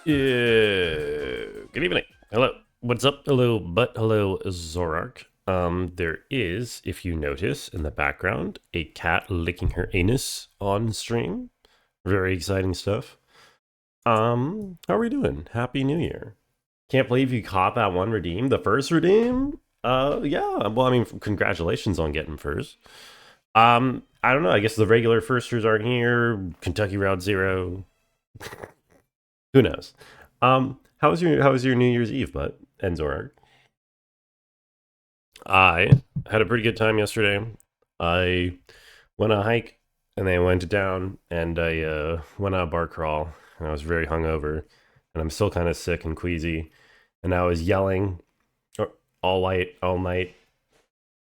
Good evening. Hello. What's up? Hello, hello, Zorark. There is, if you notice in the background, a cat licking her anus on stream. Very exciting stuff. How are we doing? Happy New Year. Can't believe you caught that one redeem. The first redeem? Yeah. Well, I mean, congratulations on getting first. I don't know. I guess the regular firsters aren't here. Kentucky Route Zero. Who knows? How was your New Year's Eve, bud? And Zorar? I had a pretty good time yesterday. I went on a hike and then I went down and I went on a bar crawl and I was very hungover and I'm still kind of sick and queasy and I was yelling all night,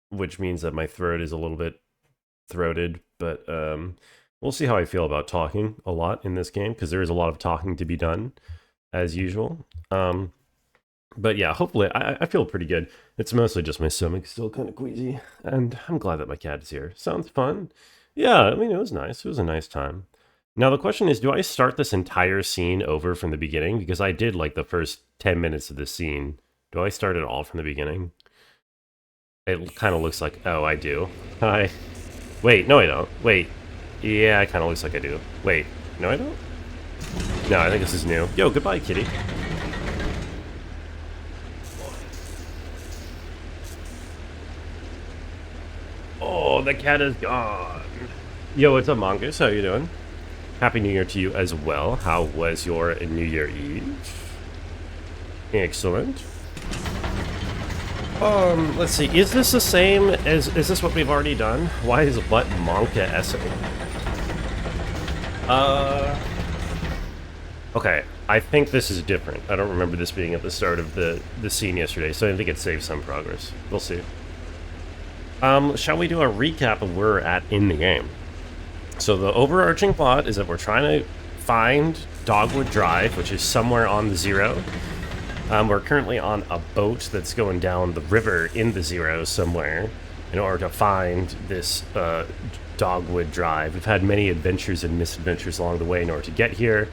which means that my throat is a little bit throated, but we'll see how I feel about talking a lot in this game because there is a lot of talking to be done as usual. But yeah, hopefully I feel pretty good. It's mostly just my stomach still kind of queasy, and I'm glad that my cat is here. Sounds fun. Yeah, I mean, it was nice. It was a nice time. Now the question is, do I start this entire scene over from the beginning? Because I did like the first 10 minutes of the scene. Do I start it all from the beginning? It kind of looks like, oh, I do. Hi. Wait, no I don't. Wait. Yeah, it kind of looks like I do. Wait, no I don't? No, I think this is new. Yo, goodbye, kitty. Oh, the cat is gone. Yo, what's up, Mongoose? How you doing? Happy New Year to you as well. How was your New Year Eve? Excellent. Let's see. Is this the same as... Is this what we've already done? Why is what Monka essay? Okay, I think this is different. I don't remember this being at the start of the scene yesterday, so I think it saves some progress. We'll see. Shall we do a recap of where we're at in the game? So the overarching plot is that we're trying to find Dogwood Drive, which is somewhere on the Zero. We're currently on a boat that's going down the river in the Zero somewhere in order to find this Dogwood Drive. We've had many adventures and misadventures along the way in order to get here.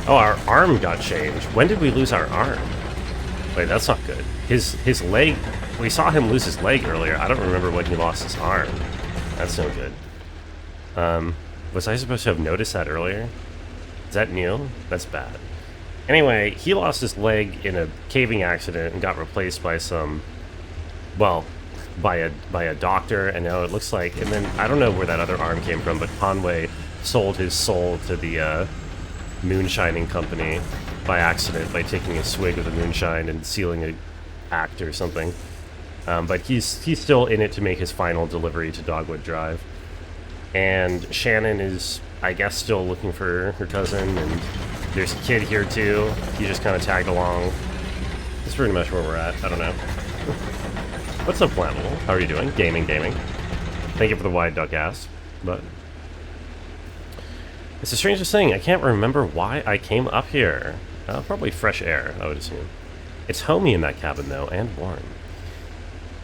Oh, our arm got changed. When did we lose our arm? Wait, that's not good. His leg... We saw him lose his leg earlier. I don't remember when he lost his arm. That's no good. Was I supposed to have noticed that earlier? Is that new? That's bad. Anyway, he lost his leg in a caving accident and got replaced by some... Well, by a doctor, and now it looks like... And then, I don't know where that other arm came from, but Conway sold his soul to the moonshining company by accident by taking a swig of the moonshine and sealing a act or something. But he's still in it to make his final delivery to Dogwood Drive. And Shannon is, I guess, still looking for her cousin, and there's a kid here too. He just kind of tagged along. That's pretty much where we're at. I don't know. What's up, Flammable? How are you doing? Gaming. Thank you for the wide duck ass. But it's the strangest thing. I can't remember why I came up here. Probably fresh air, I would assume. It's homey in that cabin, though, and warm.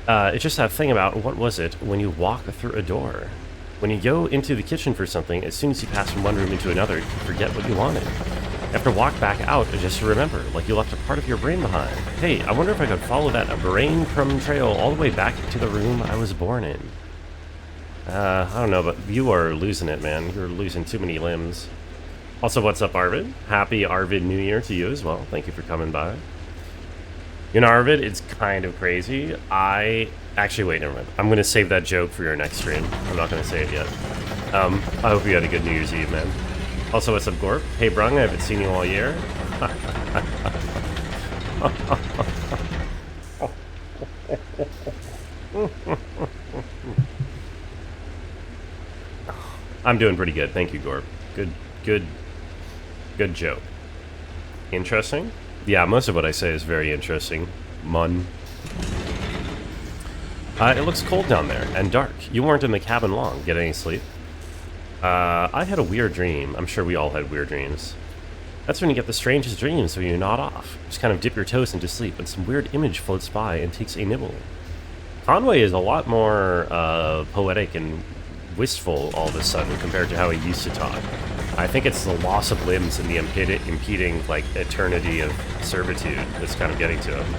It's just that thing about, what was it, when you walk through a door. When you go into the kitchen for something, as soon as you pass from one room into another, you forget what you wanted. You have to walk back out just to remember, like you left a part of your brain behind. Hey, I wonder if I could follow that brain crumb trail all the way back to the room I was born in. I don't know, but you are losing it, man. You're losing too many limbs. Also, what's up, Arvid? Happy Arvid New Year to you as well. Thank you for coming by. You know, Arvid, it's kind of crazy. Actually, wait, never mind. I'm going to save that joke for your next stream. I'm not going to say it yet. I hope you had a good New Year's Eve, man. Also, what's up, Gorp? Hey, Brung, I haven't seen you all year. I'm doing pretty good. Thank you, Gorp. Good joke. Interesting? Yeah, most of what I say is very interesting. Mun. It looks cold down there, and dark. You weren't in the cabin long. Get any sleep? I had a weird dream. I'm sure we all had weird dreams. That's when you get the strangest dreams when you nod off. Just kind of dip your toes into sleep, and some weird image floats by and takes a nibble. Conway is a lot more poetic and wistful all of a sudden compared to how he used to talk. I think it's the loss of limbs and the impeding, like, eternity of servitude that's kind of getting to him.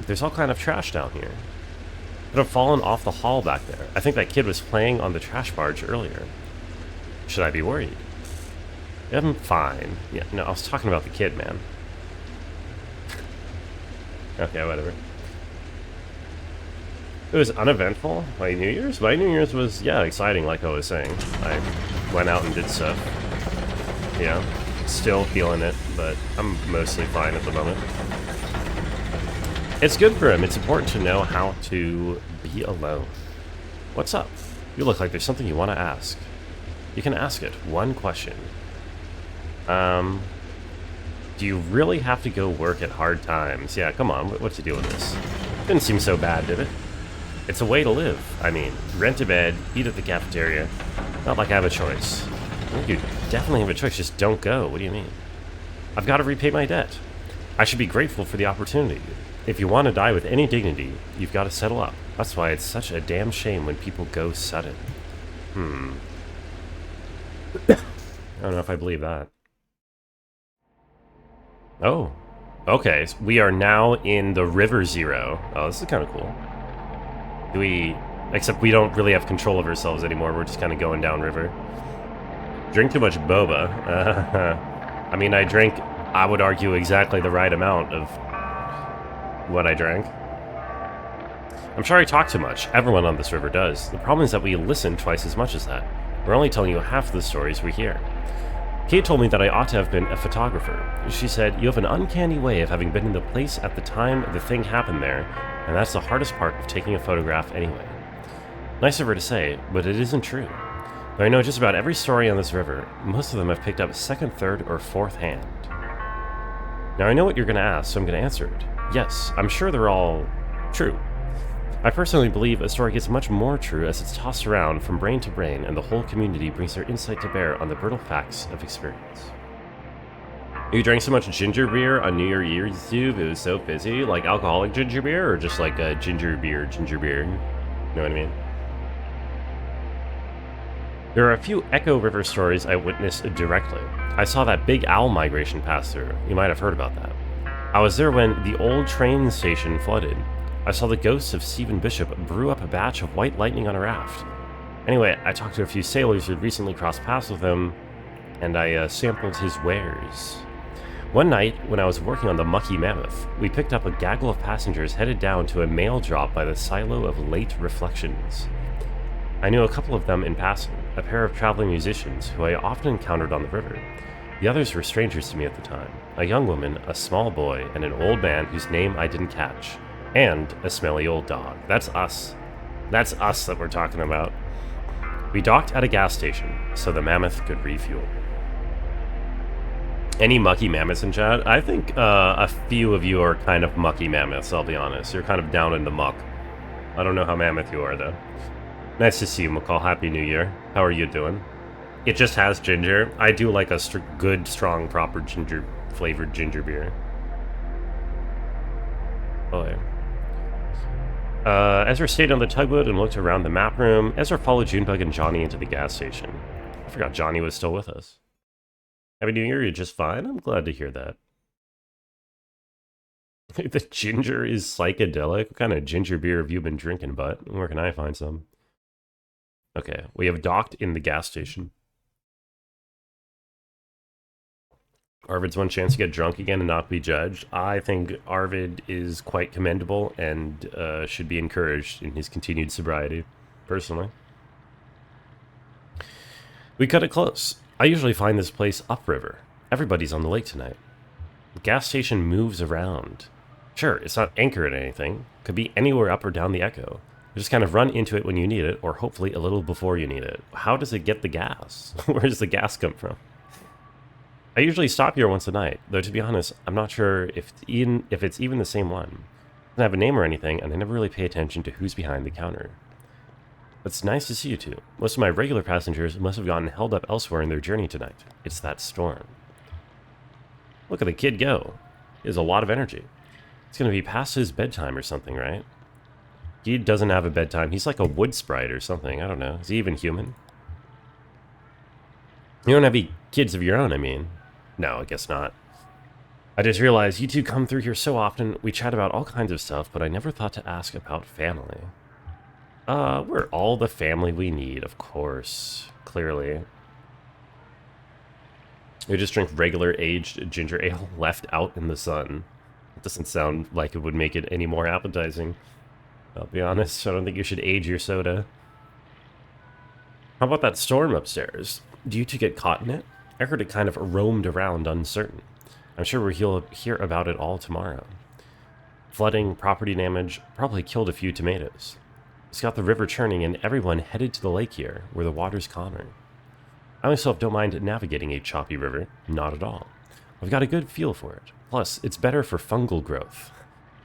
There's all kind of trash down here. Could have fallen off the hall back there. I think that kid was playing on the trash barge earlier. Should I be worried? I'm fine. Yeah, no, I was talking about the kid, man. Okay, whatever. It was uneventful. My New Year's? My New Year's was, yeah, exciting, like I was saying. I went out and did stuff. Yeah, still feeling it, but I'm mostly fine at the moment. It's good for him. It's important to know how to be alone. What's up? You look like there's something you want to ask. You can ask it. One question. Do you really have to go work at hard times? Yeah, come on. What's the deal with this? Didn't seem so bad, did it? It's a way to live. I mean, rent a bed, eat at the cafeteria. Not like I have a choice. Well, you definitely have a choice. Just don't go. What do you mean? I've got to repay my debt. I should be grateful for the opportunity. If you want to die with any dignity, you've got to settle up. That's why it's such a damn shame when people go sudden. I don't know if I believe that. Oh. Okay, so we are now in the River Zero. Oh, this is kind of cool. Do we... Except we don't really have control of ourselves anymore. We're just kind of going downriver. Drink too much boba. I mean, I drank, I would argue, exactly the right amount of what I drank. I'm sure I talk too much. Everyone on this river does. The problem is that we listen twice as much as that. We're only telling you half of the stories we hear. Kate told me that I ought to have been a photographer. She said, you have an uncanny way of having been in the place at the time the thing happened there, and that's the hardest part of taking a photograph anyway. Nice of her to say, but it isn't true. Though I know just about every story on this river, most of them I've picked up second, third, or fourth hand. Now I know what you're going to ask, so I'm going to answer it. Yes, I'm sure they're all true. I personally believe a story gets much more true as it's tossed around from brain to brain and the whole community brings their insight to bear on the brutal facts of experience. You drank so much ginger beer on New Year's Eve, it was so busy? Like alcoholic ginger beer or just like a ginger beer? You know what I mean? There are a few Echo River stories I witnessed directly. I saw that big owl migration pass through. You might have heard about that. I was there when the old train station flooded. I saw the ghosts of Stephen Bishop brew up a batch of white lightning on a raft. Anyway, I talked to a few sailors who'd recently crossed paths with him, and I sampled his wares. One night, when I was working on the Mucky Mammoth, we picked up a gaggle of passengers headed down to a mail drop by the silo of Late Reflections. I knew a couple of them in passing, a pair of traveling musicians who I often encountered on the river. The others were strangers to me at the time, a young woman, a small boy, and an old man whose name I didn't catch. And a smelly old dog. That's us. That's us that we're talking about. We docked at a gas station, so the Mammoth could refuel. Any mucky mammoths in chat? I think a few of you are kind of mucky mammoths, I'll be honest. You're kind of down in the muck. I don't know how mammoth you are, though. Nice to see you, McCall. Happy New Year. How are you doing? It just has ginger. I do like a good, strong, proper ginger-flavored ginger beer. Oh, yeah. Ezra stayed on the tugboat and looked around the map room. Ezra followed Junebug and Johnny into the gas station. I forgot Johnny was still with us. Happy New Year, you're just fine? I'm glad to hear that. The ginger is psychedelic? What kind of ginger beer have you been drinking, bud? Where can I find some? Okay, we have docked in the gas station. Arvid's one chance to get drunk again and not be judged. I think Arvid is quite commendable and should be encouraged in his continued sobriety, personally. We cut it close. I usually find this place upriver. Everybody's on the lake tonight. The gas station moves around. Sure, it's not anchored at anything. Could be anywhere up or down the Echo. You just kind of run into it when you need it, or hopefully a little before you need it. How does it get the gas? Where does the gas come from? I usually stop here once a night, though to be honest, I'm not sure if it's even the same one. It doesn't have a name or anything, and I never really pay attention to who's behind the counter. But it's nice to see you two. Most of my regular passengers must have gotten held up elsewhere in their journey tonight. It's that storm. Look at the kid go. He has a lot of energy. It's going to be past his bedtime or something, right? He doesn't have a bedtime. He's like a wood sprite or something. I don't know. Is he even human? You don't have any kids of your own, I mean. No, I guess not. I just realized you two come through here so often. We chat about all kinds of stuff, but I never thought to ask about family. We're all the family we need, of course. Clearly. We just drink regular aged ginger ale left out in the sun. It doesn't sound like it would make it any more appetizing. I'll be honest, I don't think you should age your soda. How about that storm upstairs? Do you two get caught in it? I heard it kind of roamed around uncertain. I'm sure we'll hear about it all tomorrow. Flooding, property damage, probably killed a few tomatoes. It's got the river churning and everyone headed to the lake here, where the water's calmer. I myself don't mind navigating a choppy river, not at all. I've got a good feel for it. Plus, it's better for fungal growth.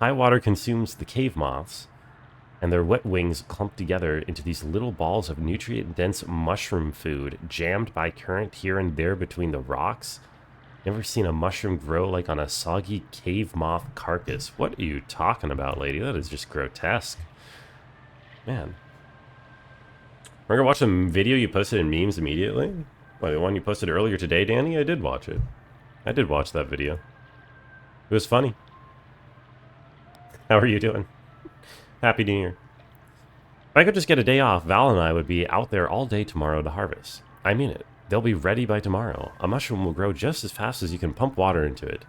High water consumes the cave moths, and their wet wings clump together into these little balls of nutrient-dense mushroom food jammed by current here and there between the rocks. Never seen a mushroom grow like on a soggy cave moth carcass. What are you talking about, lady? That is just grotesque. Man. We're gonna watch the video you posted in memes immediately? Why, the one you posted earlier today, Danny? I did watch it. I did watch that video. It was funny. How are you doing? Happy New Year. If I could just get a day off, Val and I would be out there all day tomorrow to harvest. I mean it. They'll be ready by tomorrow. A mushroom will grow just as fast as you can pump water into it.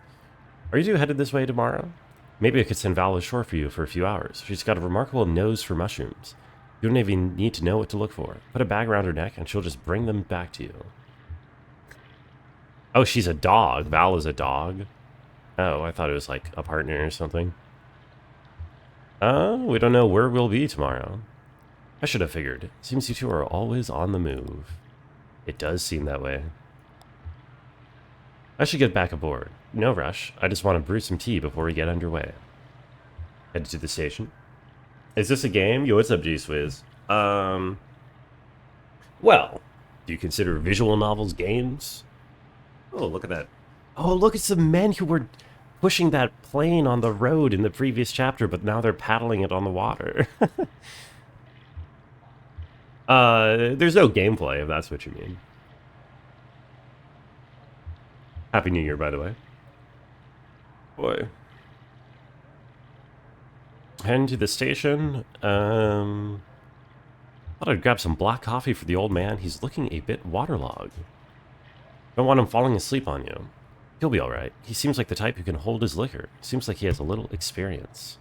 Are you two headed this way tomorrow? Maybe I could send Val ashore for you for a few hours. She's got a remarkable nose for mushrooms. You don't even need to know what to look for. Put a bag around her neck and she'll just bring them back to you. Oh, she's a dog. Val is a dog. Oh, I thought it was like a partner or something. We don't know where we'll be tomorrow. I should have figured. Seems you two are always on the move. It does seem that way. I should get back aboard. No rush. I just want to brew some tea before we get underway. Headed to the station. Is this a game? Yo, what's up, G-Swizz? Well, do you consider visual novels games? Oh, look at that. Oh, look at some men who were pushing that plane on the road in the previous chapter, but now they're paddling it on the water. There's no gameplay, if that's what you mean. Happy New Year, by the way. Boy. Heading to the station. Thought I'd grab some black coffee for the old man. He's looking a bit waterlogged. Don't want him falling asleep on you. He'll be alright. He seems like the type who can hold his liquor. Seems like he has a little experience.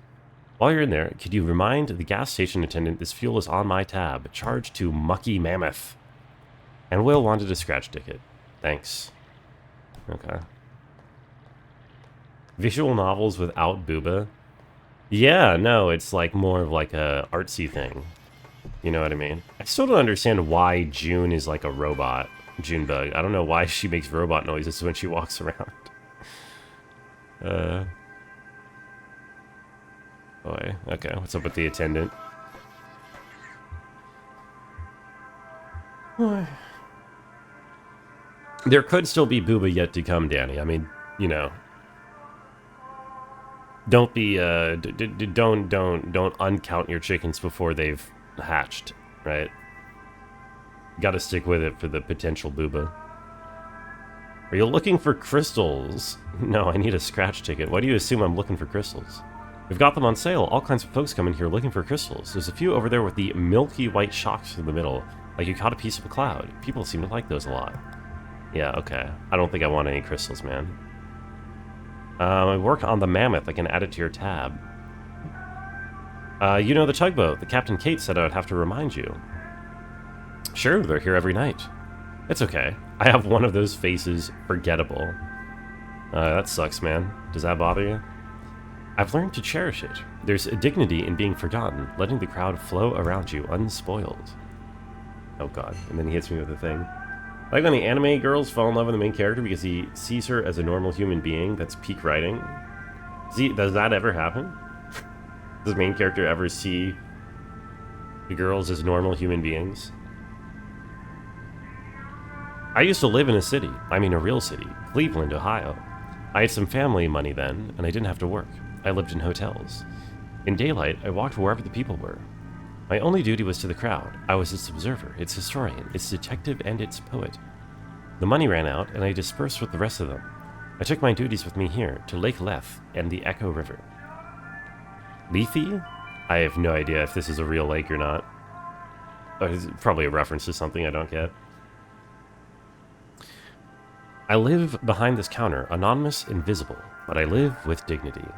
While you're in there, could you remind the gas station attendant this fuel is on my tab, charged to Mucky Mammoth. And Will wanted a scratch ticket. Thanks. Okay. Visual novels without booba? Yeah, no, it's like more of like a artsy thing. You know what I mean? I still don't understand why June is like a robot. Junebug. I don't know why she makes robot noises when she walks around. Boy. Okay, what's up with the attendant? Boy. There could still be booba yet to come, Danny. I mean, you know. Don't be, don't uncount your chickens before they've hatched, right? Gotta stick with it for the potential booba. Are you looking for crystals? No, I need a scratch ticket. Why do you assume I'm looking for crystals? We've got them on sale. All kinds of folks come in here looking for crystals. There's a few over there with the milky white shocks in the middle, like you caught a piece of a cloud. People seem to like those a lot. Yeah, okay. I don't think I want any crystals, man. I work on the mammoth. I can add it to your tab. You know the tugboat. The Captain Kate said I would have to remind you. Sure, they're here every night. It's okay. I have one of those faces forgettable. That sucks, man. Does that bother you? I've learned to cherish it. There's a dignity in being forgotten, letting the crowd flow around you unspoiled. Oh god, and then he hits me with a thing. Like when the anime girls fall in love with the main character because he sees her as a normal human being. That's peak writing. Does that ever happen? Does the main character ever see the girls as normal human beings? I used to live in a city. I mean a real city. Cleveland, Ohio. I had some family money then, and I didn't have to work. I lived in hotels. In daylight, I walked wherever the people were. My only duty was to the crowd. I was its observer, its historian, its detective, and its poet. The money ran out, and I dispersed with the rest of them. I took my duties with me here, to Lake Leth and the Echo River. Lethe? I have no idea if this is a real lake or not. It's probably a reference to something I don't get. I live behind this counter, anonymous, invisible, but I live with dignity.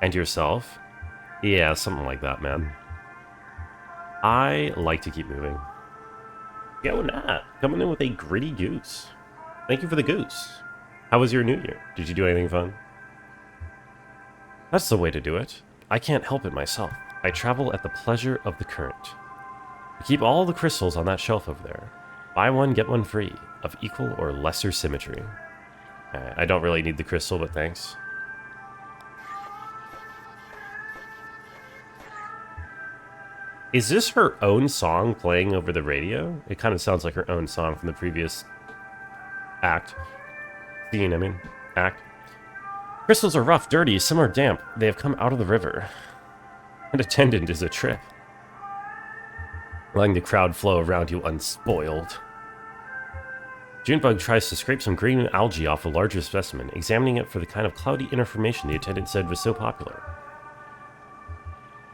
And yourself? Yeah, something like that, man. I like to keep moving. Go Nat, coming in with a gritty goose. Thank you for the goose. How was your new year? Did you do anything fun? That's the way to do it. I can't help it myself. I travel at the pleasure of the current. I keep all the crystals on that shelf over there. Buy one, get one free, of equal or lesser symmetry. I don't really need the crystal, but thanks. Is this her own song playing over the radio? It kind of sounds like her own song from the previous act. Scene, I mean. Act. Crystals are rough, dirty, some are damp. They have come out of the river. An attendant is a trip. Letting the crowd flow around you unspoiled. Junebug tries to scrape some green algae off a larger specimen, examining it for the kind of cloudy information the attendant said was so popular.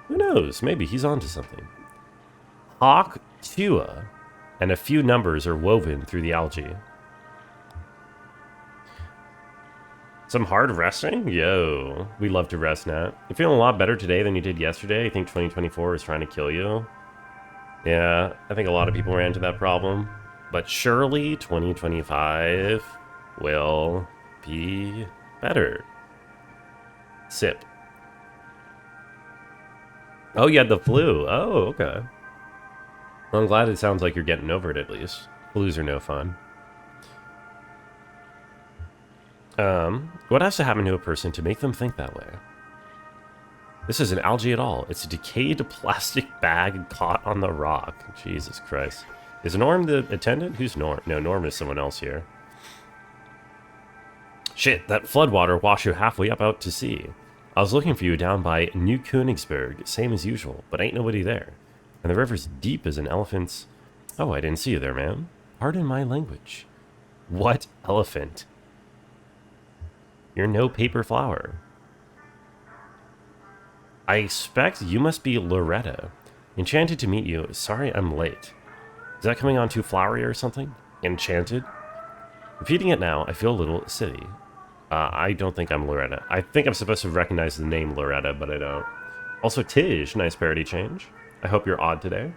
Who knows? Maybe he's onto something. Hawk Tua and a few numbers are woven through the algae. Some hard resting? Yo, we love to rest, Nat. You feeling a lot better today than you did yesterday? I think 2024 is trying to kill you. Yeah, I think a lot of people ran into that problem. But surely 2025 will be better. Sip. Oh, you had the flu. Oh, okay. Well, I'm glad it sounds like you're getting over it at least. Flus are no fun. What has to happen to a person to make them think that way? This isn't algae at all. It's a decayed plastic bag caught on the rock. Jesus Christ. Is Norm the attendant? Who's Norm? No, Norm is someone else here. Shit, that floodwater washed you halfway up out to sea. I was looking for you down by New Königsberg, same as usual, but ain't nobody there. And the river's deep as an elephant's... Oh, I didn't see you there, ma'am. Pardon my language. What elephant? You're no paper flower. I expect you must be Loretta. Enchanted to meet you. Sorry I'm late. Is that coming on too flowery or something? Enchanted? Repeating it now, I feel a little silly. I don't think I'm Loretta. I think I'm supposed to recognize the name Loretta, but I don't. Also, Tij, nice parody change. I hope you're odd today.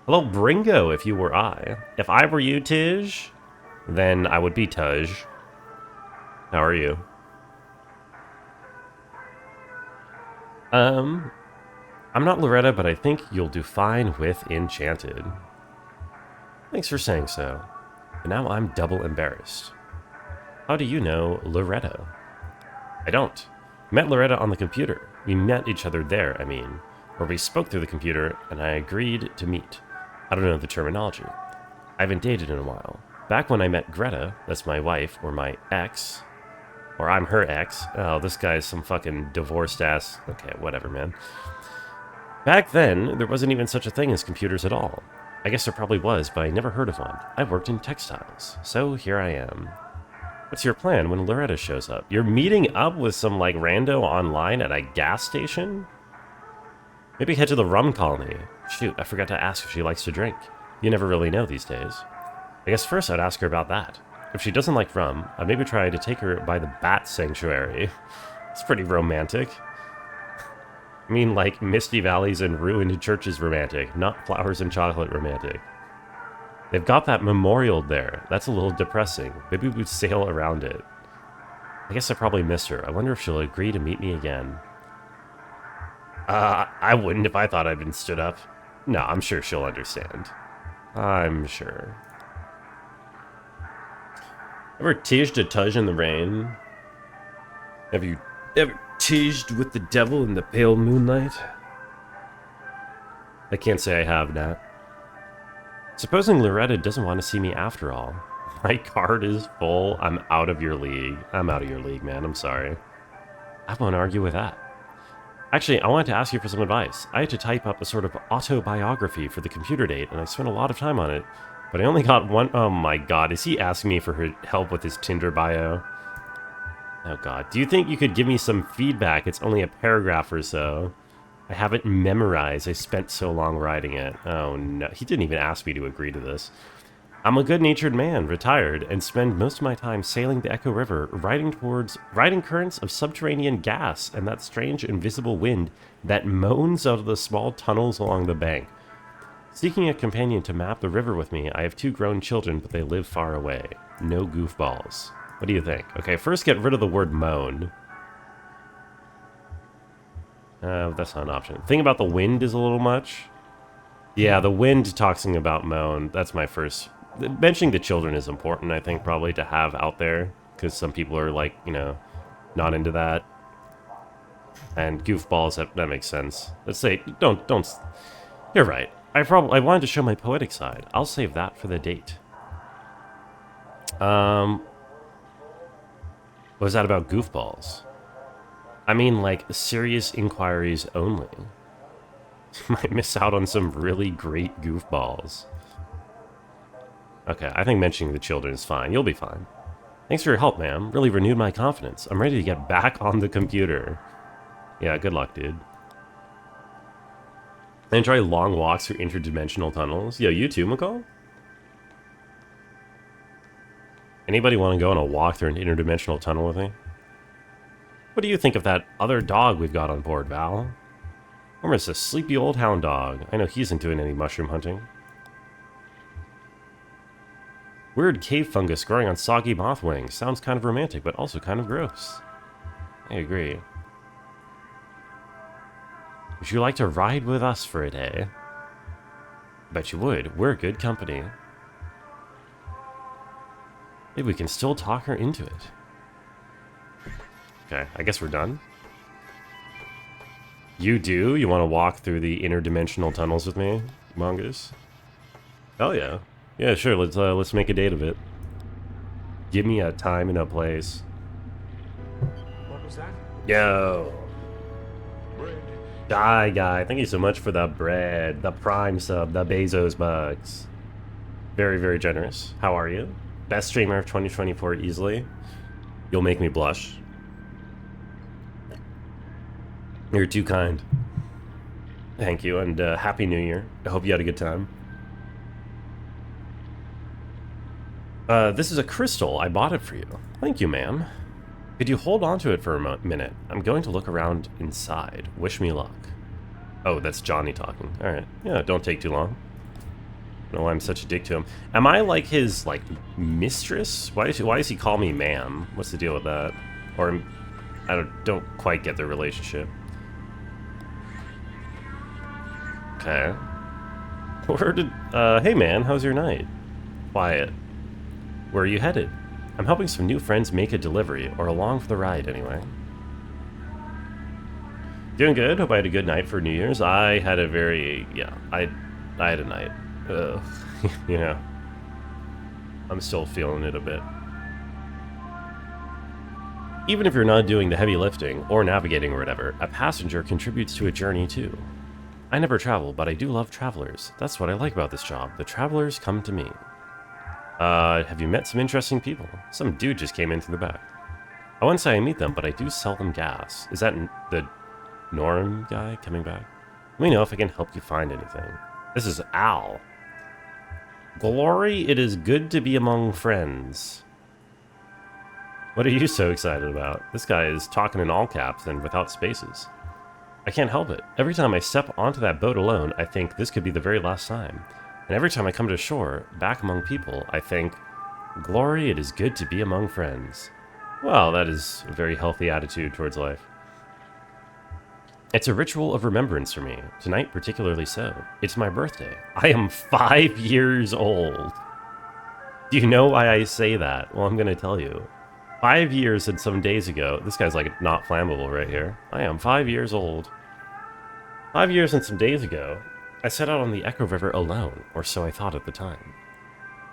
Hello, Bringo, if you were I. If I were you, Tij, then I would be Tej. How are you? I'm not Loretta, but I think you'll do fine with Enchanted. Thanks for saying so. And now I'm double embarrassed. How do you know Loretta? I don't. Met Loretta on the computer. We met each other there, I mean. Or we spoke through the computer, and I agreed to meet. I don't know the terminology. I haven't dated in a while. Back when I met Greta, that's my wife, or my ex, or I'm her ex. Oh, this guy's some fucking divorced ass. Okay, whatever, man. Back then, there wasn't even such a thing as computers at all. I guess there probably was, but I never heard of one. I worked in textiles, so here I am. What's your plan when Loretta shows up? You're meeting up with some, like, rando online at a gas station? Maybe head to the rum colony. Shoot, I forgot to ask if she likes to drink. You never really know these days. I guess first I'd ask her about that. If she doesn't like rum, I'd maybe try to take her by the Bat Sanctuary. It's pretty romantic. I mean, like, misty valleys and ruined churches romantic, not flowers and chocolate romantic. They've got that memorial there. That's a little depressing. Maybe we'd sail around it. I guess I probably missed her. I wonder if she'll agree to meet me again. I wouldn't if I thought I'd been stood up. No, I'm sure she'll understand. I'm sure. Ever teased a tudge in the rain? Have you ever teased with the devil in the pale moonlight? I can't say I have, Nat. Supposing Loretta doesn't want to see me after all. My card is full. I'm out of your league. I'm out of your league, man. I'm sorry. I won't argue with that. Actually, I wanted to ask you for some advice. I had to type up a sort of autobiography for the computer date, and I spent a lot of time on it. But I only got one. Oh my god, is he asking me for help with his Tinder bio? Oh god, do you think you could give me some feedback? It's only a paragraph or so. I have it memorized. I spent so long writing it. Oh no, he didn't even ask me to agree to this. I'm a good-natured man, retired, and spend most of my time sailing the Echo River, riding currents of subterranean gas and that strange invisible wind that moans out of the small tunnels along the bank. Seeking a companion to map the river with me, I have 2 grown children, but they live far away. No goofballs. What do you think? Okay, first get rid of the word moan. That's not an option. The thing about the wind is a little much. Yeah, the wind talking about moan, that's my first... Mentioning the children is important, I think, probably to have out there, because some people are, like, you know, not into that. And goofballs, that makes sense. Let's say, don't... You're right. I wanted to show my poetic side. I'll save that for the date. What was that about goofballs? I mean, like, serious inquiries only. Might miss out on some really great goofballs. Okay, I think mentioning the children is fine. You'll be fine. Thanks for your help, ma'am. Really renewed my confidence. I'm ready to get back on the computer. Yeah, good luck, dude. I enjoy long walks through interdimensional tunnels. Yo, you too, McCall? Anybody want to go on a walk through an interdimensional tunnel with me? What do you think of that other dog we've got on board, Val? Or is a sleepy old hound dog. I know he's into any mushroom hunting. Weird cave fungus growing on soggy moth wings. Sounds kind of romantic, but also kind of gross. I agree. Would you like to ride with us for a day? Bet you would. We're good company. Maybe we can still talk her into it. Okay, I guess we're done. You do? You want to walk through the interdimensional tunnels with me, Mongoose? Hell yeah. Yeah, sure. Let's make a date of it. Give me a time and a place. What was that? Yo. Bread. Guy. Thank you so much for the bread, the Prime sub, the Bezos bucks. Very, very generous. How are you? Best streamer of 2024 easily. You'll make me blush. You're too kind. Thank you, and Happy New Year. I hope you had a good time. This is a crystal. I bought it for you. Thank you, ma'am. Could you hold on to it for a minute? I'm going to look around inside. Wish me luck. Oh, that's Johnny talking. Alright. Yeah, don't take too long. I don't know why I'm such a dick to him. Am I like his, like, mistress? Why does he call me ma'am? What's the deal with that? Or, I don't quite get their relationship. Okay. Hey man, how's your night? Quiet. Where are you headed? I'm helping some new friends make a delivery, or along for the ride anyway. Doing good. Hope I had a good night for New Year's. I had a very, I had a night. Ugh. You know, I'm still feeling it a bit. Even if you're not doing the heavy lifting, or navigating or whatever, a passenger contributes to a journey too. I never travel, but I do love travelers. That's what I like about this job. The travelers come to me. Have you met some interesting people? Some dude just came in through the back. I wouldn't say I meet them, but I do sell them gas. Is that the Norm guy coming back? Let me know if I can help you find anything. This is Al. Glory, it is good to be among friends. What are you so excited about? This guy is talking in all caps and without spaces. I can't help it. Every time I step onto that boat alone, I think this could be the very last time. And every time I come to shore, back among people, I think, Glory, it is good to be among friends. Well, that is a very healthy attitude towards life. It's a ritual of remembrance for me, tonight particularly so. It's my birthday. I am 5 years old. Do you know why I say that? Well, I'm going to tell you. 5 years and some days ago, this guy's like not flammable right here. I am 5 years old. 5 years and some days ago, I set out on the Echo River alone, or so I thought at the time.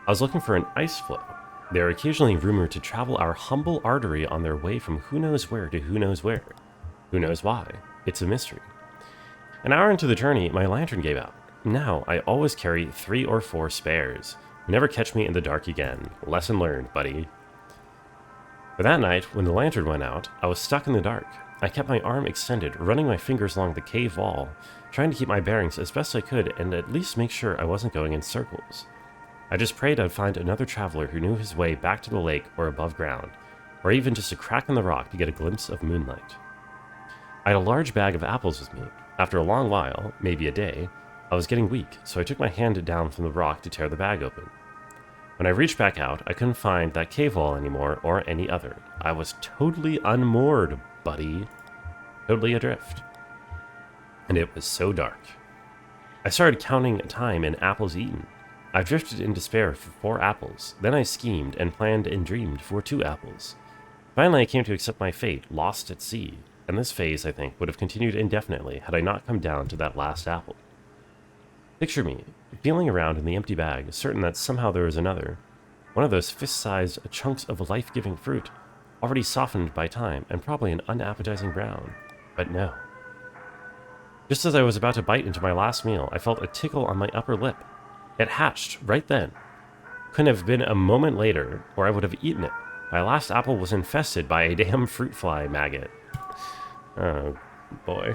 I was looking for an ice floe. They are occasionally rumored to travel our humble artery on their way from who knows where to who knows where. Who knows why? It's a mystery. An hour into the journey, my lantern gave out. Now, I always carry 3 or 4 spares. You never catch me in the dark again. Lesson learned, buddy. But that night, when the lantern went out, I was stuck in the dark. I kept my arm extended, running my fingers along the cave wall, trying to keep my bearings as best I could and at least make sure I wasn't going in circles. I just prayed I'd find another traveler who knew his way back to the lake or above ground, or even just a crack in the rock to get a glimpse of moonlight. I had a large bag of apples with me. After a long while, maybe a day, I was getting weak, so I took my hand down from the rock to tear the bag open. When I reached back out, I couldn't find that cave wall anymore or any other. I was totally unmoored, buddy. Totally adrift. And it was so dark. I started counting time in apples eaten. I drifted in despair for 4 apples. Then I schemed and planned and dreamed for 2 apples. Finally, I came to accept my fate, lost at sea. And this phase, I think, would have continued indefinitely had I not come down to that last apple. Picture me, feeling around in the empty bag, certain that somehow there was another. One of those fist-sized chunks of life-giving fruit, already softened by time, and probably an unappetizing brown. But no. Just as I was about to bite into my last meal, I felt a tickle on my upper lip. It hatched right then. Couldn't have been a moment later, or I would have eaten it. My last apple was infested by a damn fruit fly maggot. Oh, boy.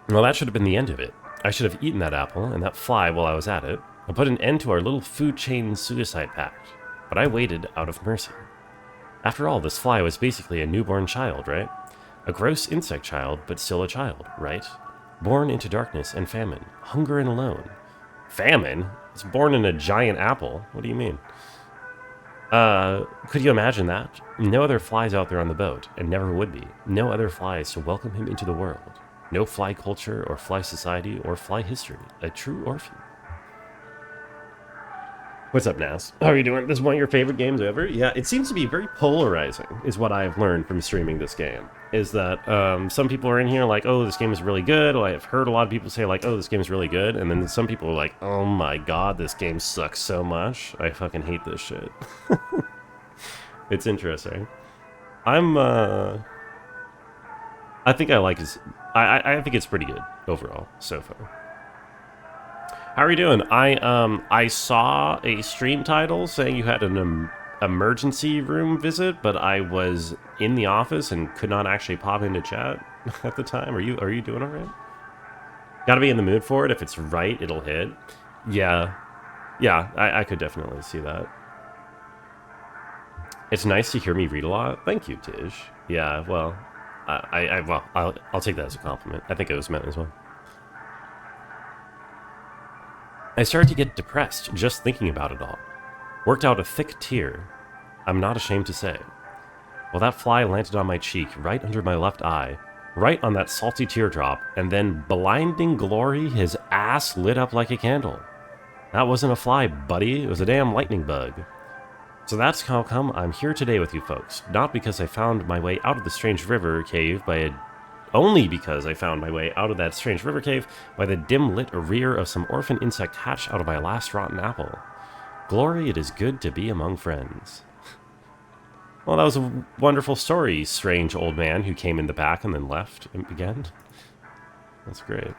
Well, that should have been the end of it. I should have eaten that apple and that fly while I was at it, and put an end to our little food chain suicide pact. But I waited out of mercy. After all, this fly was basically a newborn child, right? A gross insect child, but still a child, right? Born into darkness and famine, hunger and alone. Famine? It's born in a giant apple. What do you mean? Could you imagine that? No other flies out there on the boat, and never would be. No other flies to welcome him into the world. No fly culture, or fly society, or fly history. A true orphan. What's up, Nas? How are you doing? This is one of your favorite games ever? Yeah, it seems to be very polarizing, is what I've learned from streaming this game. Is that some people are in here like, oh, this game is really good. Well, I've heard a lot of people say like, oh, this game is really good. And then some people are like, oh my god, this game sucks so much. I fucking hate this shit. It's interesting. I think I like his... I think it's pretty good overall so far. How are you doing? I saw a stream title saying you had an emergency room visit, but I was in the office and could not actually pop into chat at the time. Are you doing all right? Got to be in the mood for it. If it's right, it'll hit. Yeah, I could definitely see that. It's nice to hear me read a lot. Thank you, Tish. Yeah, well, I'll take that as a compliment. I think it was meant as well. I started to get depressed just thinking about it all. Worked out a thick tear, I'm not ashamed to say. Well, that fly landed on my cheek, right under my left eye, right on that salty teardrop, and then, blinding glory, his ass lit up like a candle. That wasn't a fly, buddy. It was a damn lightning bug. So that's how come I'm here today with you folks. Not because I found my way out of the strange river cave only because I found my way out of that strange river cave by the dim-lit rear of some orphan insect hatched out of my last rotten apple. Glory, it is good to be among friends. Well, that was a wonderful story, strange old man who came in the back and then left again. That's great.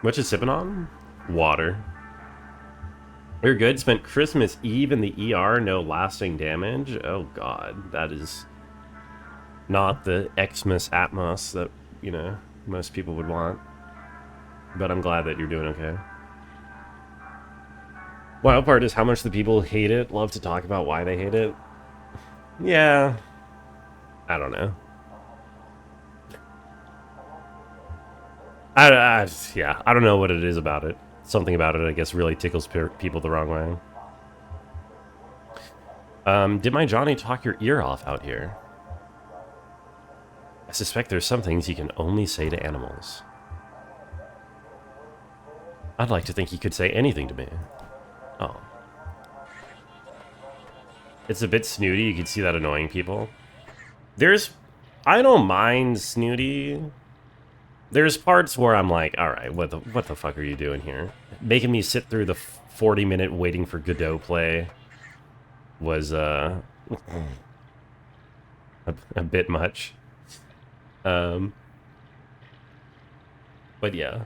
What you sipping on? Water. You're good. Spent Christmas Eve in the ER, no lasting damage. Oh god, that is not the Xmas Atmos that, you know, most people would want. But I'm glad that you're doing okay. Wild part is how much the people hate it, love to talk about why they hate it. Yeah. I don't know. Yeah, I don't know what it is about it. Something about it, I guess, really tickles people the wrong way. Did my Johnny talk your ear off out here? I suspect there's some things he can only say to animals. I'd like to think he could say anything to me. Oh. It's a bit snooty, you can see that annoying people. I don't mind snooty. There's parts where I'm like, alright, what the fuck are you doing here? Making me sit through the 40-minute waiting for Godot play was, a bit much. But yeah.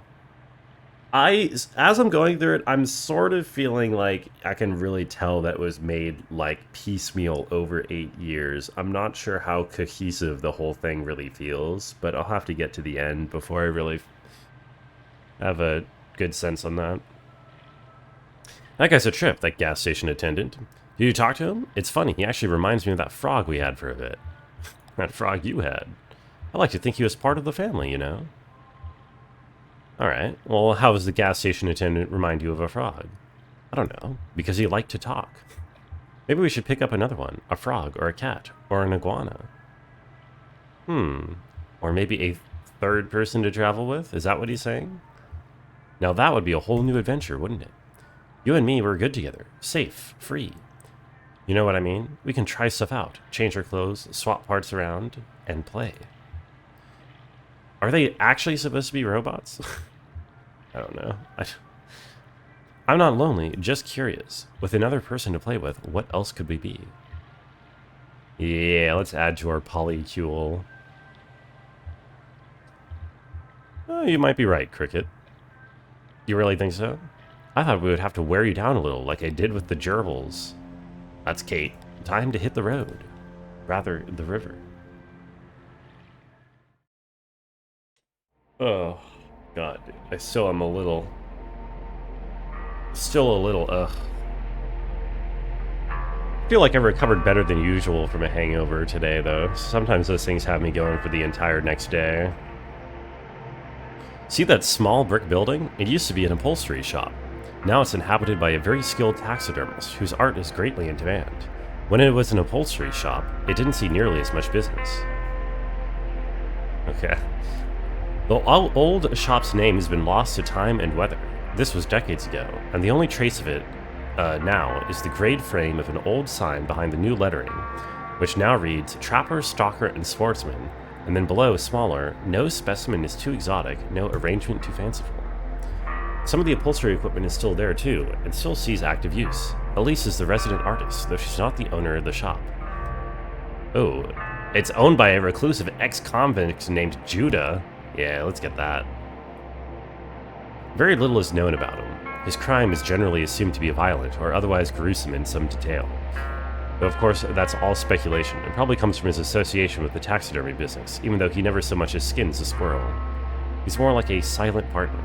As I'm going through it, I'm sort of feeling like I can really tell that was made like piecemeal over 8 years. I'm not sure how cohesive the whole thing really feels, but I'll have to get to the end before I really have a good sense on that. That guy's a trip, that gas station attendant. Did you talk to him? It's funny, he actually reminds me of that frog we had for a bit. That frog you had. I like to think he was part of the family, you know? Alright, well, how does the gas station attendant remind you of a frog? I don't know, because he liked to talk. Maybe we should pick up another one, a frog, or a cat, or an iguana. Or maybe a third person to travel with? Is that what he's saying? Now that would be a whole new adventure, wouldn't it? You and me were good together, safe, free. You know what I mean? We can try stuff out, change our clothes, swap parts around, and play. Are they actually supposed to be robots? I don't know. I'm not lonely, just curious. With another person to play with, what else could we be? Yeah, let's add to our polycule. Oh, you might be right, Cricket. You really think so? I thought we would have to wear you down a little, like I did with the gerbils. That's Kate. Time to hit the road. Rather, the river. Oh, God, dude. I still am a little... ugh. I feel like I recovered better than usual from a hangover today, though. Sometimes those things have me going for the entire next day. See that small brick building? It used to be an upholstery shop. Now it's inhabited by a very skilled taxidermist whose art is greatly in demand. When it was an upholstery shop, it didn't see nearly as much business. Okay. The old shop's name has been lost to time and weather. This was decades ago, and the only trace of it now is the grade frame of an old sign behind the new lettering, which now reads Trapper, Stalker, and Sportsman, and then below, smaller, no specimen is too exotic, no arrangement too fanciful. Some of the upholstery equipment is still there too, and still sees active use. Elise is the resident artist, though she's not the owner of the shop. Oh, it's owned by a reclusive ex-convict named Judah. Yeah, let's get that. Very little is known about him. His crime is generally assumed to be violent or otherwise gruesome in some detail. Though of course, that's all speculation, and probably comes from his association with the taxidermy business, even though he never so much as skins a squirrel. He's more like a silent partner.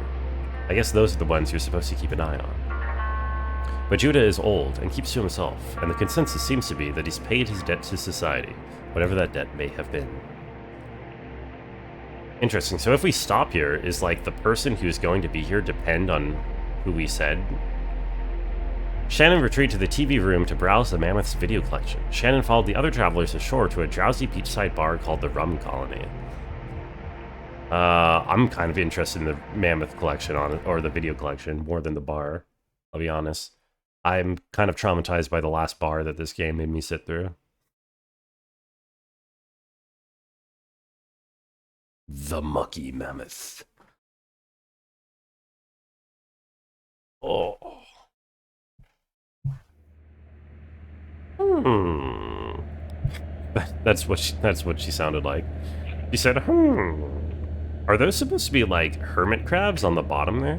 I guess those are the ones you're supposed to keep an eye on. But Judah is old and keeps to himself, and the consensus seems to be that he's paid his debt to society, whatever that debt may have been. Interesting, so if we stop here, is like the person who's going to be here depend on who we said? Shannon retreated to the TV room to browse the mammoth's video collection. Shannon followed the other travelers ashore to a drowsy beachside bar called the Rum Colony. I'm kind of interested in the mammoth collection or the video collection more than the bar, I'll be honest. I'm kind of traumatized by the last bar that this game made me sit through. The Mucky Mammoth. Oh. That's what she sounded like. She said, Are those supposed to be like hermit crabs on the bottom there?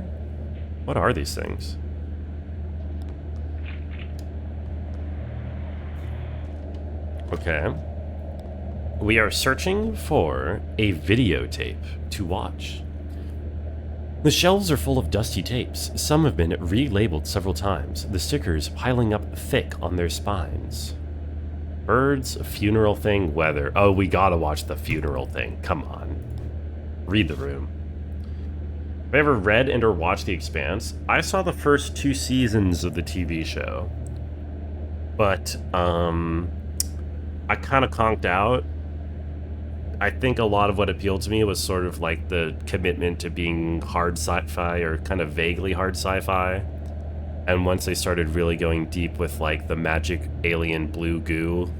What are these things? Okay. We are searching for a videotape to watch. The shelves are full of dusty tapes. Some have been relabeled several times, the stickers piling up thick on their spines. Birds, funeral thing, weather. Oh, we gotta watch the funeral thing. Come on. Read the room. Have I ever read and or watched The Expanse? I saw the first 2 seasons of the TV show. But, I kind of conked out. I think a lot of what appealed to me was sort of like the commitment to being hard sci-fi or kind of vaguely hard sci-fi. And once they started really going deep with like the magic alien blue goo,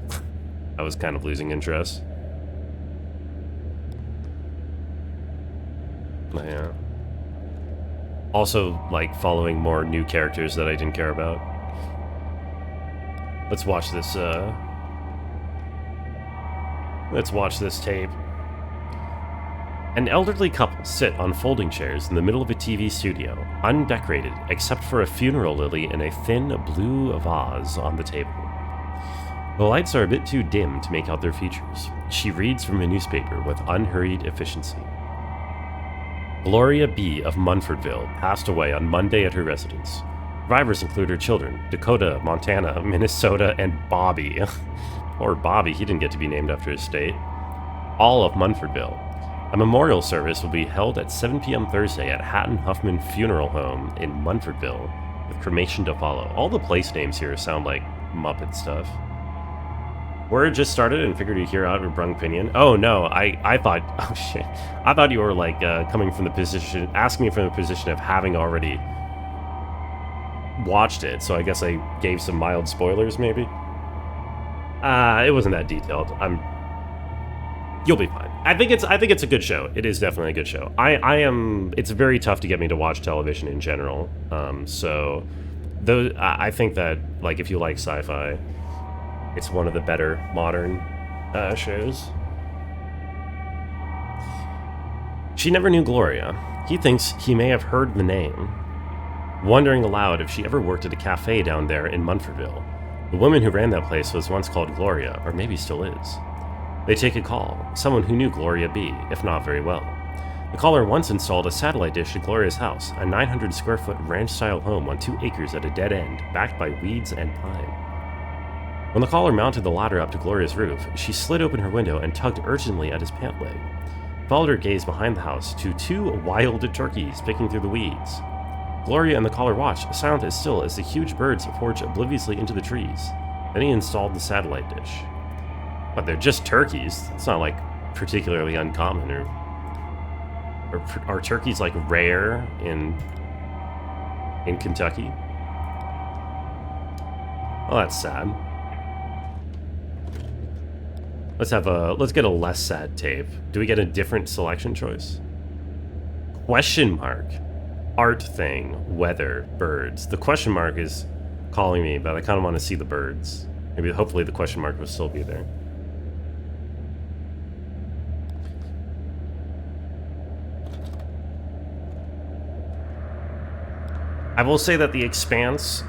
I was kind of losing interest. Yeah. Also, like, following more new characters that I didn't care about. Let's watch this, Let's watch this tape. An elderly couple sit on folding chairs in the middle of a TV studio, undecorated except for a funeral lily in a thin blue vase on the table. The lights are a bit too dim to make out their features. She reads from a newspaper with unhurried efficiency. Gloria B. of Munfordville passed away on Monday at her residence. Survivors include her children, Dakota, Montana, Minnesota, and Bobby. Poor Bobby, he didn't get to be named after his state. All of Munfordville. A memorial service will be held at 7 p.m. Thursday at Hatton Huffman Funeral Home in Munfordville, with cremation to follow. All the place names here sound like Muppet stuff. Word just started and figured you'd hear out of Brung Pinion. Oh no, I thought, oh shit. I thought you were like coming from the position, asking me from the position of having already watched it, so I guess I gave some mild spoilers maybe? It wasn't that detailed. You'll be fine. I think it's a good show. It is definitely a good show. It's very tough to get me to watch television in general. So those, I think that like if you like sci-fi, it's one of the better modern shows. She never knew Gloria. He thinks he may have heard the name, wondering aloud if she ever worked at a cafe down there in Munfordville. The woman who ran that place was once called Gloria, or maybe still is. They take a call, someone who knew Gloria B., if not very well. The caller once installed a satellite dish at Gloria's house, a 900 square foot ranch-style home on 2 acres at a dead end, backed by weeds and pine. When the caller mounted the ladder up to Gloria's roof, she slid open her window and tugged urgently at his pant leg. Followed her gaze behind the house to 2 wild turkeys picking through the weeds. Gloria and the caller watched, silent as still as the huge birds forged obliviously into the trees. Then he installed the satellite dish. But they're just turkeys. It's not like particularly uncommon, or are turkeys like rare in Kentucky? Well, that's sad. Let's get a less sad tape. Do we get a different selection choice? Question mark. Art thing, weather, birds. The question mark is calling me, but I kind of want to see the birds. Maybe, hopefully the question mark will still be there. I will say that The Expanse,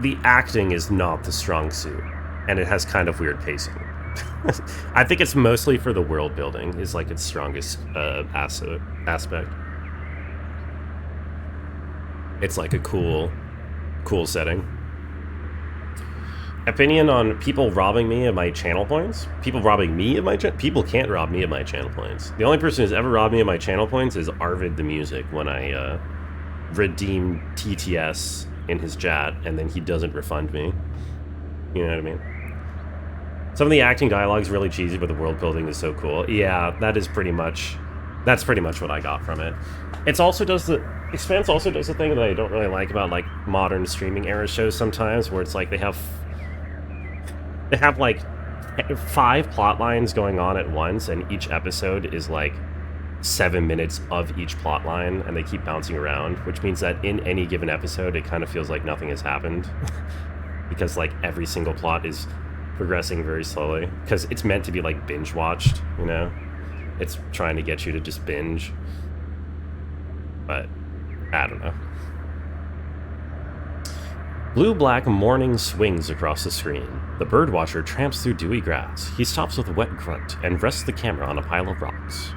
the acting is not the strong suit, and it has kind of weird pacing. I think it's mostly for the world building is like its strongest aspect. It's like a cool setting. Opinion on people robbing me of my channel points? People robbing me of my people can't rob me of my channel points. The only person who's ever robbed me of my channel points is Arvid the Music when I redeem TTS in his chat, and then he doesn't refund me. You know what I mean? Some of the acting dialogue is really cheesy, but the world building is so cool. Yeah, that's pretty much what I got from it. Expanse also does the thing that I don't really like about like modern streaming era shows sometimes, where it's like they have like 5 plot lines going on at once, and each episode is like 7 minutes of each plot line, and they keep bouncing around, which means that in any given episode it kind of feels like nothing has happened because like every single plot is progressing very slowly, because it's meant to be like binge watched, you know? It's trying to get you to just binge. But I don't know. Blue-black morning swings across the screen. The birdwatcher tramps through dewy grass. He stops with a wet grunt and rests the camera on a pile of rocks.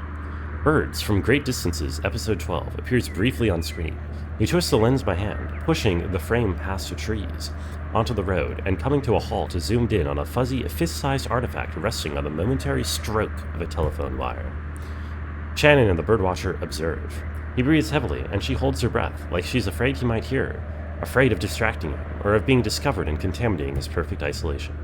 Birds from Great Distances, episode 12, appears briefly on screen. He twists the lens by hand, pushing the frame past the trees, onto the road, and coming to a halt is zoomed in on a fuzzy, fist-sized artifact resting on the momentary stroke of a telephone wire. Shannon and the birdwatcher observe. He breathes heavily, and she holds her breath, like she's afraid he might hear her, afraid of distracting him, or of being discovered and contaminating his perfect isolation.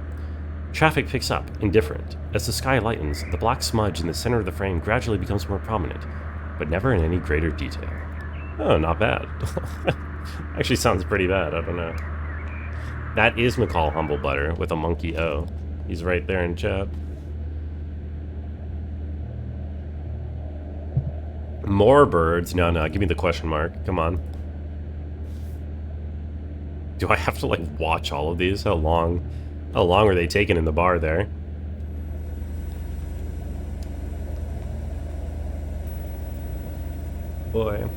Traffic picks up, indifferent. As the sky lightens, the black smudge in the center of the frame gradually becomes more prominent, but never in any greater detail. Oh, not bad. Actually sounds pretty bad, I don't know. That is McCall Humblebutter with a monkey O. He's right there in chat. More birds? No, give me the question mark. Come on. Do I have to, like, watch all of these? How long are they taking in the bar there? Boy.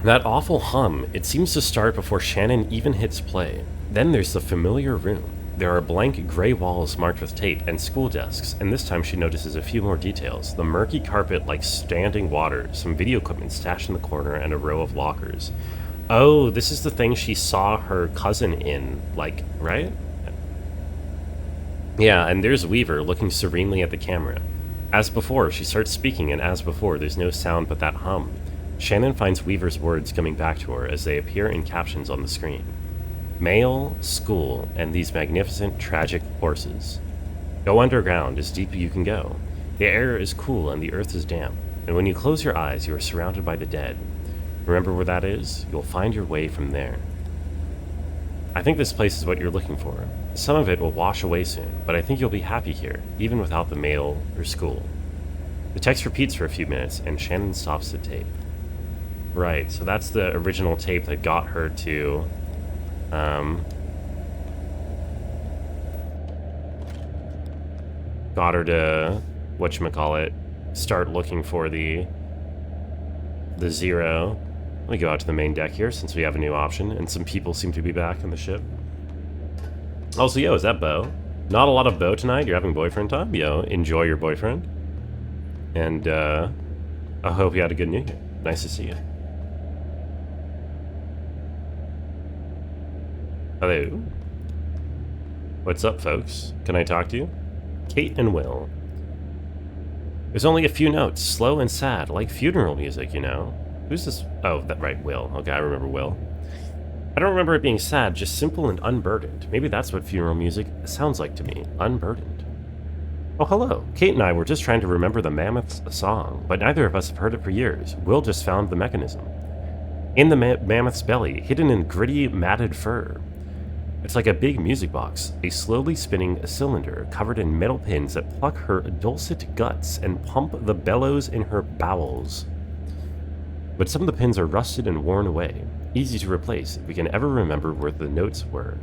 That awful hum, it seems to start before Shannon even hits play. Then there's the familiar room. There are blank gray walls marked with tape and school desks, and this time she notices a few more details. The murky carpet like standing water, some video equipment stashed in the corner, and a row of lockers. Oh, this is the thing she saw her cousin in, like, right? Yeah, and there's Weaver looking serenely at the camera. As before, she starts speaking, and as before, there's no sound but that hum. Shannon finds Weaver's words coming back to her as they appear in captions on the screen. Mail, school, and these magnificent, tragic horses. Go underground as deep as you can go. The air is cool and the earth is damp, and when you close your eyes, you are surrounded by the dead. Remember where that is? You'll find your way from there. I think this place is what you're looking for. Some of it will wash away soon, but I think you'll be happy here, even without the mail or school. The text repeats for a few minutes, and Shannon stops the tape. Right, so that's the original tape that got her to, whatchamacallit, start looking for the zero. Let me go out to the main deck here, since we have a new option, and some people seem to be back on the ship. Also, yo, is that Bo? Not a lot of Bo tonight? You're having boyfriend time? Yo, enjoy your boyfriend. And, I hope you had a good New Year. Nice to see you. Hello. What's up, folks? Can I talk to you? Kate and Will. There's only a few notes, slow and sad, like funeral music, you know? Who's this? Oh, that right, Will. Okay, I remember Will. I don't remember it being sad, just simple and unburdened. Maybe that's what funeral music sounds like to me, unburdened. Oh, hello. Kate and I were just trying to remember the Mammoth's song, but neither of us have heard it for years. Will just found the mechanism. In the mammoth's belly, hidden in gritty, matted fur. It's like a big music box, a slowly spinning cylinder covered in metal pins that pluck her dulcet guts and pump the bellows in her bowels. But some of the pins are rusted and worn away, easy to replace if we can ever remember where the notes were.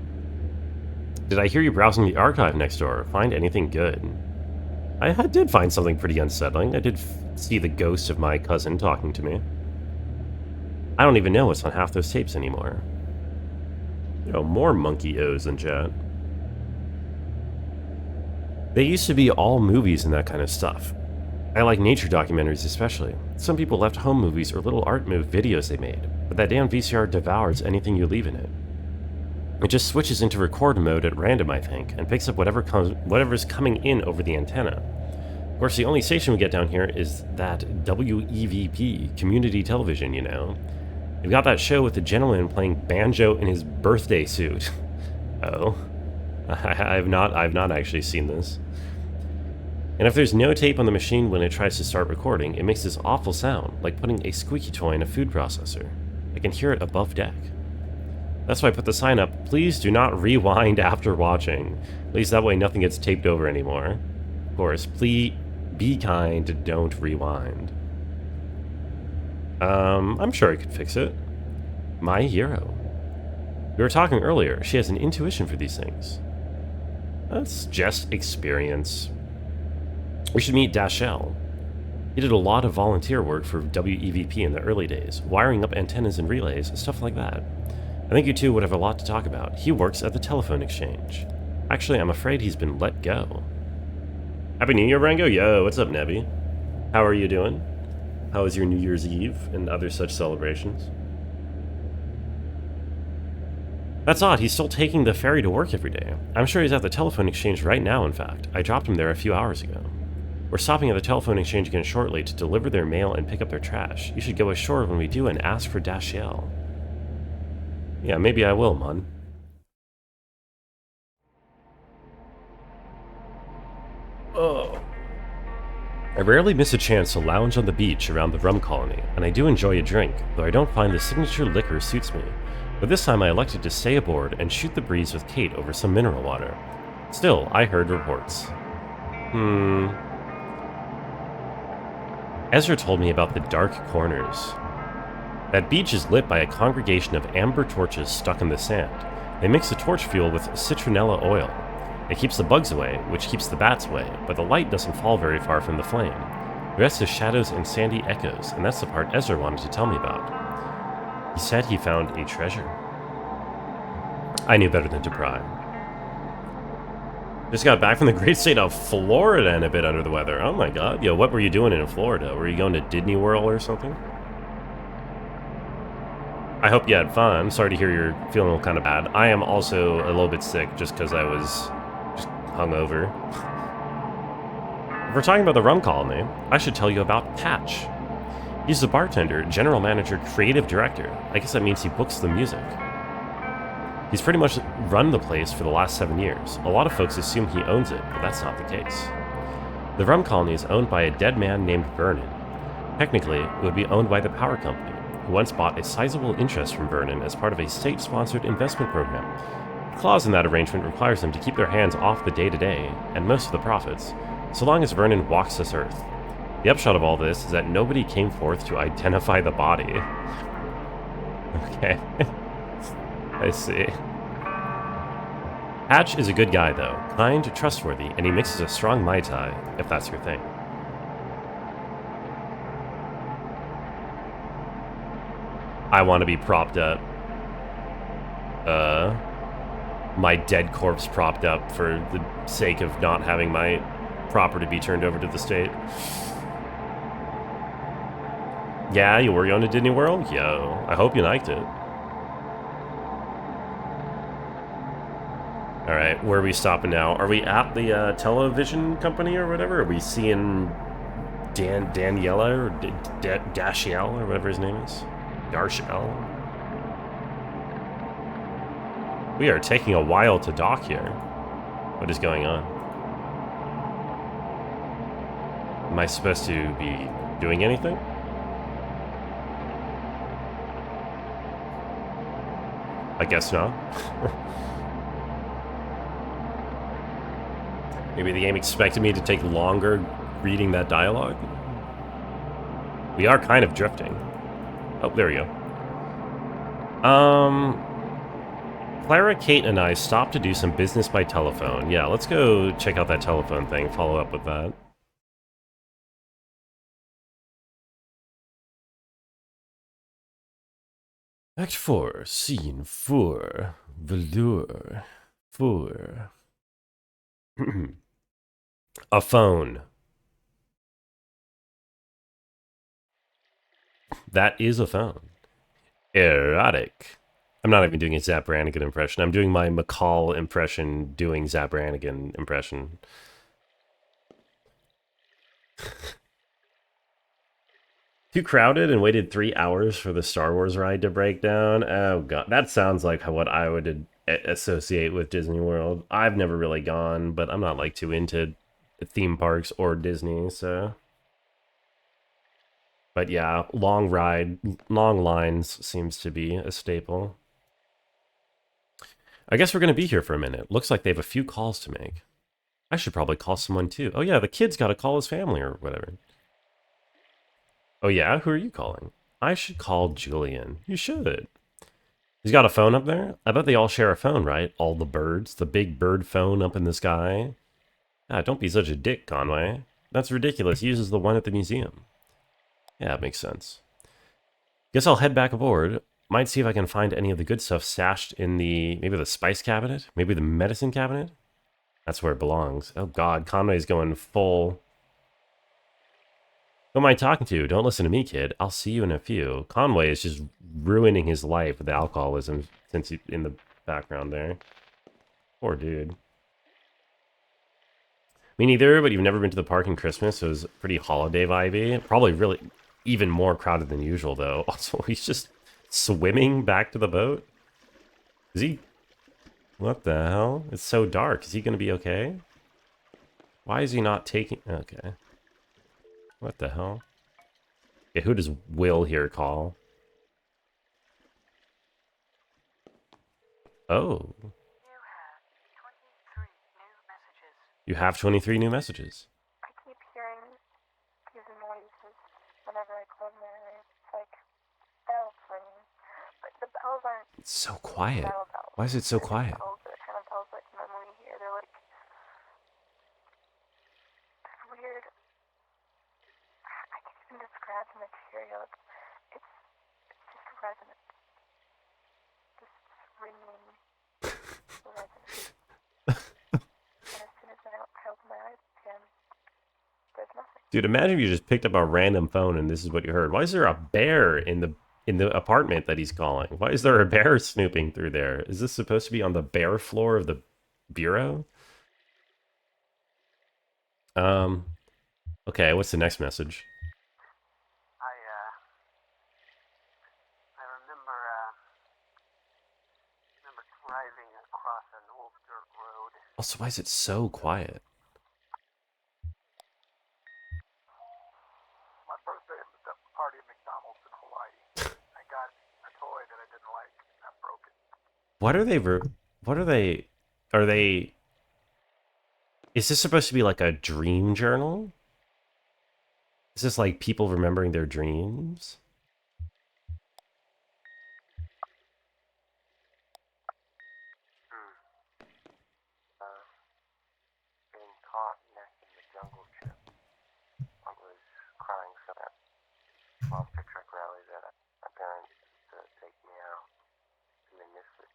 Did I hear you browsing the archive next door? Find anything good? I did find something pretty unsettling. I did see the ghost of my cousin talking to me. I don't even know what's on half those tapes anymore. You know, more monkey O's in chat. They used to be all movies and that kind of stuff. I like nature documentaries especially. Some people left home movies or little art videos they made, but that damn VCR devours anything you leave in it. It just switches into record mode at random, I think, and picks up whatever's coming in over the antenna. Of course, the only station we get down here is that WEVP, community television, you know. They've got that show with the gentleman playing banjo in his birthday suit. Oh. I've not actually seen this. And if there's no tape on the machine when it tries to start recording, it makes this awful sound, like putting a squeaky toy in a food processor. I can hear it above deck. That's why I put the sign up, please do not rewind after watching. At least that way nothing gets taped over anymore. Of course, please be kind, don't rewind. I'm sure I could fix it. My hero. We were talking earlier, she has an intuition for these things. That's just experience. We should meet Dashell. He did a lot of volunteer work for WEVP in the early days, wiring up antennas and relays, stuff like that. I think you two would have a lot to talk about. He works at the telephone exchange. Actually, I'm afraid he's been let go. Happy New Year, Rango! Yo, what's up, Nebby? How are you doing? How was your New Year's Eve and other such celebrations? That's odd, he's still taking the ferry to work every day. I'm sure he's at the telephone exchange right now, in fact. I dropped him there a few hours ago. We're stopping at the telephone exchange again shortly to deliver their mail and pick up their trash. You should go ashore when we do and ask for Dashiell. Yeah, maybe I will, man. Oh. I rarely miss a chance to lounge on the beach around the rum colony, and I do enjoy a drink, though I don't find the signature liquor suits me. But this time I elected to stay aboard and shoot the breeze with Kate over some mineral water. Still, I heard reports. Ezra told me about the dark corners. That beach is lit by a congregation of amber torches stuck in the sand. They mix the torch fuel with citronella oil. It keeps the bugs away, which keeps the bats away, but the light doesn't fall very far from the flame. The rest is shadows and sandy echoes, and that's the part Ezra wanted to tell me about. He said he found a treasure. I knew better than to pry. Just got back from the great state of Florida and a bit under the weather. Oh my god. Yo, what were you doing in Florida? Were you going to Disney World or something? I hope you had fun. Sorry to hear you're feeling kind of bad. I am also a little bit sick just because I was just hungover. If we're talking about the rum colony, I should tell you about Patch. He's the bartender, general manager, creative director. I guess that means he books the music. He's pretty much run the place for the last 7 years. A lot of folks assume he owns it, but that's not the case. The rum colony is owned by a dead man named Vernon. Technically, it would be owned by the power company, who once bought a sizable interest from Vernon as part of a state-sponsored investment program. The clause in that arrangement requires them to keep their hands off the day-to-day, and most of the profits, so long as Vernon walks this earth. The upshot of all this is that nobody came forth to identify the body. Okay. I see. Hatch is a good guy, though. Kind, trustworthy, and he mixes a strong Mai Tai, if that's your thing. I want to be propped up. My dead corpse propped up for the sake of not having my property be turned over to the state. Yeah, you were going to Disney World? Yo, I hope you liked it. Alright, where are we stopping now? Are we at the television company or whatever? Are we seeing Daniela or Dashiell or whatever his name is? Darshell? We are taking a while to dock here. What is going on? Am I supposed to be doing anything? I guess not. Maybe the game expected me to take longer reading that dialogue? We are kind of drifting. Oh, there we go. Clara, Kate, and I stopped to do some business by telephone. Yeah, let's go check out that telephone thing, follow up with that. Act 4, Scene 4, Velour 4. A phone. That is a phone. Erotic. I'm not even doing a Zap Brannigan impression. I'm doing my McCall impression doing Zap Brannigan impression. Too crowded and waited 3 hours for the Star Wars ride to break down? Oh god, that sounds like what I would associate with Disney World. I've never really gone, but I'm not like too into theme parks or Disney, so... But yeah, long ride, long lines seems to be a staple. I guess we're going to be here for a minute. Looks like they have a few calls to make. I should probably call someone too. Oh yeah, the kid's got to call his family or whatever. Oh yeah, who are you calling? I should call Julian. You should. He's got a phone up there? I bet they all share a phone, right? All the birds, the big bird phone up in the sky. Ah, don't be such a dick, Conway. That's ridiculous. He uses the one at the museum. Yeah, it makes sense. Guess I'll head back aboard. Might see if I can find any of the good stuff stashed in the... maybe the spice cabinet? Maybe the medicine cabinet? That's where it belongs. Oh god, Conway's going full... Who am I talking to? Don't listen to me, kid. I'll see you in a few. Conway is just ruining his life with the alcoholism since he's in the background there. Poor dude. Me neither, but you've never been to the park in Christmas, so it was pretty holiday vibey. Probably really even more crowded than usual, though. Also, he's just swimming back to the boat. Is he... what the hell? It's so dark. Is he going to be okay? Why is he not taking... okay. What the hell? Okay, who does Will here call? Oh. You have 23 new messages. I keep hearing these noises whenever I close my eyes. It's like bells ringing. But the bells aren't... It's so quiet. metal bells. Why is it so They're quiet? Bells, they're kind of bells like normally hear. They're like... weird stereo. It's just resonant. Just ringing resonant. And as soon as I open my eyes again, there's nothing. Dude, imagine if you just picked up a random phone and this is what you heard. Why is there a bear in the apartment that he's calling? Why is there a bear snooping through there? Is this supposed to be on the bare floor of the bureau? Okay, what's the next message? I remember driving across an old dirt road. Also, why is it so quiet? My birthday party at McDonald's in Hawaii. I got a toy that I didn't like. I broke it. What are they? What are they? Are they? Is this supposed to be like a dream journal? Is this like people remembering their dreams? Getting caught next in the jungle trip. I was crying so that monster truck rally that my parents take me out. And they missed it.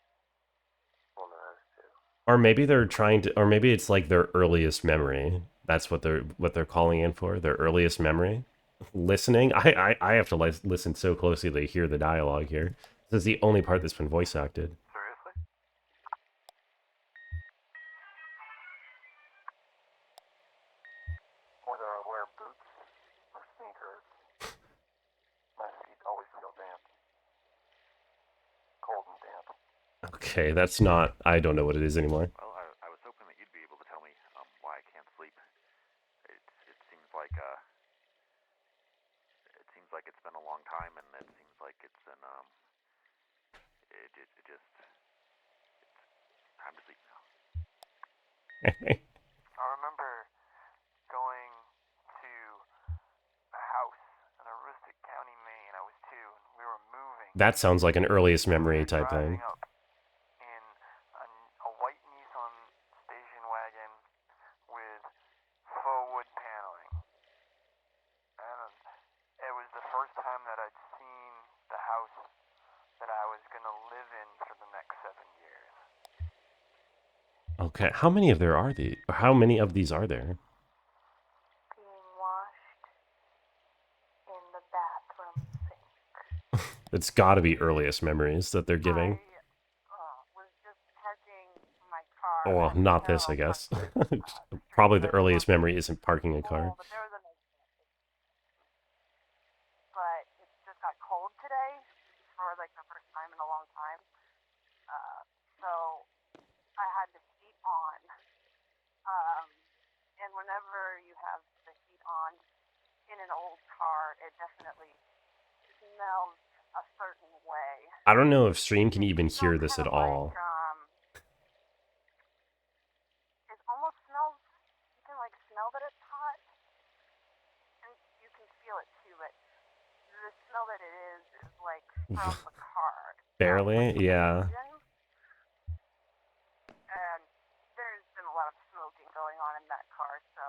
One of those two. Or maybe they're trying to, or maybe it's like their earliest memory. That's what they're calling in for. Their earliest memory. Listening. I have to listen so closely to hear the dialogue here. This is the only part that's been voice acted. Seriously? Whether I wear boots or sneakers, my feet always feel damp. Cold and damp. Okay, that's not. I don't know what it is anymore. Well, I was hoping that you'd be able to tell me why I can't sleep. It seems like it's been a long time, and it seems like it's been it's time to sleep now. I remember going to a house in Aroostook County, Maine. I was 2, and we were moving. That sounds like an earliest memory type thing. Driving up in a white Nissan station wagon with faux wood paneling. And it was the first time that I'd seen the house that I was going to live in for the next 7 years. Okay, how many of these are there? Being washed in the bathroom sink. It's got to be earliest memories that they're giving. I was just parking my car. Oh, well, not this, I guess. Probably the earliest memory isn't parking a car. But there was a nice but it just got cold today for like the first time in a long time. So I had the heat on. And whenever you have the heat on in an old car, it definitely smells a certain way. I don't know if stream can even hear this at all. It almost smells, you can like smell that it's hot, and you can feel it too, but the smell that it is like from the car. Barely, yeah. And there's been a lot of smoking going on in that car, so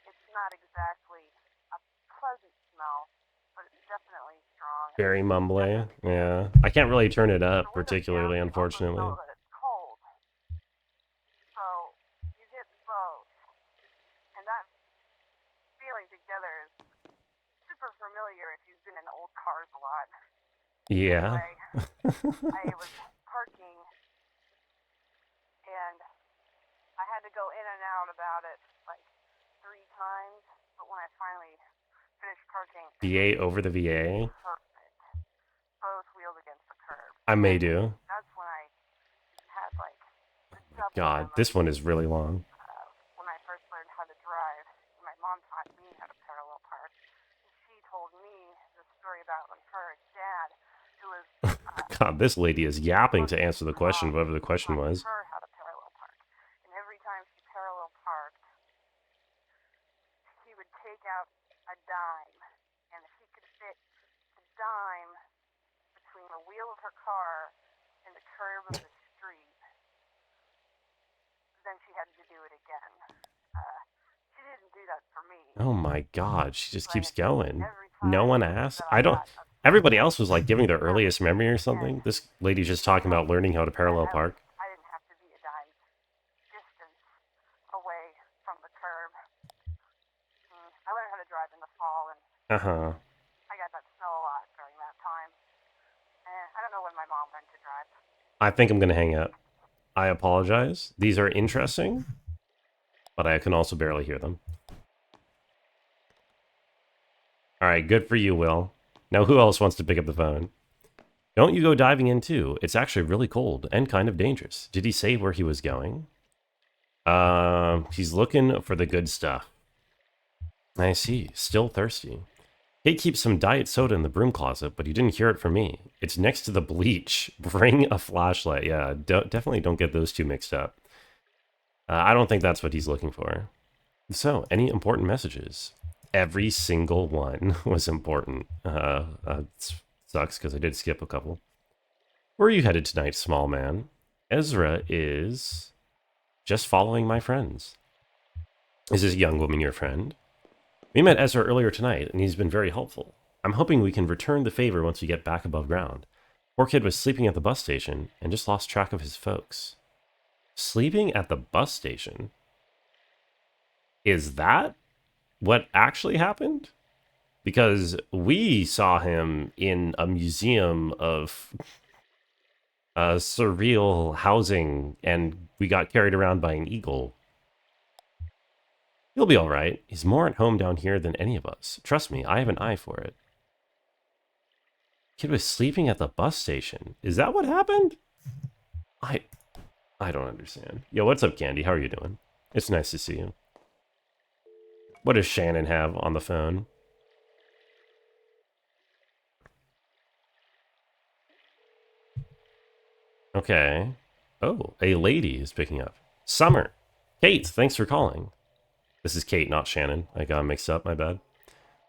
it's not exactly a pleasant smell, but it's definitely strong. Very mumbly, yeah. I can't really turn it up particularly, unfortunately. It's cold. So you get both. And that feeling together is super familiar if you've been in old cars a lot. Yeah. Anyway, I was parking, and I had to go in and out about it like 3 times, but when I finally finished parking... VA over the VA? Perfect. Both wheels against the curb. I may do. That's when I had like... the God, this one is really long. When I first learned how to drive, my mom taught me how to parallel park. And she told me the story about when her dad, who was... God, this lady is yapping to answer the question, whatever the question was. her how to parallel park. And every time she parallel parked, he would take out a dime. And if he could fit the dime between the wheel of her car and the curb of the street, then she had to do it again. She didn't do that for me. Oh my God, she just keeps going. Every No one asked? I don't... Everybody else was like giving their earliest memory or something. This lady's just talking about learning how to parallel park. I didn't have to be a dime's distance away from the curb. I learned how to drive in the fall, and Uh-huh. I got that snow a lot during that time. I don't know when my mom learned to drive. I think I'm going to hang up. I apologize. These are interesting, but I can also barely hear them. All right, good for you, Will. Now, who else wants to pick up the phone? Don't you go diving in, too. It's actually really cold and kind of dangerous. Did he say where he was going? He's looking for the good stuff. I see. Still thirsty. Kate keeps some diet soda in the broom closet, but you didn't hear it from me. It's next to the bleach. Bring a flashlight. Yeah, definitely don't get those two mixed up. I don't think that's what he's looking for. So, any important messages? Every single one was important. Sucks because I did skip a couple. Where are you headed tonight, small man? Ezra is just following my friends. Is this young woman your friend? We met Ezra earlier tonight, and he's been very helpful. I'm hoping we can return the favor once we get back above ground. Poor kid was sleeping at the bus station and just lost track of his folks. Sleeping at the bus station? Is that what actually happened? Because we saw him in a museum of surreal housing, and we got carried around by an eagle. He'll be all right. He's more at home down here than any of us. Trust me, I have an eye for it. Kid was sleeping at the bus station. Is that what happened? I don't understand. Yo, what's up, Candy? How are you doing? It's nice to see you. What does Shannon have on the phone? Okay. Oh, a lady is picking up. Summer. Kate, thanks for calling. This is Kate, not Shannon. I got mixed up, my bad.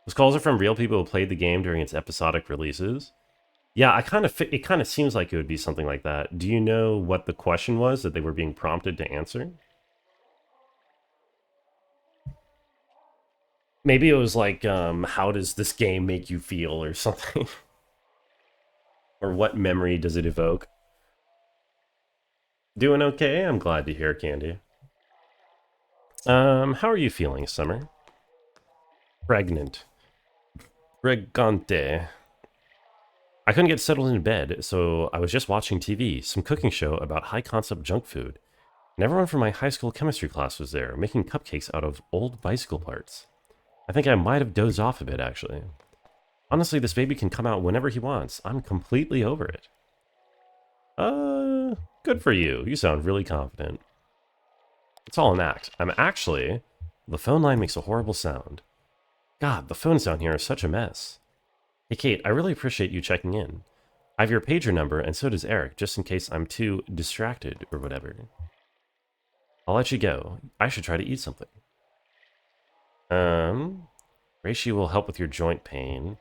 Those calls are from real people who played the game during its episodic releases. Yeah, it kind of seems like it would be something like that. Do you know what the question was that they were being prompted to answer? Maybe it was like, how does this game make you feel or something? Or what memory does it evoke? Doing okay? I'm glad to hear, Candy. How are you feeling, Summer? Pregnant. Pregante. I couldn't get settled into bed, so I was just watching TV, some cooking show about high-concept junk food. And everyone from my high school chemistry class was there, making cupcakes out of old bicycle parts. I think I might have dozed off a bit, actually. Honestly, this baby can come out whenever he wants. I'm completely over it. Good for you. You sound really confident. It's all an act. The phone line makes a horrible sound. God, the phones down here are such a mess. Hey, Kate, I really appreciate you checking in. I have your pager number, and so does Eric, just in case I'm too distracted or whatever. I'll let you go. I should try to eat something. Reishi will help with your joint pain.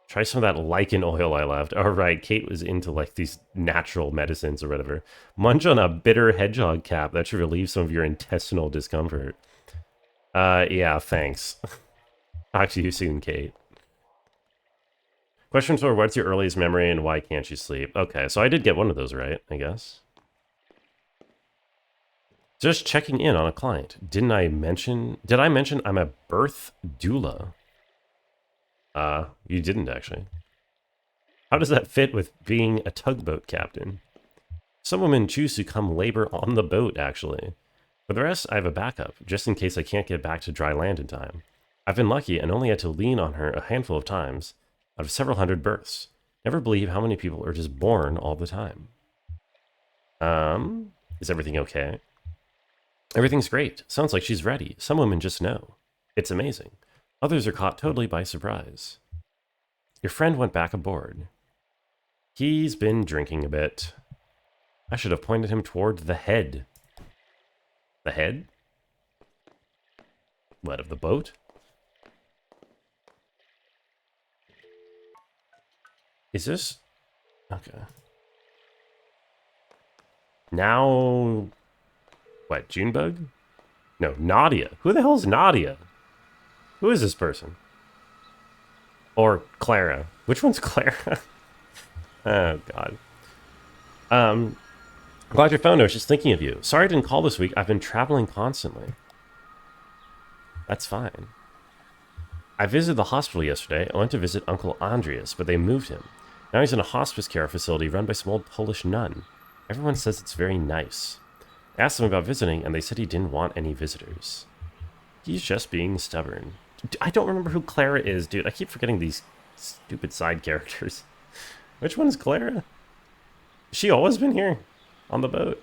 Try some of that lichen oil I left. All right, Kate was into like these natural medicines or whatever. Munch on a bitter hedgehog cap. That should relieve some of your intestinal discomfort. Yeah, thanks. Talk to you soon, Kate. Question 4, what's your earliest memory and why can't you sleep? Okay, so I did get one of those right, I guess. Just checking in on a client. Did I mention I'm a birth doula? You didn't actually. How does that fit with being a tugboat captain? Some women choose to come labor on the boat, actually. For the rest, I have a backup, just in case I can't get back to dry land in time. I've been lucky and only had to lean on her a handful of times out of several hundred births. Never believe how many people are just born all the time. Is everything okay? Everything's great. Sounds like she's ready. Some women just know. It's amazing. Others are caught totally by surprise. Your friend went back aboard. He's been drinking a bit. I should have pointed him toward the head. The head? What, of the boat? Is this... Okay. Now... What, Junebug? No, Nadia. Who the hell's Nadia? Who is this person? Or Clara. Which one's Clara? Oh, God. Glad your phone. I was just thinking of you. Sorry I didn't call this week. I've been traveling constantly. That's fine. I visited the hospital yesterday. I went to visit Uncle Andreas, but they moved him. Now he's in a hospice care facility run by some old Polish nun. Everyone says it's very nice. I asked them about visiting, and they said he didn't want any visitors. He's just being stubborn. I don't remember who Clara is, dude. I keep forgetting these stupid side characters. Which one's Clara? Has she always been here? On the boat?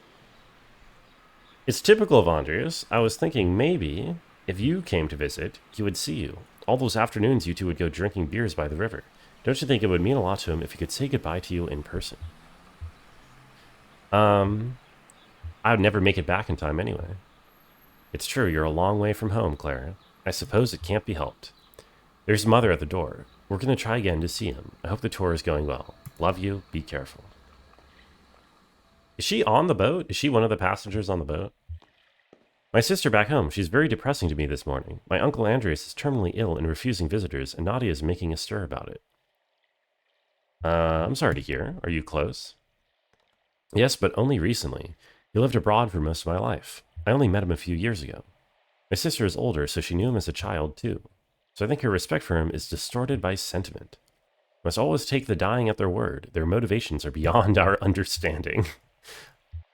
It's typical of Andreas. I was thinking maybe if you came to visit, he would see you. All those afternoons you two would go drinking beers by the river. Don't you think it would mean a lot to him if he could say goodbye to you in person? I would never make it back in time anyway. It's true, you're a long way from home, Clara. I suppose it can't be helped. There's Mother at the door. We're going to try again to see him. I hope the tour is going well. Love you. Be careful. Is she on the boat? Is she one of the passengers on the boat? My sister back home. She's very depressing to me this morning. My Uncle Andreas is terminally ill and refusing visitors, and Nadia is making a stir about it. I'm sorry to hear. Are you close? Yes, but only recently. He lived abroad for most of my life. I only met him a few years ago. My sister is older, so she knew him as a child, too. So I think her respect for him is distorted by sentiment. We must always take the dying at their word. Their motivations are beyond our understanding.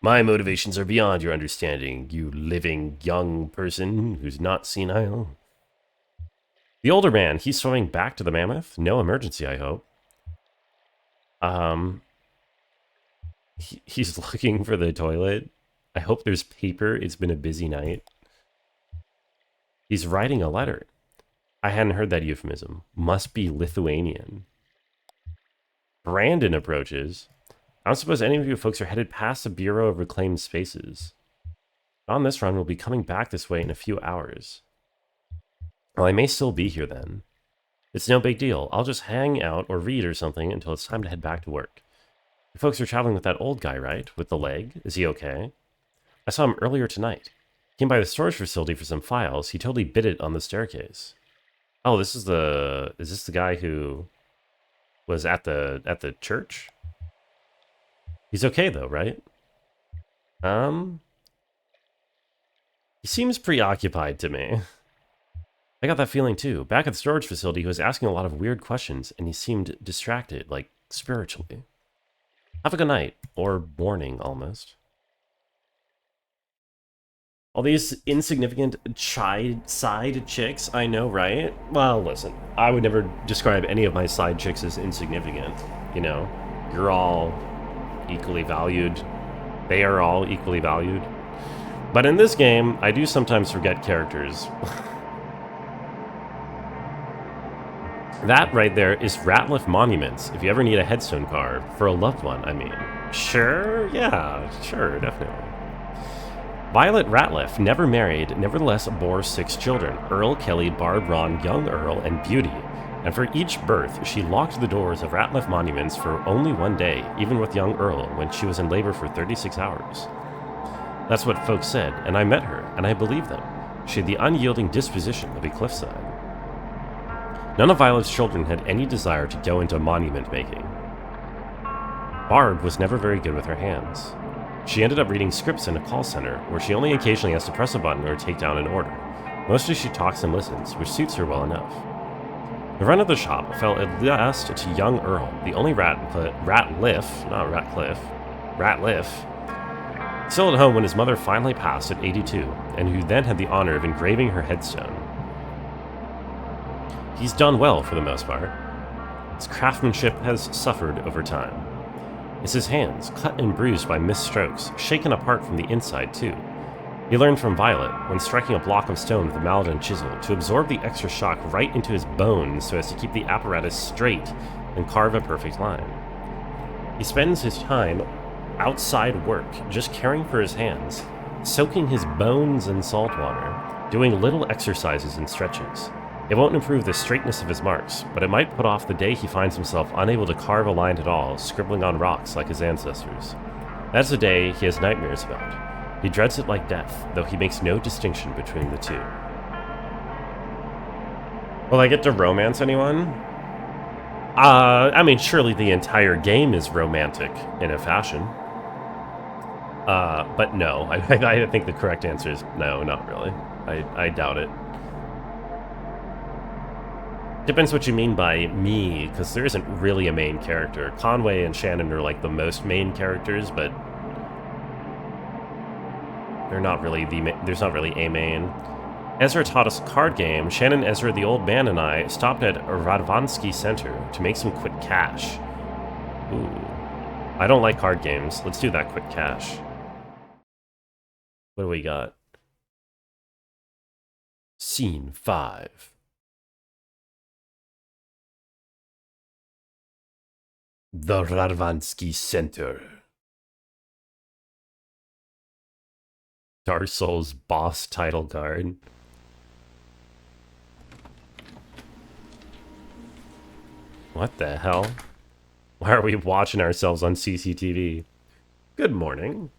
My motivations are beyond your understanding, you living young person who's not senile. The older man, he's swimming back to the mammoth. No emergency, I hope. He's looking for the toilet. I hope there's paper. It's been a busy night. He's writing a letter. I hadn't heard that euphemism. Must be Lithuanian. Brandon approaches. I don't suppose any of you folks are headed past the Bureau of Reclaimed Spaces. On this run, we'll be coming back this way in a few hours. Well, I may still be here then. It's no big deal. I'll just hang out or read or something until it's time to head back to work. You folks are traveling with that old guy, right? With the leg? Is he okay? I saw him earlier tonight. Came by the storage facility for some files. He totally bit it on the staircase. Oh, is this the guy who was at the church? He's okay though, right? He seems preoccupied to me. I got that feeling too. Back at the storage facility, he was asking a lot of weird questions, and he seemed distracted, like spiritually. Have a good night, or morning almost. All these insignificant side chicks, I know, right? Well, listen, I would never describe any of my side chicks as insignificant. You know, you're all equally valued. They are all equally valued. But in this game, I do sometimes forget characters. That right there is Ratliff Monuments, if you ever need a headstone carved. For a loved one, I mean. Sure, yeah, sure, definitely. Violet Ratliff, never married, nevertheless bore 6 children. Earl, Kelly, Barb, Ron, Young Earl, and Beauty. And for each birth, she locked the doors of Ratliff Monuments for only one day, even with young Earl, when she was in labor for 36 hours. That's what folks said, and I met her, and I believed them. She had the unyielding disposition of a cliffside. None of Violet's children had any desire to go into monument making. Barb was never very good with her hands. She ended up reading scripts in a call center, where she only occasionally has to press a button or take down an order. Mostly she talks and listens, which suits her well enough. The run of the shop fell at last to young Earl, the only Ratliff, still at home when his mother finally passed at 82, and who then had the honor of engraving her headstone. He's done well for the most part. His craftsmanship has suffered over time. It's his hands, cut and bruised by missed strokes, shaken apart from the inside too. He learned from Violet, when striking a block of stone with a mallet and chisel, to absorb the extra shock right into his bones so as to keep the apparatus straight and carve a perfect line. He spends his time outside work, just caring for his hands, soaking his bones in salt water, doing little exercises and stretches. It won't improve the straightness of his marks, but it might put off the day he finds himself unable to carve a line at all, scribbling on rocks like his ancestors. That's the day he has nightmares about. He dreads it like death, though he makes no distinction between the two. Will I get to romance anyone? I mean, surely the entire game is romantic in a fashion. But no, I think the correct answer is no, not really. I doubt it. Depends what you mean by me, because there isn't really a main character. Conway and Shannon are like the most main characters, but they're not really there's not really a main. Ezra taught us a card game. Shannon, Ezra, the old man, and I stopped at Radvansky Center to make some quick cash. Ooh. I don't like card games. Let's do that quick cash. What do we got? Scene 5. The Radvansky Center. Dark Souls boss title card. What the hell? Why are we watching ourselves on CCTV? Good morning.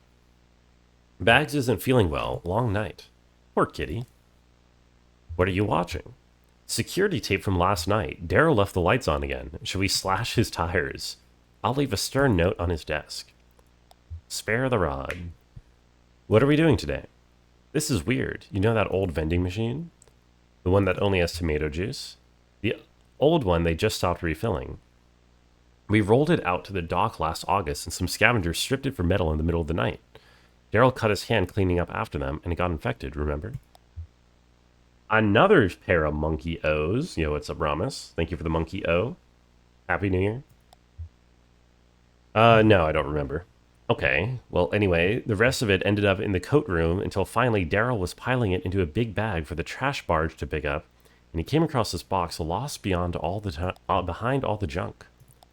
Bags isn't feeling well. Long night. Poor kitty. What are you watching? Security tape from last night. Daryl left the lights on again. Should we slash his tires? I'll leave a stern note on his desk. Spare the rod. What are we doing today? This is weird. You know that old vending machine? The one that only has tomato juice? The old one they just stopped refilling. We rolled it out to the dock last August and some scavengers stripped it for metal in the middle of the night. Daryl cut his hand cleaning up after them and it got infected, remember? Another pair of monkey O's. Yo, what's up, Ramos? Thank you for the monkey O. Happy New Year. No, I don't remember. Okay, well, anyway, the rest of it ended up in the coat room until finally Daryl was piling it into a big bag for the trash barge to pick up, and he came across this box lost behind all the junk.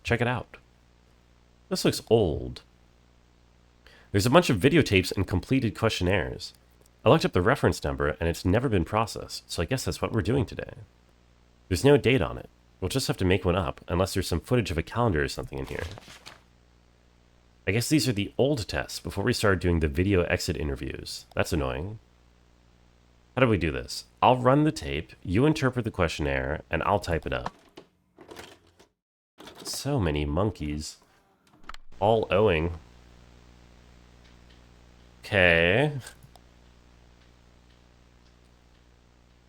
Check it out. This looks old. There's a bunch of videotapes and completed questionnaires. I looked up the reference number, and it's never been processed, so I guess that's what we're doing today. There's no date on it. We'll just have to make one up, unless there's some footage of a calendar or something in here. I guess these are the old tests before we started doing the video exit interviews. That's annoying. How do we do this? I'll run the tape, you interpret the questionnaire, and I'll type it up. So many monkeys. All owing. Okay.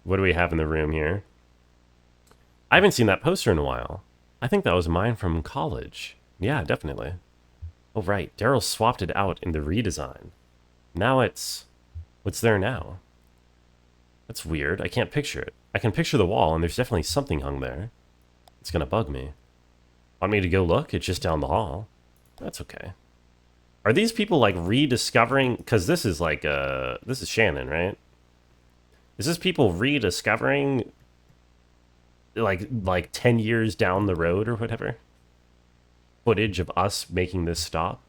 What do we have in the room here? I haven't seen that poster in a while. I think that was mine from college. Yeah, definitely. Oh, right. Daryl swapped it out in the redesign. Now it's... What's there now? That's weird. I can't picture it. I can picture the wall, and there's definitely something hung there. It's gonna bug me. Want me to go look? It's just down the hall. That's okay. Are these people, like, rediscovering... Because this is, like, this is Shannon, right? Is this people rediscovering... Like 10 years down the road or whatever? Footage of us making this stop.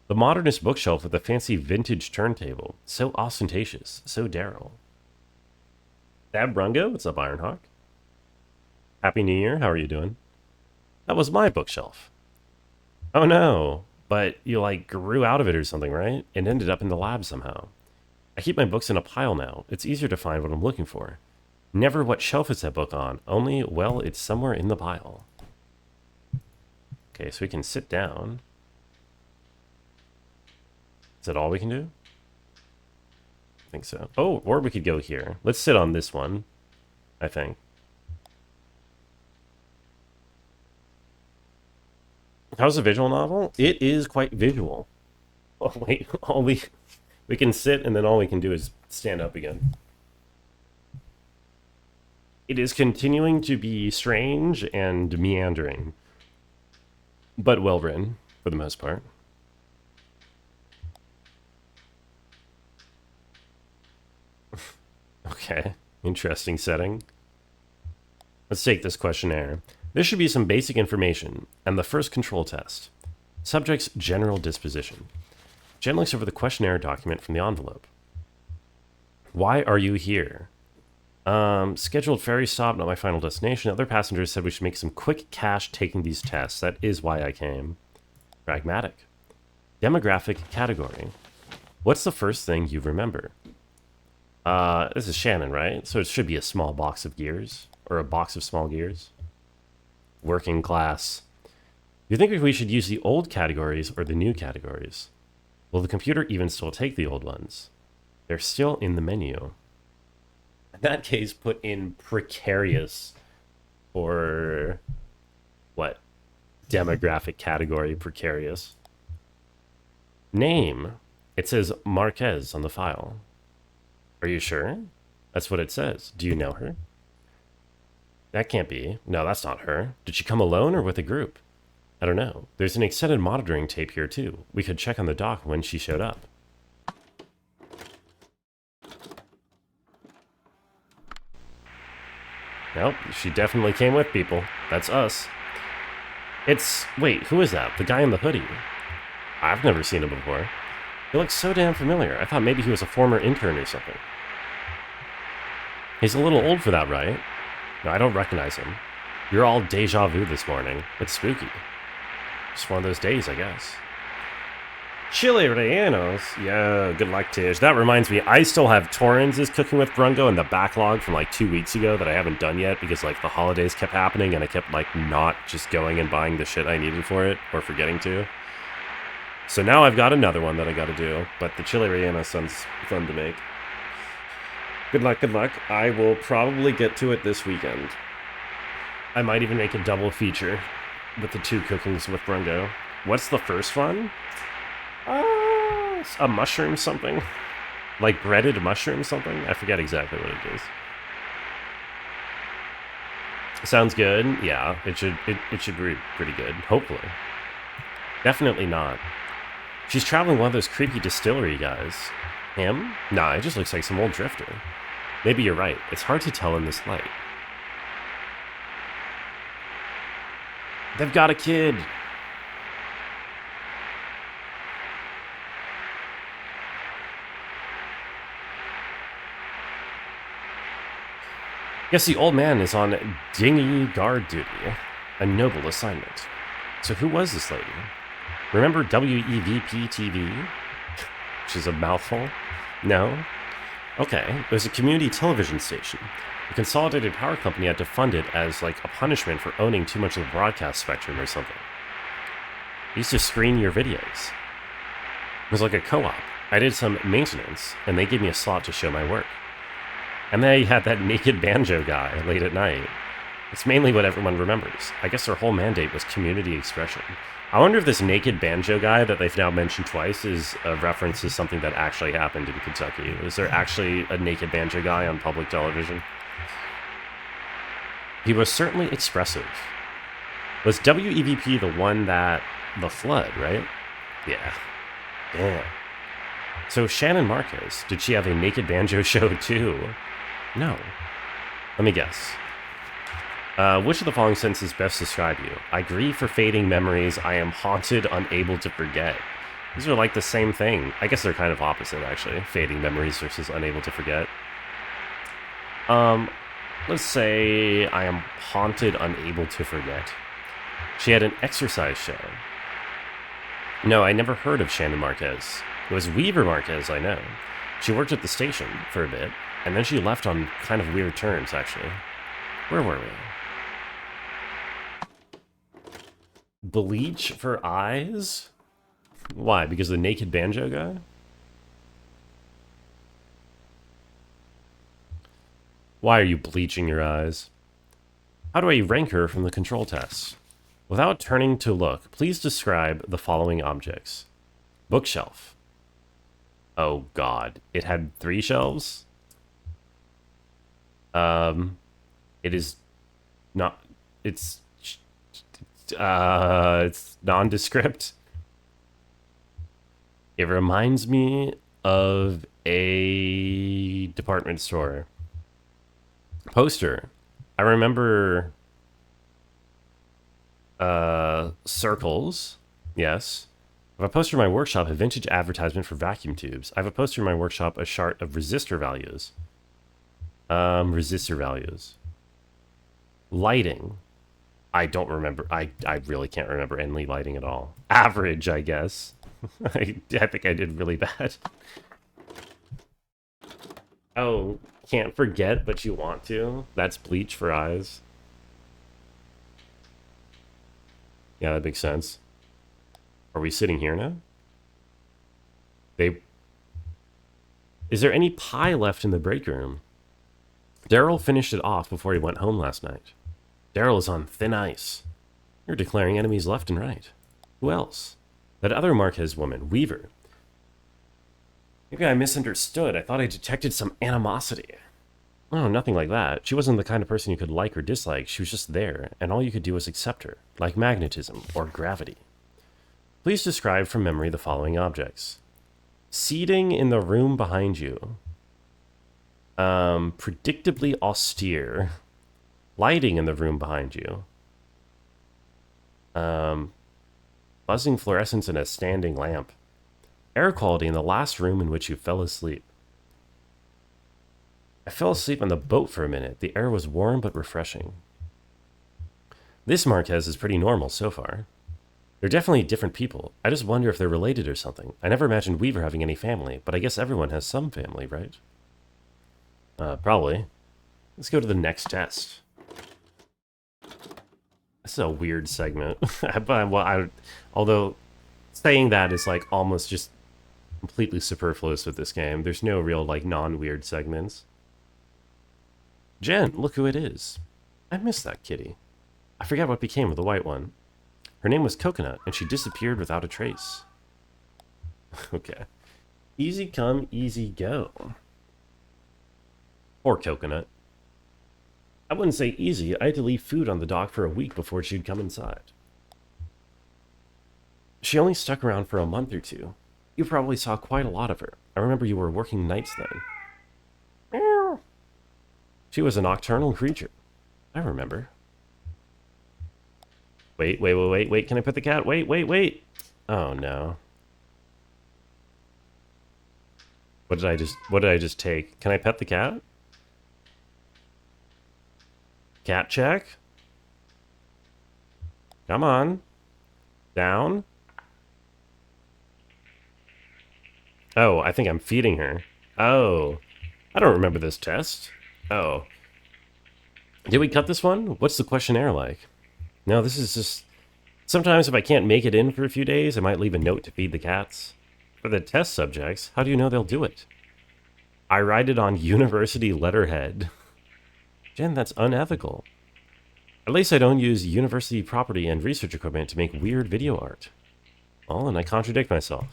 The modernist bookshelf with a fancy vintage turntable. So ostentatious. So Daryl. Dab Brungo, what's up, Ironhawk? Happy New Year, how are you doing? That was my bookshelf. Oh no, but you like grew out of it or something, right? And ended up in the lab somehow. I keep my books in a pile now. It's easier to find what I'm looking for. Never what shelf is that book on, only, well, it's somewhere in the pile. Okay, so we can sit down. Is that all we can do? I think so. Oh, or we could go here. Let's sit on this one, I think. How's the visual novel? It is quite visual. Oh, wait, we can sit and then all we can do is stand up again. It is continuing to be strange and meandering, but well written for the most part. Okay, interesting setting. Let's take this questionnaire. There should be some basic information, and the first control test. Subject's general disposition. Jen looks over the questionnaire document from the envelope. Why are you here? Scheduled ferry stop, not my final destination. Other passengers said we should make some quick cash taking these tests. That is why I came. Pragmatic. Demographic category. What's the first thing you remember? This is Shannon, right? So it should be a small box of gears, or a box of small gears. Working class. You think we should use the old categories or the new categories? Will the computer even still take the old ones? They're still in the menu. In that case, put in precarious or what? Demographic category precarious. Name. It says Marquez on the file. Are you sure? That's what it says. Do you know her? That can't be. No, that's not her. Did she come alone or with a group? I don't know. There's an extended monitoring tape here, too. We could check on the dock when she showed up. Nope, she definitely came with people. That's us. It's... Wait, who is that? The guy in the hoodie. I've never seen him before. He looks so damn familiar. I thought maybe he was a former intern or something. He's a little old for that, right? No, I don't recognize him. You're all deja vu this morning. It's spooky. Just one of those days, I guess. Chili rellenos. Yeah, good luck, Tish. That reminds me, I still have Torrens cooking with Brungo in the backlog from like 2 weeks ago that I haven't done yet because like the holidays kept happening and I kept like not just going and buying the shit I needed for it or forgetting to. So now I've got another one that I gotta do, but the chili relleno sounds fun to make. Good luck, good luck. I will probably get to it this weekend. I might even make a double feature with the 2 cookings with Brungo. What's the first one? A mushroom something? Like breaded mushroom something? I forget exactly what it is. Sounds good. Yeah, it should be pretty good. Hopefully. Definitely not. She's traveling one of those creepy distillery guys. Him? Nah, it just looks like some old drifter. Maybe you're right. It's hard to tell in this light. They've got a kid. Guess the old man is on dinghy guard duty. A noble assignment. So who was this lady? Remember WEVP TV? Which is a mouthful? No? Okay, it was a community television station. The Consolidated Power Company had to fund it as like a punishment for owning too much of the broadcast spectrum or something. They used to screen your videos. It was like a co-op. I did some maintenance, and they gave me a slot to show my work. And they had that naked banjo guy late at night. It's mainly what everyone remembers. I guess their whole mandate was community expression. I wonder if this naked banjo guy that they've now mentioned twice is a reference to something that actually happened in Kentucky. Is there actually a naked banjo guy on public television? He was certainly expressive. Was WEVP the one that... the flood, right? Yeah. Damn. So Shannon Marquez, did she have a naked banjo show too? No. Let me guess. Which of the following sentences best describe you? I grieve for fading memories. I am haunted, unable to forget. These are like the same thing. I guess they're kind of opposite, actually. Fading memories versus unable to forget. Let's say I am haunted, unable to forget. She had an exercise show. No, I never heard of Shannon Marquez. It was Weaver Marquez, I know. She worked at the station for a bit, and then she left on kind of weird terms, actually. Where were we? Bleach for eyes? Why? Because the naked banjo guy? Why are you bleaching your eyes? How do I rank her from the control tests? Without turning to look, please describe the following objects. Bookshelf. Oh god. It had 3 shelves? It is not... It's nondescript. It reminds me of a department store. Poster. I remember circles. Yes. I have a poster in my workshop, a vintage advertisement for vacuum tubes. I have a poster in my workshop, a chart of resistor values. Resistor values. Lighting. I don't remember. I really can't remember Enly lighting at all. Average, I guess. I think I did really bad. Oh, can't forget, but you want to? That's bleach for eyes. Yeah, that makes sense. Are we sitting here now? Is there any pie left in the break room? Daryl finished it off before he went home last night. Daryl is on thin ice. You're declaring enemies left and right. Who else? That other Marquez woman, Weaver. Maybe I misunderstood. I thought I detected some animosity. Oh, nothing like that. She wasn't the kind of person you could like or dislike. She was just there, and all you could do was accept her, like magnetism or gravity. Please describe from memory the following objects. Seating in the room behind you. Predictably austere. Lighting in the room behind you. Buzzing fluorescence in a standing lamp. Air quality in the last room in which you fell asleep. I fell asleep on the boat for a minute. The air was warm but refreshing. This Marquez is pretty normal so far. They're definitely different people. I just wonder if they're related or something. I never imagined Weaver having any family, but I guess everyone has some family, right? Probably. Let's go to the next test. This is a weird segment. Although saying that is like almost just completely superfluous with this game. There's no real like non-weird segments. Jen, look who it is. I miss that kitty. I forgot what became of the white one. Her name was Coconut, and she disappeared without a trace. Okay. Easy come, easy go. Poor Coconut. I wouldn't say easy. I had to leave food on the dock for a week before she'd come inside. She only stuck around for a month or two. You probably saw quite a lot of her. I remember you were working nights then. Meow. She was a nocturnal creature. I remember. Wait. Can I pet the cat? Wait. Oh, no. What did I just take? Can I pet the cat? Cat check? Come on. Down. Oh, I think I'm feeding her. Oh. I don't remember this test. Oh. Did we cut this one? What's the questionnaire like? No, this is just... Sometimes if I can't make it in for a few days, I might leave a note to feed the cats. For the test subjects, how do you know they'll do it? I write it on university letterhead. Jen, that's unethical. At least I don't use university property and research equipment to make weird video art. Oh, and I contradict myself.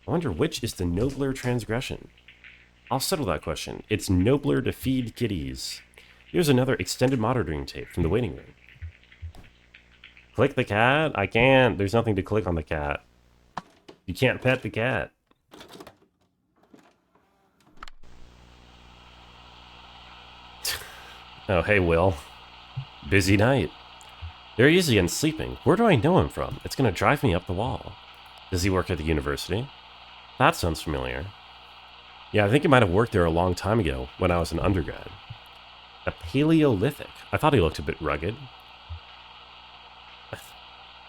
I wonder which is the nobler transgression. I'll settle that question. It's nobler to feed kitties. Here's another extended monitoring tape from the waiting room. Click the cat? I can't. There's nothing to click on the cat. You can't pet the cat. Oh, hey, Will. Busy night. They're easy and sleeping. Where do I know him from? It's going to drive me up the wall. Does he work at the university? That sounds familiar. Yeah, I think he might have worked there a long time ago, when I was an undergrad. A Paleolithic. I thought he looked a bit rugged.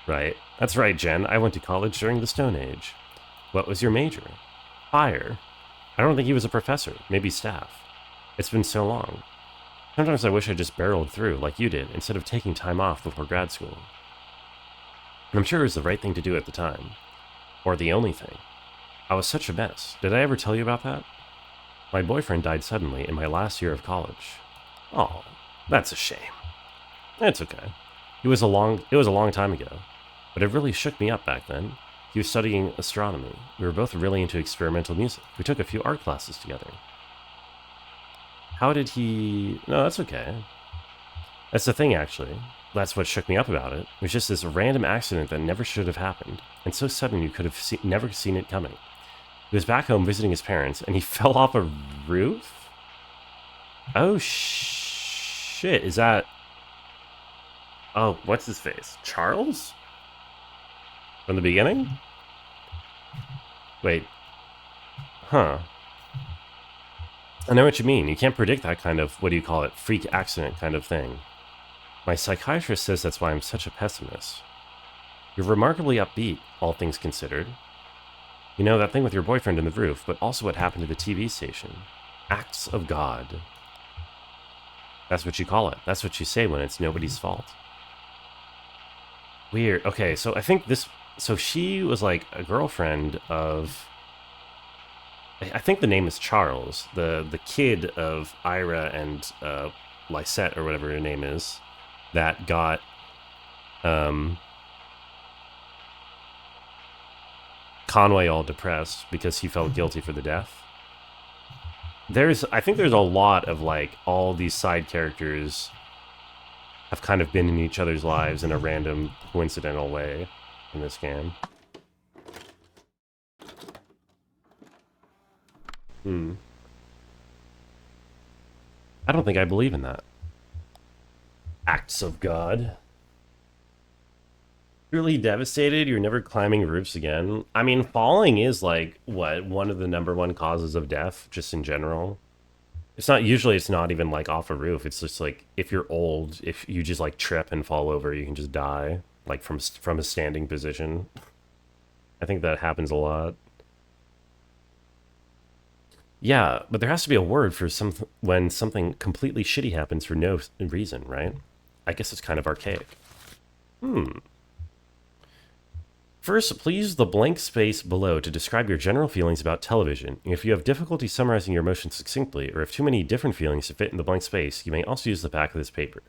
Right. That's right, Jen. I went to college during the Stone Age. What was your major? Fire. I don't think he was a professor. Maybe staff. It's been so long. Sometimes I wish I just barreled through, like you did, instead of taking time off before grad school. I'm sure it was the right thing to do at the time. Or the only thing. I was such a mess. Did I ever tell you about that? My boyfriend died suddenly in my last year of college. Oh, that's a shame. It's okay. It was a long time ago, but it really shook me up back then. He was studying astronomy. We were both really into experimental music. We took a few art classes together. How did he... No, that's okay. That's the thing, actually. That's what shook me up about it. It was just this random accident that never should have happened, and so sudden you could have never seen it coming. He was back home visiting his parents, and he fell off a roof? Oh, shit. Is that... Oh, what's his face? Charles? From the beginning? Wait. Huh. I know what you mean. You can't predict that kind of, what do you call it, freak accident kind of thing. My psychiatrist says that's why I'm such a pessimist. You're remarkably upbeat, all things considered. You know, that thing with your boyfriend in the roof, but also what happened to the TV station. Acts of God. That's what you call it. That's what you say when it's nobody's fault. Weird. Okay, so I think this... So she was like a girlfriend of... I think the name is Charles, the kid of Ira and Lysette, or whatever her name is, that got Conway all depressed because he felt guilty for the death. I think there's a lot of like all these side characters have kind of been in each other's lives in a random, coincidental way in this game. I don't think I believe in that. Acts of God. Truly devastated, you're never climbing roofs again. I mean, falling is like, what, one of the #1 causes of death, just in general. It's not even like off a roof. It's just like, if you're old, if you just like trip and fall over, you can just die, like from a standing position. I think that happens a lot. Yeah, but there has to be a word for when something completely shitty happens for no reason, right? I guess it's kind of archaic. First, please use the blank space below to describe your general feelings about television. If you have difficulty summarizing your emotions succinctly, or have too many different feelings to fit in the blank space, you may also use the back of this paper.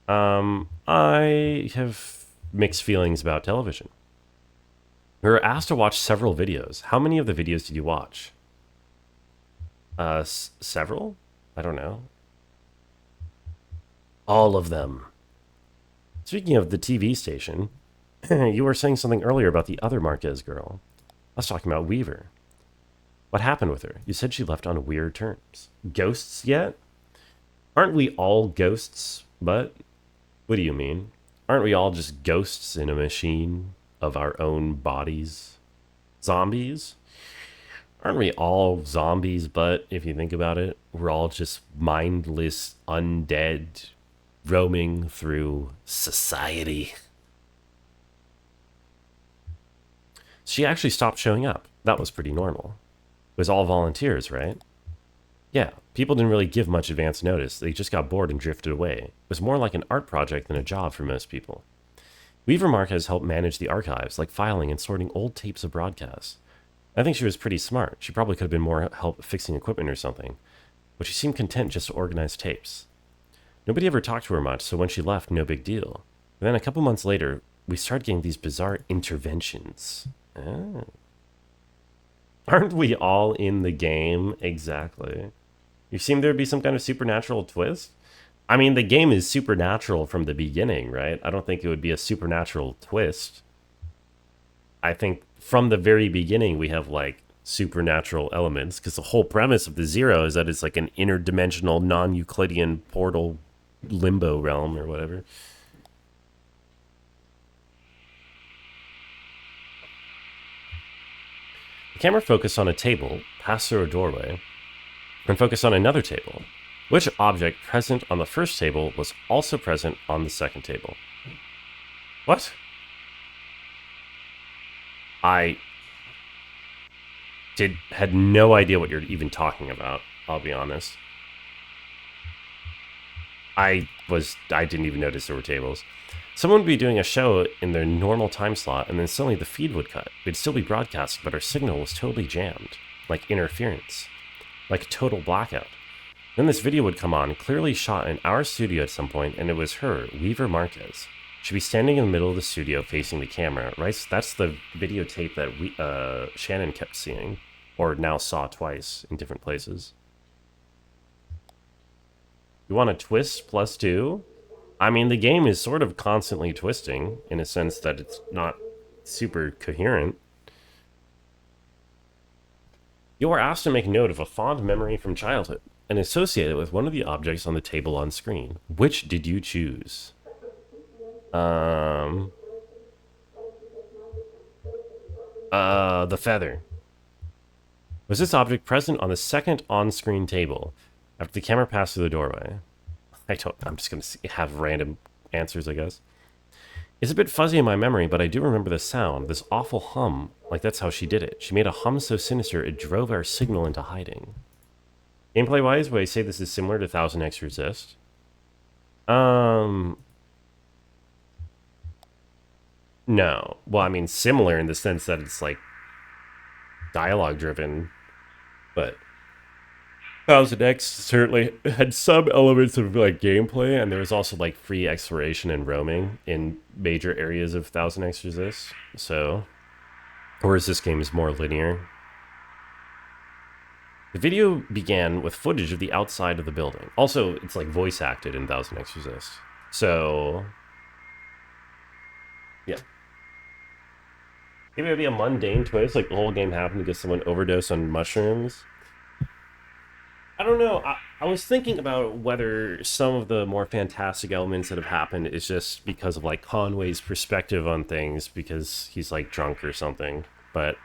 I have mixed feelings about television. We were asked to watch several videos. How many of the videos did you watch? Several? I don't know. All of them. Speaking of the TV station, you were saying something earlier about the other Marquez girl. I was talking about Weaver. What happened with her? You said she left on weird terms. Ghosts yet? Aren't we all ghosts, but... What do you mean? Aren't we all just ghosts in a machine of our own bodies? Zombies? Aren't we all zombies, but if you think about it, we're all just mindless undead roaming through society. She actually stopped showing up. That was pretty normal. It was all volunteers, right? Yeah, people didn't really give much advance notice. They just got bored and drifted away. It was more like an art project than a job for most people. Weaver Marquez helped manage the archives, like filing and sorting old tapes of broadcasts. I think she was pretty smart. She probably could have been more help fixing equipment or something. But she seemed content just to organize tapes. Nobody ever talked to her much, so when she left, no big deal. And then a couple months later, we started getting these bizarre interventions. Oh. Aren't we all in the game? Exactly. You seem there to be some kind of supernatural twist? I mean, the game is supernatural from the beginning, right? I don't think it would be a supernatural twist. I think from the very beginning we have like supernatural elements, because the whole premise of the Zero is that it's like an interdimensional non-Euclidean portal limbo realm or whatever. The camera focused on a table, passed through a doorway, and focused on another table. Which object present on the first table was also present on the second table? What? I had no idea what you're even talking about, I'll be honest. I didn't even notice there were tables. Someone would be doing a show in their normal time slot, and then suddenly the feed would cut. It'd still be broadcasting, but our signal was totally jammed. Like interference. Like a total blackout. Then this video would come on, clearly shot in our studio at some point, and it was her, Weaver Marquez. She'd be standing in the middle of the studio facing the camera, right? That's the videotape that Shannon kept seeing, or now saw twice in different places. You want a twist +2? I mean, the game is sort of constantly twisting, in a sense that it's not super coherent. You are asked to make note of a fond memory from childhood and associate it with one of the objects on the table on screen. Which did you choose? The feather. Was this object present on the second on-screen table after the camera passed through the doorway? I'm just going to have random answers, I guess. It's a bit fuzzy in my memory, but I do remember the sound, this awful hum, like that's how she did it. She made a hum so sinister it drove our signal into hiding. Gameplay-wise, would I say this is similar to 1000X Resist? No. Well, I mean, similar in the sense that it's like dialogue driven, but 1000X certainly had some elements of like gameplay, and there was also like free exploration and roaming in major areas of 1000X Resist. So, whereas this game is more linear. The video began with footage of the outside of the building. Also, it's like voice acted in 1000X Resist. So, yeah. Maybe it'd be a mundane twist, like the whole game happened because someone overdosed on mushrooms. I don't know. I was thinking about whether some of the more fantastic elements that have happened is just because of like Conway's perspective on things because he's like drunk or something. But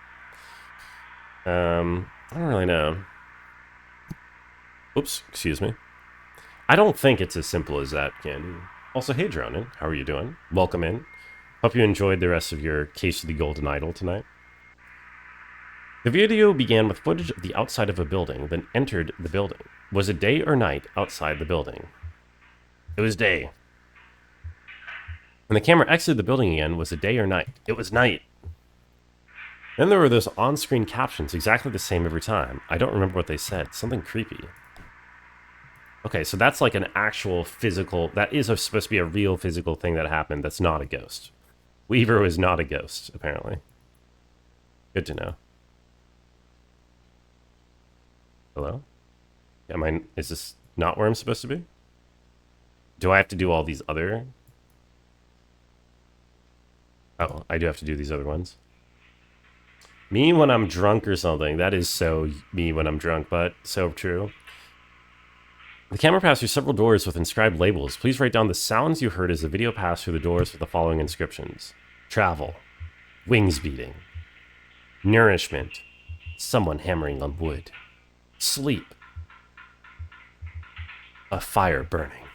I don't really know. Oops, excuse me. I don't think it's as simple as that, Candy. Also, hey Dronin, how are you doing? Welcome in. Hope you enjoyed the rest of your Case of the Golden Idol tonight. The video began with footage of the outside of a building, then entered the building. Was it day or night outside the building? It was day. When the camera exited the building again, was it day or night? It was night. Then there were those on-screen captions, exactly the same every time. I don't remember what they said. Something creepy. Okay, so that's like an actual physical... That is supposed to be a real physical thing that happened that's not a ghost. Weaver was not a ghost, apparently. Good to know. Hello? Is this not where I'm supposed to be? Do I have to do all these other... Oh, I do have to do these other ones. Me when I'm drunk or something. That is so me when I'm drunk, but so true. The camera passed through several doors with inscribed labels. Please write down the sounds you heard as the video passed through the doors with the following inscriptions. Travel. Wings beating. Nourishment. Someone hammering on wood. Sleep. A fire burning.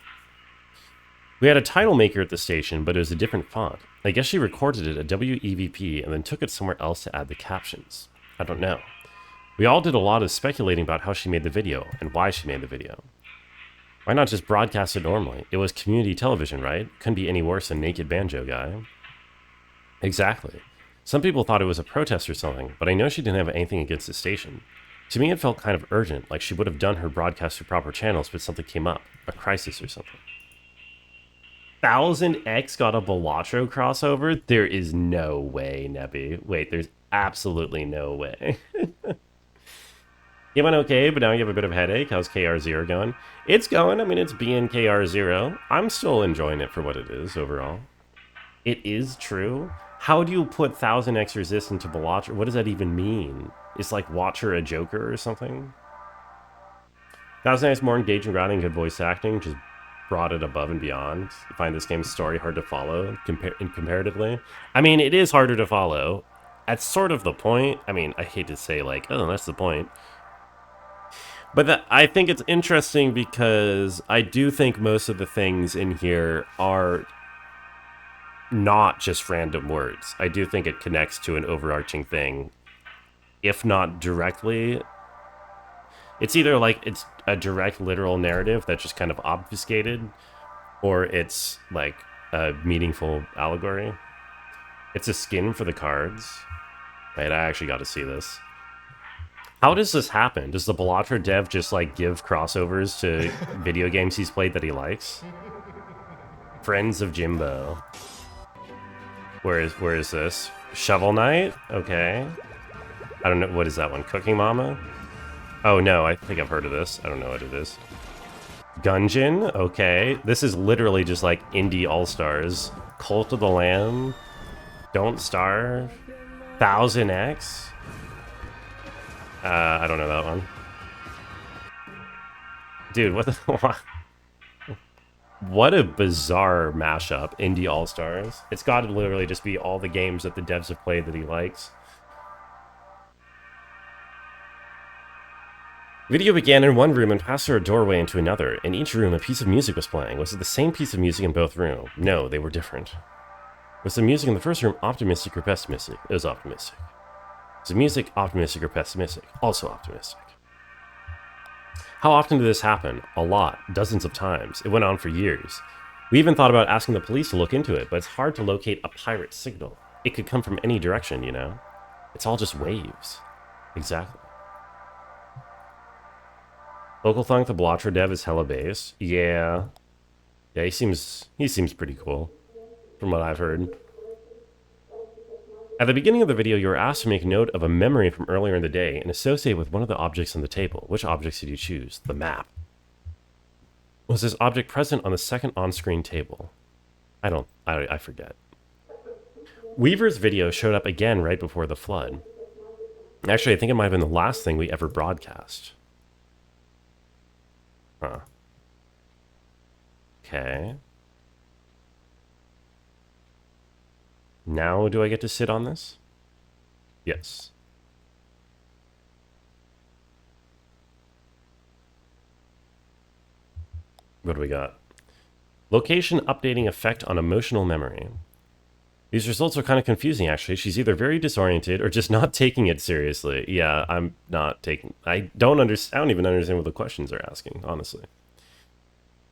We had a title maker at the station, but it was a different font. I guess she recorded it at WEVP and then took it somewhere else to add the captions. I don't know. We all did a lot of speculating about how she made the video and why she made the video. Why not just broadcast it normally? It was community television, right? Couldn't be any worse than Naked Banjo Guy. Exactly. Some people thought it was a protest or something, but I know she didn't have anything against the station. To me, it felt kind of urgent, like she would have done her broadcast through proper channels, but something came up. A crisis or something. 1000X got a Balatro crossover? There is no way, Nebby. Wait, there's absolutely no way. It went okay, but now you have a bit of a headache. How's KR0 going? It's going. I mean, it's being KR0. I'm still enjoying it for what it is overall. It is true. How do you put 1000X Resist into Balatro? What does that even mean? Is like Watcher a Joker or something? 1000X more engaging writing, good voice acting, just brought it above and beyond. I find this game's story hard to follow comparatively. I mean, it is harder to follow. That's sort of the point. I mean, I hate to say like, oh, that's the point. But I think it's interesting because I do think most of the things in here are not just random words. I do think it connects to an overarching thing. If not directly, it's either like it's a direct literal narrative that's just kind of obfuscated, or it's like a meaningful allegory. It's a skin for the cards. Right, I actually got to see this. How does this happen? Does the Balatro dev just like give crossovers to video games he's played that he likes? Friends of Jimbo. Where is this? Shovel Knight? Okay. I don't know, what is that one? Cooking Mama? Oh no, I think I've heard of this. I don't know what it is. Gungeon? Okay. This is literally just like indie all-stars. Cult of the Lamb? Don't Starve? 1000X? I don't know that one. Dude, what the... What a bizarre mashup, indie all-stars. It's got to literally just be all the games that the devs have played that he likes. Video began in one room and passed through a doorway into another. In each room, a piece of music was playing. Was it the same piece of music in both rooms? No, they were different. Was the music in the first room optimistic or pessimistic? It was optimistic. Was the music optimistic or pessimistic? Also optimistic. How often did this happen? A lot. Dozens of times. It went on for years. We even thought about asking the police to look into it, but it's hard to locate a pirate signal. It could come from any direction, you know? It's all just waves. Exactly. Local Thunk, the Blotcher dev, is hella base. Yeah. Yeah, he seems pretty cool, from what I've heard. At the beginning of the video, you were asked to make note of a memory from earlier in the day and associate with one of the objects on the table. Which objects did you choose? The map. Was this object present on the second on-screen table? I forget. Weaver's video showed up again right before the flood. Actually, I think it might have been the last thing we ever broadcast. Huh. Okay. Now do I get to sit on this? Yes. What do we got? Location updating effect on emotional memory. These results are kind of confusing, actually. She's either very disoriented or just not taking it seriously. Yeah, I'm not taking... I don't even understand what the questions are asking, honestly.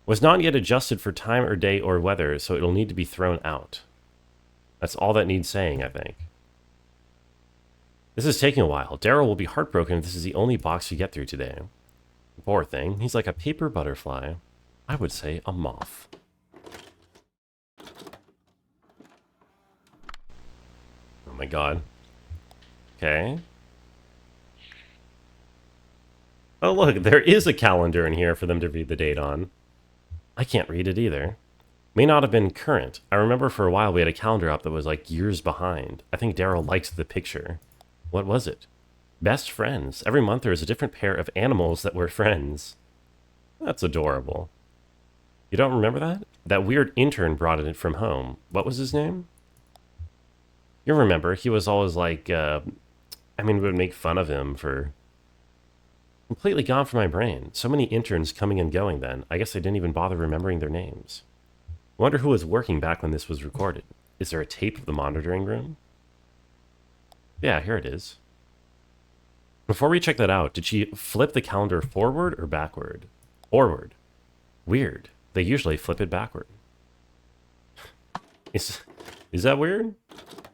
Was not yet adjusted for time or day or weather, so it'll need to be thrown out. That's all that needs saying, I think. This is taking a while. Daryl will be heartbroken if this is the only box we get through today. Poor thing. He's like a paper butterfly. I would say a moth. Oh my god. Okay. Oh look, there is a calendar in here for them to read the date on. I can't read it either. May not have been current. I remember for a while we had a calendar up that was like years behind. I think Daryl liked the picture. What was it? Best friends. Every month there is a different pair of animals that were friends. That's adorable. You don't remember that? That weird intern brought it from home. What was his name? You remember, he was always like, we would make fun of him for... Completely gone from my brain. So many interns coming and going then. I guess I didn't even bother remembering their names. I wonder who was working back when this was recorded. Is there a tape of the monitoring room? Yeah, here it is. Before we check that out, did she flip the calendar forward or backward? Forward. Weird. They usually flip it backward. Is that weird?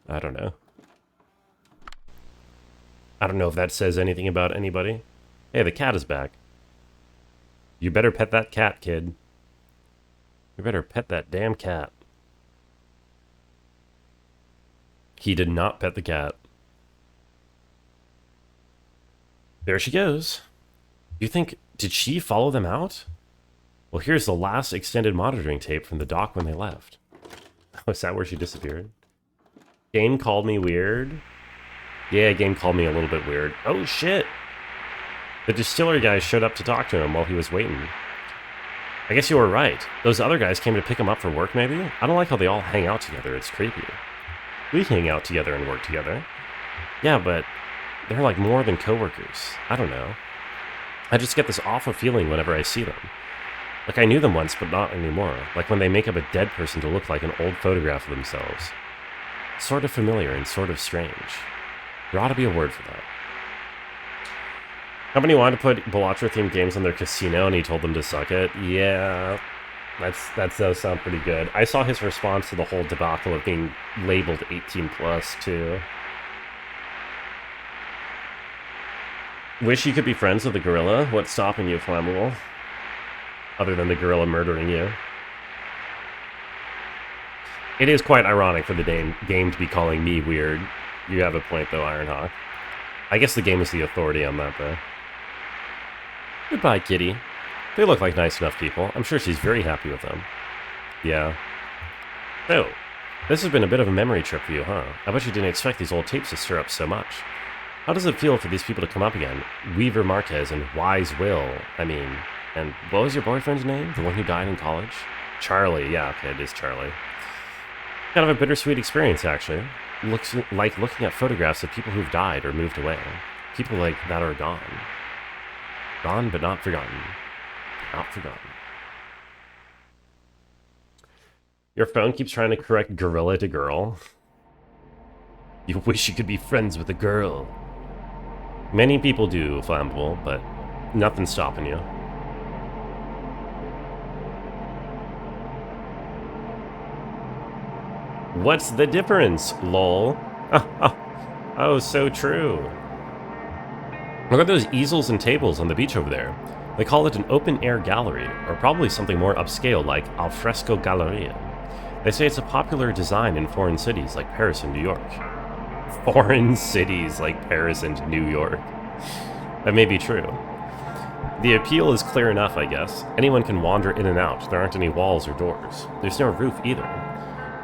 I don't know. I don't know if that says anything about anybody. Hey, the cat is back. You better pet that cat, kid. You better pet that damn cat. He did not pet the cat. There she goes. You think, did she follow them out? Well, here's the last extended monitoring tape from the dock when they left. Oh, is that where she disappeared? Game called me weird? Yeah, Game called me a little bit weird. Oh, shit! The distillery guys showed up to talk to him while he was waiting. I guess you were right. Those other guys came to pick him up for work, maybe? I don't like how they all hang out together. It's creepy. We hang out together and work together. Yeah, but they're like more than coworkers. I don't know. I just get this awful feeling whenever I see them. Like I knew them once, but not anymore. Like when they make up a dead person to look like an old photograph of themselves. Sort of familiar and sort of strange. There ought to be a word for that. Company wanted to put Balatra-themed games on their casino, and he told them to suck it. Yeah, that does sound pretty good. I saw his response to the whole debacle of being labeled 18+, too. Wish you could be friends with the gorilla? What's stopping you, Flammable? Other than the gorilla murdering you. It is quite ironic for the game to be calling me weird. You have a point, though, Ironhawk. I guess the game is the authority on that, though. Goodbye, kitty. They look like nice enough people. I'm sure she's very happy with them. Yeah. Oh, this has been a bit of a memory trip for you, huh? I bet you didn't expect these old tapes to stir up so much. How does it feel for these people to come up again? Weaver Marquez and Wise Will. And what was your boyfriend's name? The one who died in college? Charlie. Yeah, okay, it is Charlie. Kind of a bittersweet experience, actually. Looks like looking at photographs of people who've died or moved away. People like that are gone. Gone but not forgotten. Not forgotten. Your phone keeps trying to correct gorilla to girl. You wish you could be friends with a girl. Many people do, Flammable, but nothing's stopping you. What's the difference, lol? Oh, so true. Look at those easels and tables on the beach over there. They call it an open-air gallery, or probably something more upscale like alfresco galleria. They say it's a popular design in foreign cities like Paris and New York. Foreign cities like Paris and New York. That may be true. The appeal is clear enough, I guess. Anyone can wander in and out. There aren't any walls or doors. There's no roof either.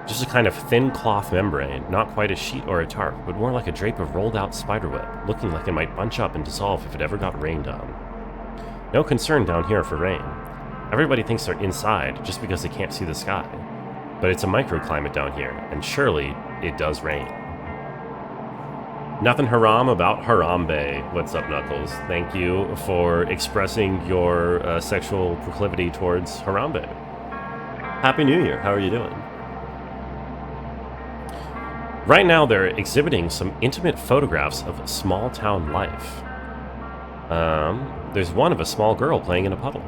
Just a kind of thin cloth membrane, not quite a sheet or a tarp, but more like a drape of rolled-out spiderweb, looking like it might bunch up and dissolve if it ever got rained on. No concern down here for rain. Everybody thinks they're inside just because they can't see the sky. But it's a microclimate down here, and surely it does rain. Nothing haram about Harambe. What's up, Knuckles? Thank you for expressing your sexual proclivity towards Harambe. Happy New Year. How are you doing? Right now, they're exhibiting some intimate photographs of small-town life. There's one of a small girl playing in a puddle.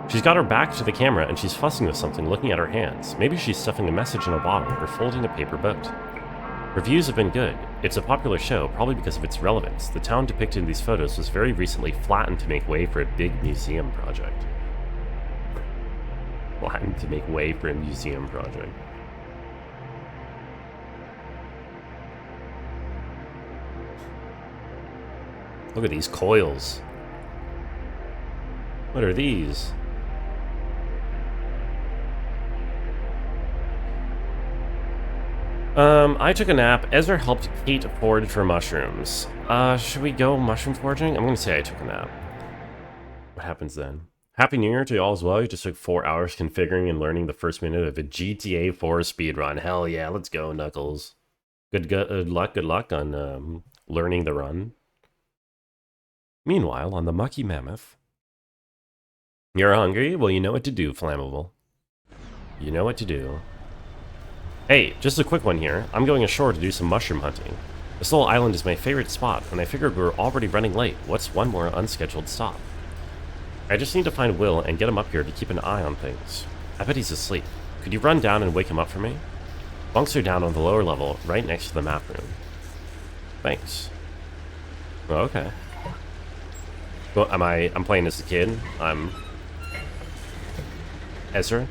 She's got her back to the camera and she's fussing with something, looking at her hands. Maybe she's stuffing a message in a bottle or folding a paper boat. Reviews have been good. It's a popular show, probably because of its relevance. The town depicted in these photos was very recently flattened to make way for a big museum project. Flattened to make way for a museum project. Look at these coils. What are these? I took a nap. Ezra helped Kate forage for mushrooms. Should we go mushroom foraging? I'm gonna say I took a nap. What happens then? Happy New Year to you all as well. You just took 4 hours configuring and learning the first minute of a GTA 4 speedrun. Hell yeah, let's go, Knuckles. Good luck on learning the run. Meanwhile, on the Mucky Mammoth. You're hungry? Well, you know what to do, Flammable. You know what to do. Hey, just a quick one here. I'm going ashore to do some mushroom hunting. This little island is my favorite spot, and I figured we were already running late. What's one more unscheduled stop? I just need to find Will and get him up here to keep an eye on things. I bet he's asleep. Could you run down and wake him up for me? Bunks are down on the lower level, right next to the map room. Thanks. Oh, okay. Well, I'm playing as a kid. I'm Ezra.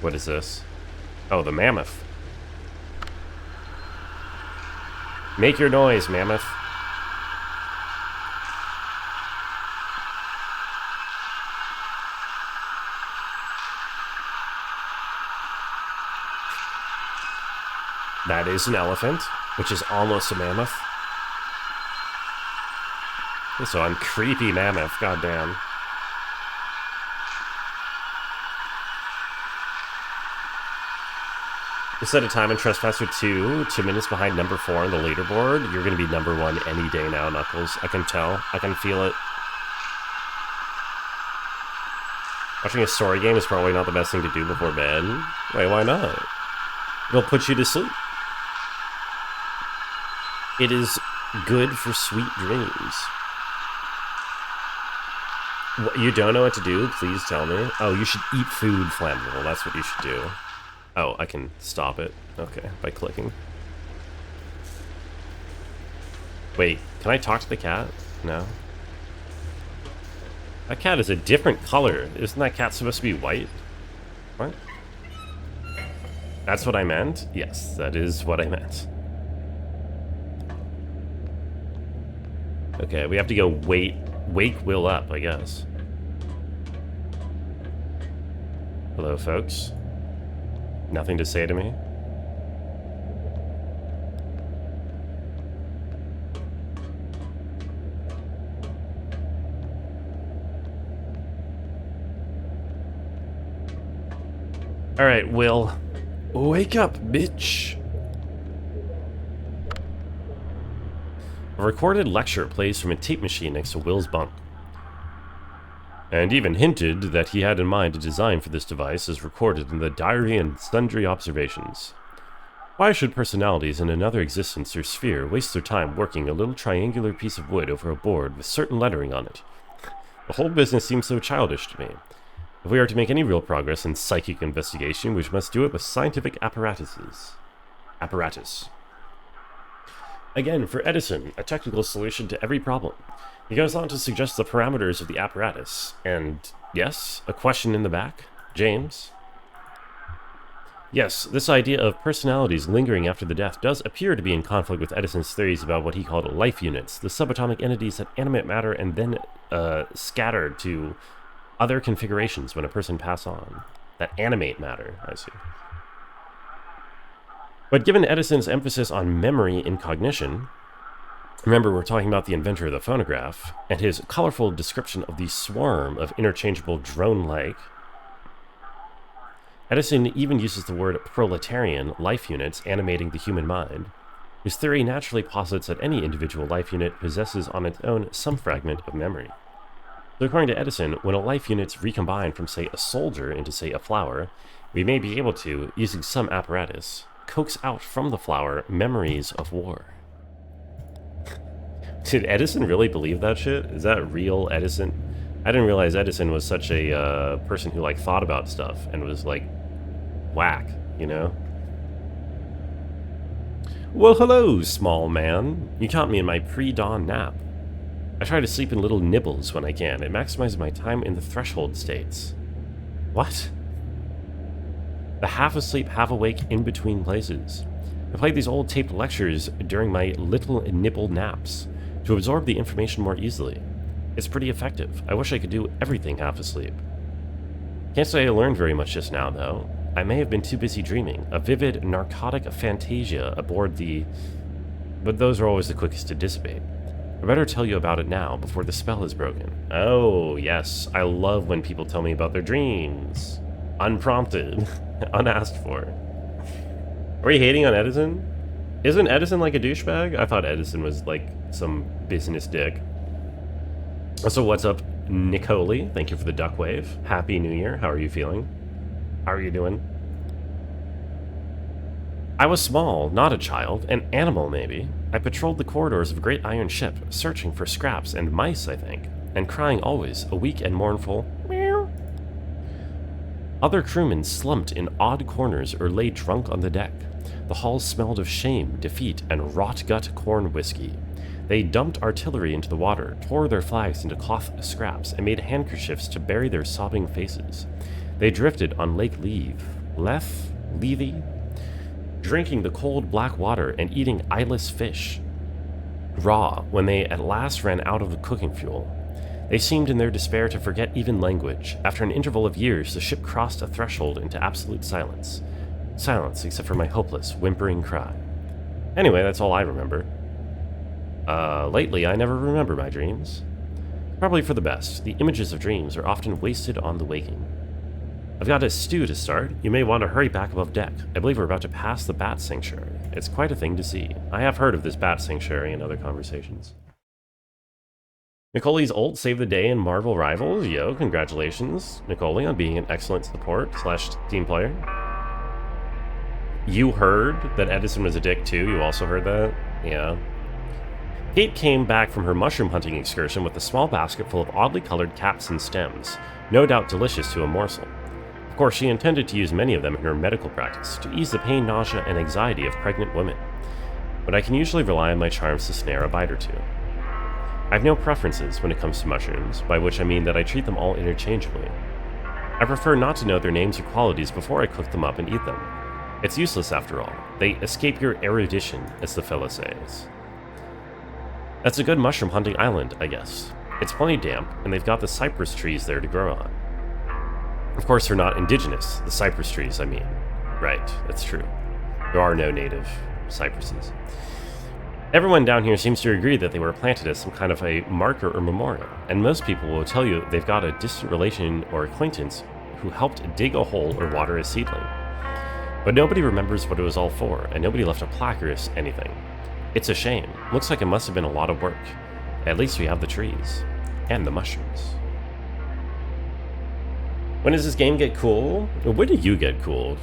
What is this? Oh, the mammoth. Make your noise, mammoth. That is an elephant, which is almost a mammoth. So I'm creepy mammoth, goddamn. You set a time in Trespasser 2 minutes behind number 4 on the leaderboard. You're gonna be number 1 any day now, Knuckles. I can tell. I can feel it. Watching a story game is probably not the best thing to do before bed. Wait, why not? It'll put you to sleep. It is good for sweet dreams. What, you don't know what to do? Please tell me. Oh, you should eat food, Flammable. That's what you should do. Oh, I can stop it. Okay, by clicking. Wait, can I talk to the cat? No. That cat is a different color. Isn't that cat supposed to be white? What? That's what I meant? Yes, that is what I meant. Okay, we have to go wake Will up, I guess. Hello, folks. Nothing to say to me? Alright, Will. Wake up, bitch! A recorded lecture plays from a tape machine next to Will's bunk. And even hinted that he had in mind a design for this device is recorded in the diary and sundry observations. Why should personalities in another existence or sphere waste their time working a little triangular piece of wood over a board with certain lettering on it? The whole business seems so childish to me. If we are to make any real progress in psychic investigation, we must do it with scientific apparatuses. Apparatus. Again, for Edison, a technical solution to every problem. He goes on to suggest the parameters of the apparatus. And, yes, a question in the back? James? Yes, this idea of personalities lingering after the death does appear to be in conflict with Edison's theories about what he called life units, the subatomic entities that animate matter and then scatter to other configurations when a person passes on. That animate matter, I see. But given Edison's emphasis on memory in cognition, remember we're talking about the inventor of the phonograph, and his colorful description of the swarm of interchangeable drone-like, Edison even uses the word proletarian life units animating the human mind, whose theory naturally posits that any individual life unit possesses on its own some fragment of memory. So according to Edison, when a life unit's recombined from, say, a soldier into, say, a flower, we may be able to, using some apparatus, coax out from the flower memories of war. Did Edison really believe that shit? Is that real Edison? I didn't realize Edison was such a person who, like, thought about stuff and was, like, whack, you know? Well, hello, small man. You caught me in my pre-dawn nap. I try to sleep in little nibbles when I can. It maximizes my time in the threshold states. What? The half-asleep, half-awake, in-between places. I played these old taped lectures during my little nibble naps to absorb the information more easily. It's pretty effective. I wish I could do everything half asleep. Can't say I learned very much just now, though. I may have been too busy dreaming, a vivid, narcotic fantasia aboard the... But those are always the quickest to dissipate. I better tell you about it now, before the spell is broken. Oh, yes. I love when people tell me about their dreams. Unprompted. Unasked for. Are we hating on Edison? Isn't Edison like a douchebag? I thought Edison was like some business dick. So what's up, Nicole? Thank you for the duck wave. Happy New Year. How are you feeling? How are you doing? I was small, not a child, an animal maybe. I patrolled the corridors of a great iron ship, searching for scraps and mice, I think, and crying always, a weak and mournful meow. Other crewmen slumped in odd corners or lay drunk on the deck. The halls smelled of shame, defeat, and rot-gut corn whiskey. They dumped artillery into the water, tore their flags into cloth scraps, and made handkerchiefs to bury their sobbing faces. They drifted on Lake Levy, drinking the cold black water and eating eyeless fish, raw, when they at last ran out of the cooking fuel. They seemed in their despair to forget even language. After an interval of years, the ship crossed a threshold into absolute silence. Silence, except for my hopeless, whimpering cry. Anyway, that's all I remember. Lately, I never remember my dreams. Probably for the best. The images of dreams are often wasted on the waking. I've got a stew to start. You may want to hurry back above deck. I believe we're about to pass the Bat Sanctuary. It's quite a thing to see. I have heard of this Bat Sanctuary in other conversations. Nicole's ult saved the day in Marvel Rivals. Yo, congratulations, Nicole, on being an excellent support / team player. You heard that Edison was a dick too? You also heard that? Yeah. Kate came back from her mushroom hunting excursion with a small basket full of oddly colored caps and stems, no doubt delicious to a morsel. Of course, she intended to use many of them in her medical practice to ease the pain, nausea, and anxiety of pregnant women. But I can usually rely on my charms to snare a bite or two. I have no preferences when it comes to mushrooms, by which I mean that I treat them all interchangeably. I prefer not to know their names or qualities before I cook them up and eat them. It's useless after all. They escape your erudition, as the fella says. That's a good mushroom hunting island, I guess. It's plenty damp, and they've got the cypress trees there to grow on. Of course, they're not indigenous, the cypress trees, I mean. Right, that's true. There are no native cypresses. Everyone down here seems to agree that they were planted as some kind of a marker or memorial, and most people will tell you they've got a distant relation or acquaintance who helped dig a hole or water a seedling. But nobody remembers what it was all for, and nobody left a plaque or anything. It's a shame. Looks like it must have been a lot of work. At least we have the trees. And the mushrooms. When does this game get cool? When do you get cool,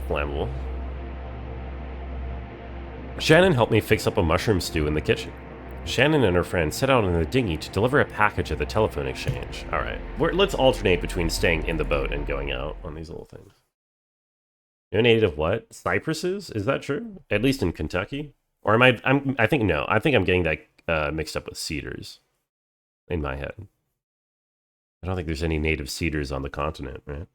Shannon and her friend set out in the dinghy to deliver a package at the telephone exchange. All right, let's alternate between staying in the boat and going out on these little things. No native what? Cypresses? Is that true? At least in Kentucky? Or am I think no. I think I'm getting that mixed up with cedars in my head. I don't think there's any native cedars on the continent, right?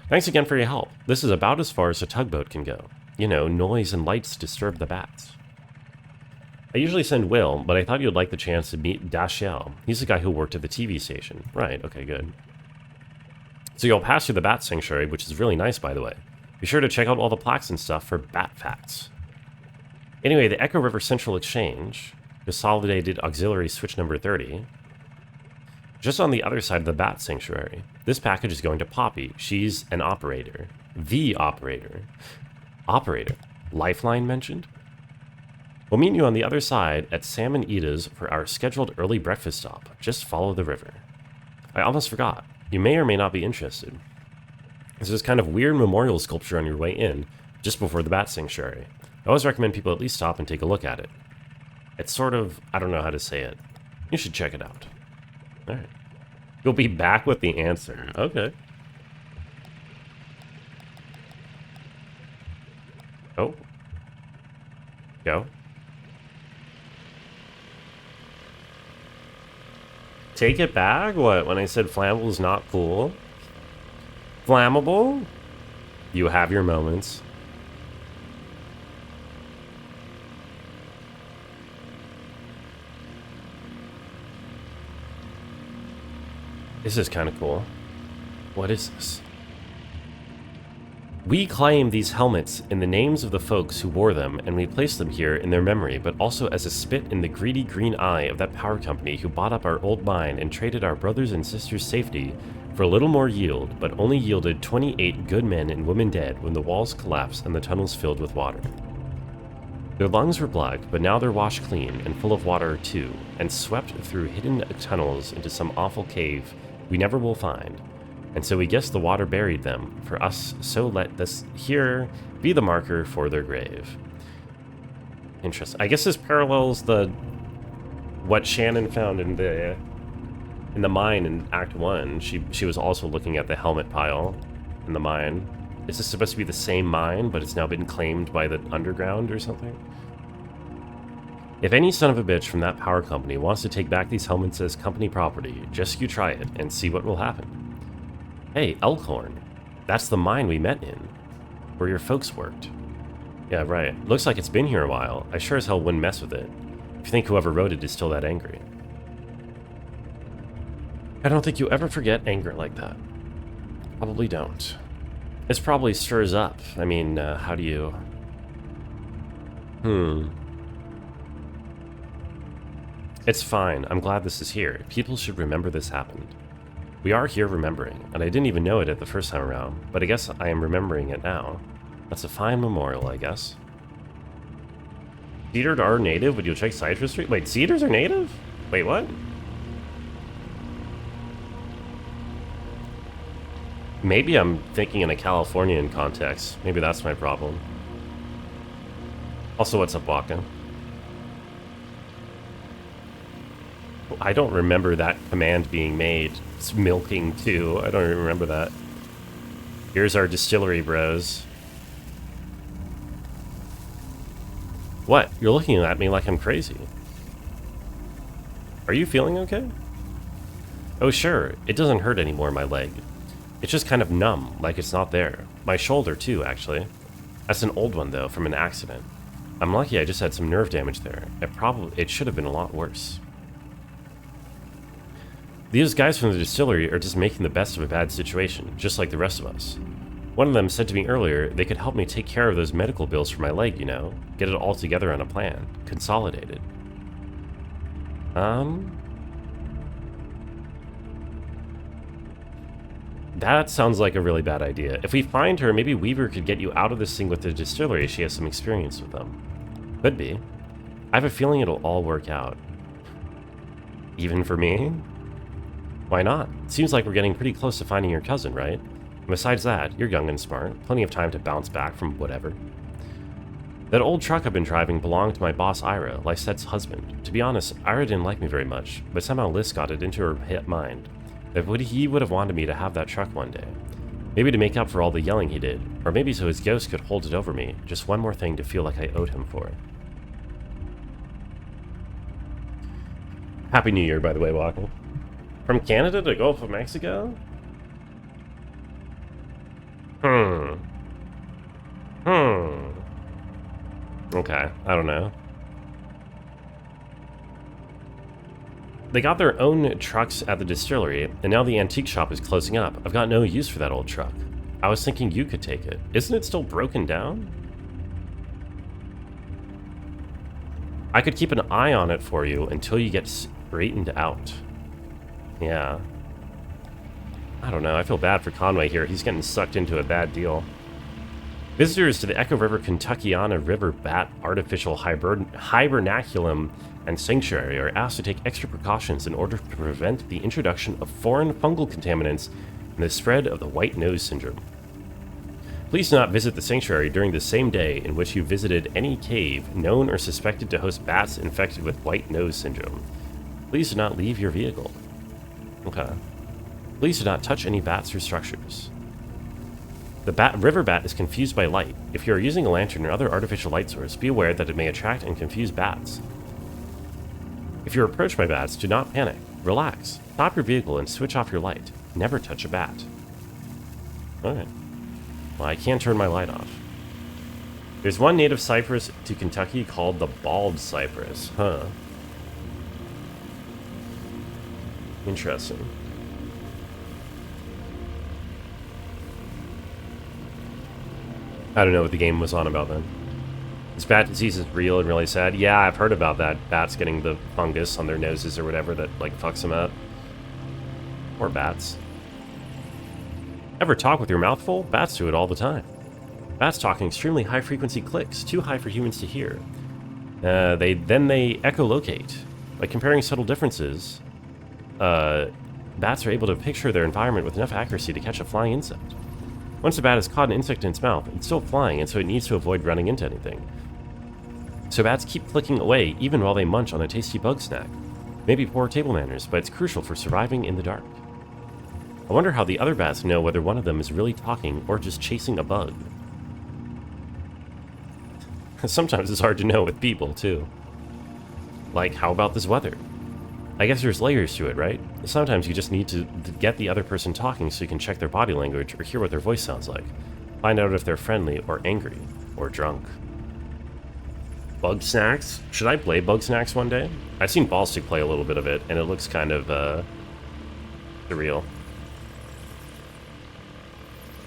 Thanks again for your help. This is about as far as a tugboat can go. You know, noise and lights disturb the bats. I usually send Will, but I thought you'd like the chance to meet Dashiell. He's the guy who worked at the TV station. Right, okay, good. So you'll pass through the Bat Sanctuary, which is really nice, by the way. Be sure to check out all the plaques and stuff for bat facts. Anyway, the Echo River Central Exchange, Consolidated Auxiliary Switch number 30, just on the other side of the Bat Sanctuary. This package is going to Poppy. She's an operator. The operator. Operator. Lifeline mentioned? We'll meet you on the other side at Sam and Ida's for our scheduled early breakfast stop. Just follow the river. I almost forgot. You may or may not be interested. There's this kind of weird memorial sculpture on your way in, just before the Bat Sanctuary. I always recommend people at least stop and take a look at it. It's sort of, I don't know how to say it. You should check it out. Alright. You'll be back with the answer. Okay. Oh. Go. Take it back? What? When I said flammable is not cool? Flammable? You have your moments. This is kind of cool. What is this? We claim these helmets in the names of the folks who wore them, and we place them here in their memory, but also as a spit in the greedy green eye of that power company who bought up our old mine and traded our brothers and sisters' safety for a little more yield, but only yielded 28 good men and women dead when the walls collapsed and the tunnels filled with water. Their lungs were black, but now they're washed clean and full of water too, and swept through hidden tunnels into some awful cave we never will find. And so we guess the water buried them for us, so let this here be the marker for their grave. Interesting. I guess this parallels what Shannon found in the mine in Act 1. She was also looking at the helmet pile in the mine. Is this supposed to be the same mine, but it's now been claimed by the underground or something? If any son of a bitch from that power company wants to take back these helmets as company property, just you try it and see what will happen. Hey, Elkhorn. That's the mine we met in, where your folks worked. Yeah, right. Looks like it's been here a while. I sure as hell wouldn't mess with it. If you think whoever wrote it is still that angry. I don't think you ever forget anger like that. Probably don't. This probably stirs up. I mean, how do you... It's fine. I'm glad this is here. People should remember this happened. We are here remembering, and I didn't even know it at the first time around, but I guess I am remembering it now. That's a fine memorial, I guess. Cedars are native? Would you check Citrus Street? Wait, cedars are native? Wait, what? Maybe I'm thinking in a Californian context. Maybe that's my problem. Also, what's up, Waka? I don't remember that command being made. It's milking too. I don't even remember that. Here's our distillery, bros. What? You're looking at me like I'm crazy. Are you feeling okay? Oh sure, it doesn't hurt anymore, my leg. It's just kind of numb, like it's not there. My shoulder too, actually. That's an old one though, from an accident. I'm lucky I just had some nerve damage there. It should have been a lot worse. These guys from the distillery are just making the best of a bad situation, just like the rest of us. One of them said to me earlier they could help me take care of those medical bills for my leg, you know? Get it all together on a plan. Consolidated. That sounds like a really bad idea. If we find her, maybe Weaver could get you out of this thing with the distillery. She has some experience with them. Could be. I have a feeling it'll all work out. Even for me? Why not? Seems like we're getting pretty close to finding your cousin, right? And besides that, you're young and smart, plenty of time to bounce back from whatever. That old truck I've been driving belonged to my boss Ira, Lysette's husband. To be honest, Ira didn't like me very much, but somehow Liz got it into her mind that he would have wanted me to have that truck one day. Maybe to make up for all the yelling he did, or maybe so his ghost could hold it over me, just one more thing to feel like I owed him for. Happy New Year, by the way, Walker. From Canada to Gulf of Mexico? Okay, I don't know. They got their own trucks at the distillery, and now the antique shop is closing up. I've got no use for that old truck. I was thinking you could take it. Isn't it still broken down? I could keep an eye on it for you until you get straightened out. Yeah. I don't know, I feel bad for Conway here. He's getting sucked into a bad deal. Visitors to the Echo River Kentuckiana River Bat Artificial Hibernaculum and Sanctuary are asked to take extra precautions in order to prevent the introduction of foreign fungal contaminants and the spread of the white nose syndrome. Please do not visit the sanctuary during the same day in which you visited any cave known or suspected to host bats infected with white nose syndrome. Please do not leave your vehicle. Okay. Please do not touch any bats or structures. The river bat is confused by light. If you are using a lantern or other artificial light source, be aware that it may attract and confuse bats. If you're approached by bats, do not panic. Relax. Stop your vehicle and switch off your light. Never touch a bat. Alright. Well, I can't turn my light off. There's one native cypress to Kentucky called the bald cypress. Huh. Interesting. I don't know what the game was on about then. This bat disease is real and really sad. Yeah, I've heard about that. Bats getting the fungus on their noses or whatever that, like, fucks them up. Or bats. Ever talk with your mouth full? Bats do it all the time. Bats talk in extremely high-frequency clicks, too high for humans to hear. They echolocate. By comparing subtle differences, bats are able to picture their environment with enough accuracy to catch a flying insect. Once a bat has caught an insect in its mouth, it's still flying, and so it needs to avoid running into anything. So bats keep clicking away even while they munch on a tasty bug snack. Maybe poor table manners, but it's crucial for surviving in the dark. I wonder how the other bats know whether one of them is really talking or just chasing a bug. Sometimes it's hard to know with people, too. Like, how about this weather? I guess there's layers to it, right? Sometimes you just need to get the other person talking so you can check their body language or hear what their voice sounds like. Find out if they're friendly or angry or drunk. Bug snacks? Should I play bug snacks one day? I've seen Ballstick play a little bit of it, and it looks kind of, surreal.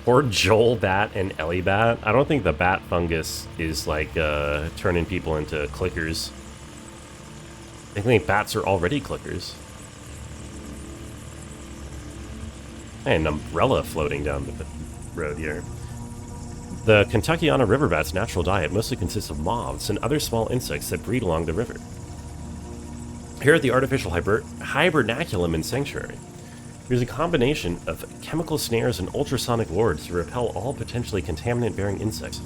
Or Joel Bat and Ellie Bat. I don't think the bat fungus is, like, turning people into clickers. I think bats are already clickers. And an umbrella floating down the road here. The Kentuckiana river bat's natural diet mostly consists of moths and other small insects that breed along the river. Here at the artificial hibernaculum and sanctuary, there's a combination of chemical snares and ultrasonic wards to repel all potentially contaminant-bearing insects,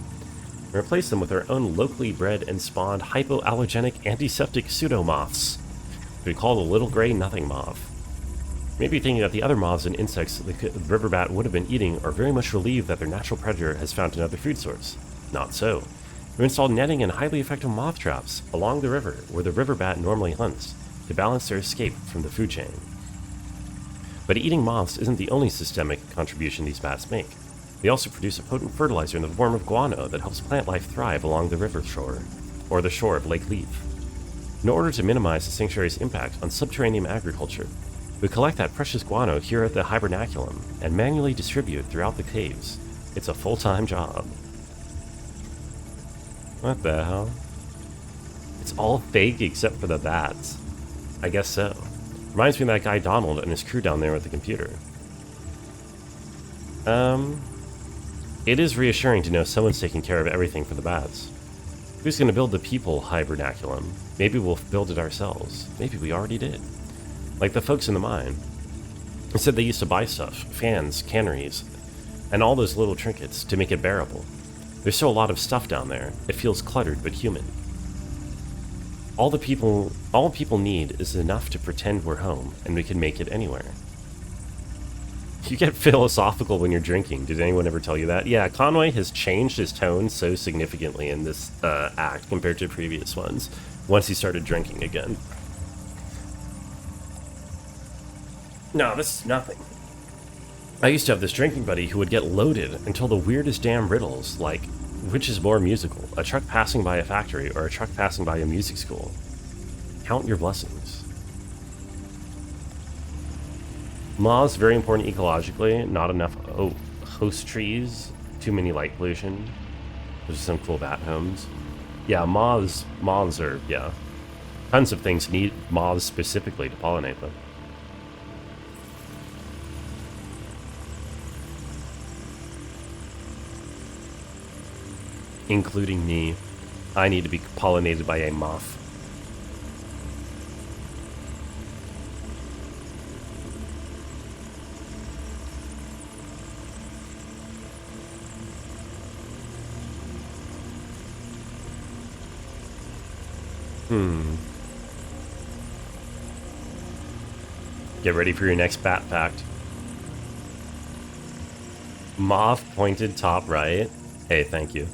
and replace them with our own locally bred and spawned hypoallergenic antiseptic pseudomoths. We call the little gray nothing moth. Maybe thinking that the other moths and insects the river bat would have been eating are very much relieved that their natural predator has found another food source. Not so. We installed netting and highly effective moth traps along the river where the river bat normally hunts to balance their escape from the food chain. But eating moths isn't the only systemic contribution these bats make. They also produce a potent fertilizer in the form of guano that helps plant life thrive along the river shore, or the shore of Lake Leaf. In order to minimize the sanctuary's impact on subterranean agriculture, we collect that precious guano here at the hibernaculum and manually distribute throughout the caves. It's a full-time job. What the hell? It's all fake except for the bats. I guess so. Reminds me of that guy Donald and his crew down there with the computer. It is reassuring to know someone's taking care of everything for the bats. Who's going to build the people hibernaculum? Maybe we'll build it ourselves. Maybe we already did. Like the folks in the mine. They said they used to buy stuff, fans, canneries, And all those little trinkets to make it bearable. There's still a lot of stuff down there. It feels cluttered but human. All people need is enough to pretend we're home, and we can make it anywhere. You get philosophical when you're drinking. Did anyone ever tell you that? Yeah, Conway has changed his tone so significantly in this act compared to previous ones, once he started drinking again. No, this is nothing. I used to have this drinking buddy who would get loaded and tell the weirdest damn riddles, like, which is more musical, a truck passing by a factory or a truck passing by a music school? Count your blessings. Moths, very important ecologically, not enough host trees, too many light pollution. There's some cool bat homes. Yeah, moths are, yeah. Tons of things need moths specifically to pollinate them. Including me. I need to be pollinated by a moth. Get ready for your next bat fact. Moth pointed top right. Hey, thank you.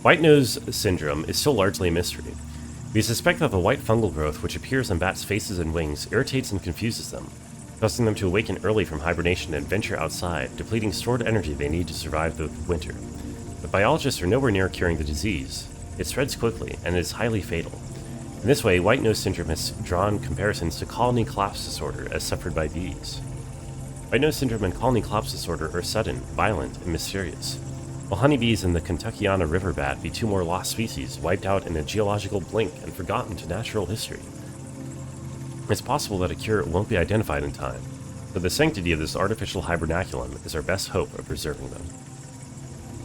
White nose syndrome is still largely a mystery. We suspect that the white fungal growth which appears on bats' faces and wings irritates and confuses them, causing them to awaken early from hibernation and venture outside, depleting stored energy they need to survive the winter. But biologists are nowhere near curing the disease. It spreads quickly, and is highly fatal. In this way, white nose syndrome has drawn comparisons to colony collapse disorder as suffered by bees. White nose syndrome and colony collapse disorder are sudden, violent, and mysterious. While honeybees and the Kentuckiana river bat be two more lost species, wiped out in a geological blink and forgotten to natural history. It's possible that a cure won't be identified in time, but the sanctity of this artificial hibernaculum is our best hope of preserving them.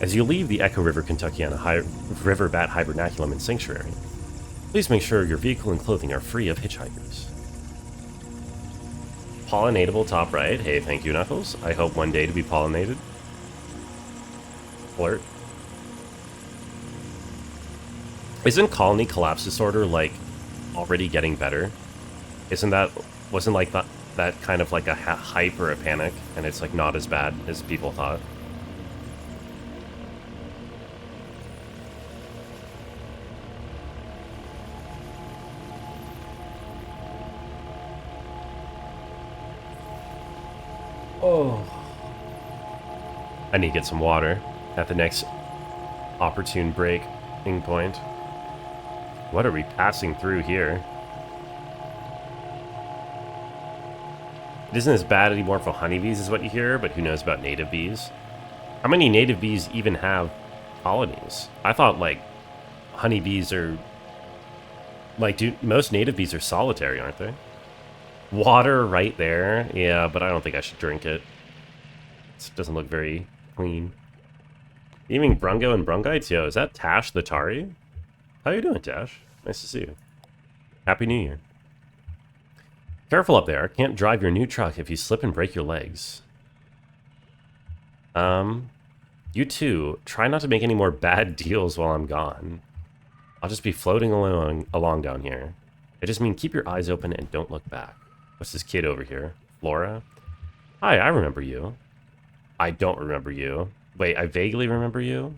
As you leave the Echo River Kentuckiana river bat hibernaculum and sanctuary, please make sure your vehicle and clothing are free of hitchhikers. Pollinatable top right. Hey, thank you, Knuckles. I hope one day to be pollinated. Alert. Isn't colony collapse disorder, like, already getting better? Wasn't like that kind of like a hype or a panic, and it's like not as bad as people thought? Oh. I need to get some water at the next opportune breaking point. What are we passing through here? It isn't as bad anymore for honeybees is what you hear, but who knows about native bees? How many native bees even have colonies? I thought, like, honeybees are... Like, most native bees are solitary, aren't they? Water right there. Yeah, but I don't think I should drink it. It doesn't look very clean. Evening, Brungo and Brungites. Yo, is that Tash the Tari? How you doing, Tash? Nice to see you. Happy New Year. Careful up there. Can't drive your new truck if you slip and break your legs. You too. Try not to make any more bad deals while I'm gone. I'll just be floating along down here. I just mean keep your eyes open and don't look back. What's this kid over here? Flora? Hi, I remember you. I don't remember you. Wait, I vaguely remember you?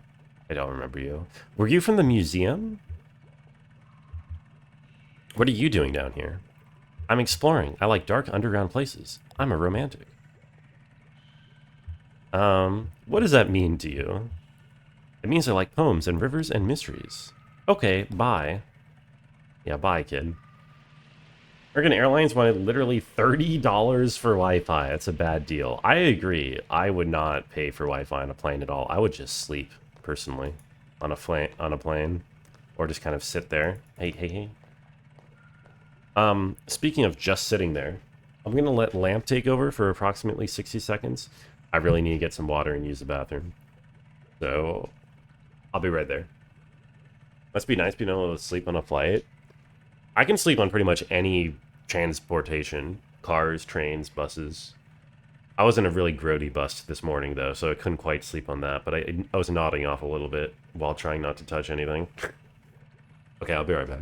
I don't remember you. Were you from the museum? What are you doing down here? I'm exploring. I like dark underground places. I'm a romantic. What does that mean to you? It means I like poems and rivers and mysteries. Okay, bye. Yeah, bye, kid. American Airlines wanted literally $30 for Wi-Fi. That's a bad deal. I agree. I would not pay for Wi-Fi on a plane at all. I would just sleep, personally, on a plane. Or just kind of sit there. Hey. Speaking of just sitting there, I'm going to let Lamp take over for approximately 60 seconds. I really need to get some water and use the bathroom. So, I'll be right there. Must be nice being able to sleep on a flight. I can sleep on pretty much any transportation. Cars, trains, buses. I was in a really grody bust this morning, though, so I couldn't quite sleep on that, but I was nodding off a little bit while trying not to touch anything. Okay, I'll be right back.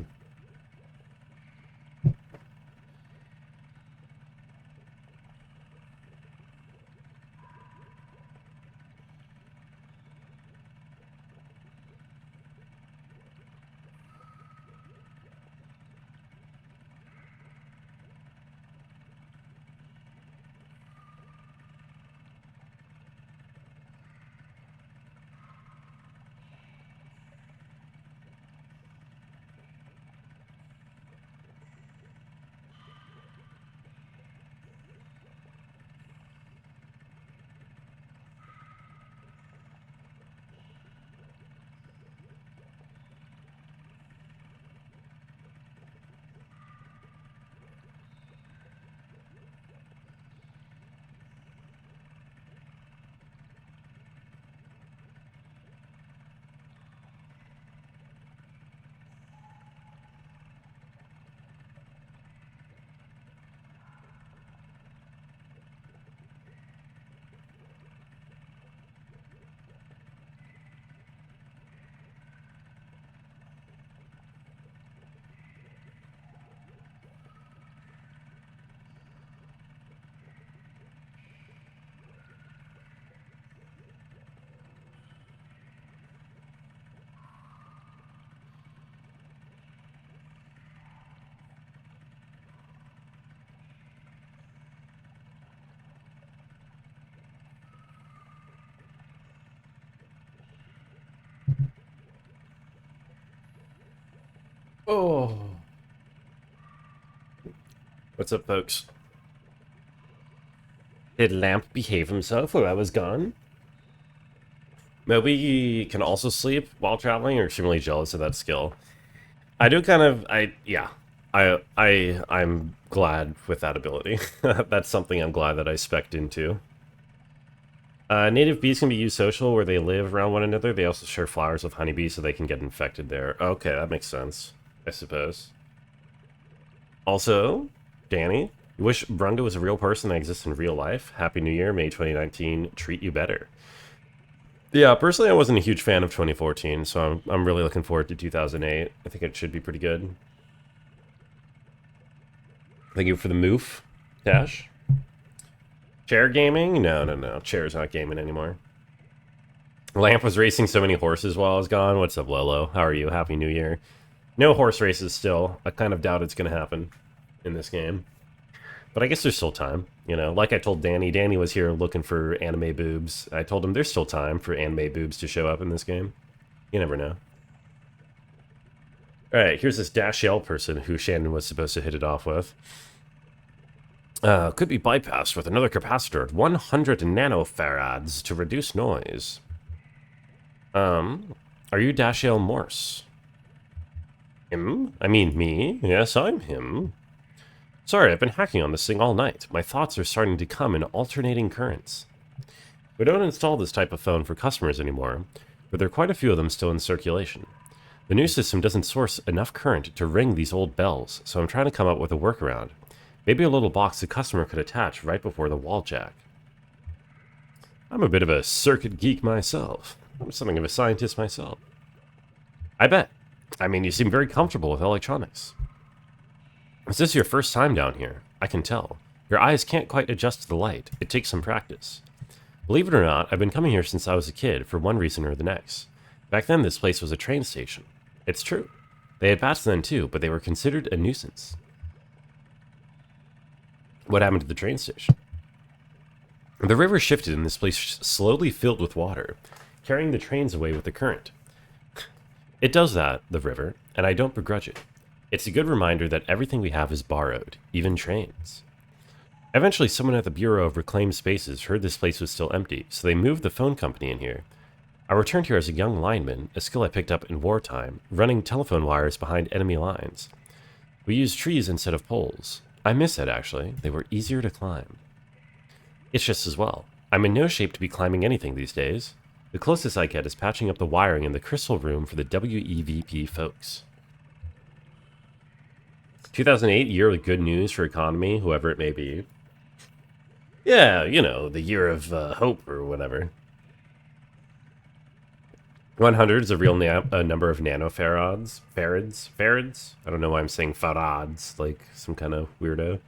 Oh. What's up, folks? Did Lamp behave himself while I was gone? Moby can also sleep while traveling, or extremely jealous of that skill. I do kind of, I'm glad with that ability. That's something I'm glad that I spec'd into. Native bees can be used social where they live around one another. They also share flowers with honeybees so they can get infected there. Okay, that makes sense, I suppose. Also, Danny, you wish Brunga was a real person that exists in real life. Happy New Year, May 2019. Treat you better. Yeah, personally, I wasn't a huge fan of 2014, so I'm really looking forward to 2008. I think it should be pretty good. Thank you for the moof, Dash. Chair gaming? No. Chair's not gaming anymore. Lamp was racing so many horses while I was gone. What's up, Lolo? How are you? Happy New Year. No horse races still. I kind of doubt it's going to happen in this game. But I guess there's still time, you know. Like I told Danny, Danny was here looking for anime boobs. I told him there's still time for anime boobs to show up in this game. You never know. Alright, here's this Dash Yell person who Shannon was supposed to hit it off with. Could be bypassed with another capacitor at 100 nanofarads to reduce noise. Are you Dashiell Morse? Him? I mean me? Yes, I'm him. Sorry, I've been hacking on this thing all night. My thoughts are starting to come in alternating currents. We don't install this type of phone for customers anymore, but there are quite a few of them still in circulation. The new system doesn't source enough current to ring these old bells, so I'm trying to come up with a workaround. Maybe a little box the customer could attach right before the wall jack. I'm a bit of a circuit geek myself. I'm something of a scientist myself. I bet. I mean, you seem very comfortable with electronics. Is this your first time down here? I can tell. Your eyes can't quite adjust to the light. It takes some practice. Believe it or not, I've been coming here since I was a kid, for one reason or the next. Back then, this place was a train station. It's true. They had bats then too, but they were considered a nuisance. What happened to the train station? The river shifted and this place slowly filled with water, carrying the trains away with the current. It does that, the river, and I don't begrudge it. It's a good reminder that everything we have is borrowed, even trains. Eventually, someone at the Bureau of Reclaimed Spaces heard this place was still empty, so they moved the phone company in here. I returned here as a young lineman, a skill I picked up in wartime, running telephone wires behind enemy lines. We used trees instead of poles. I miss it, actually. They were easier to climb. It's just as well. I'm in no shape to be climbing anything these days. The closest I get is patching up the wiring in the crystal room for the WEVP folks. 2008, year of good news for economy, whoever it may be. Yeah, you know, the year of hope or whatever. 100 is a real number of nanofarads. Farads? I don't know why I'm saying farads, like some kind of weirdo.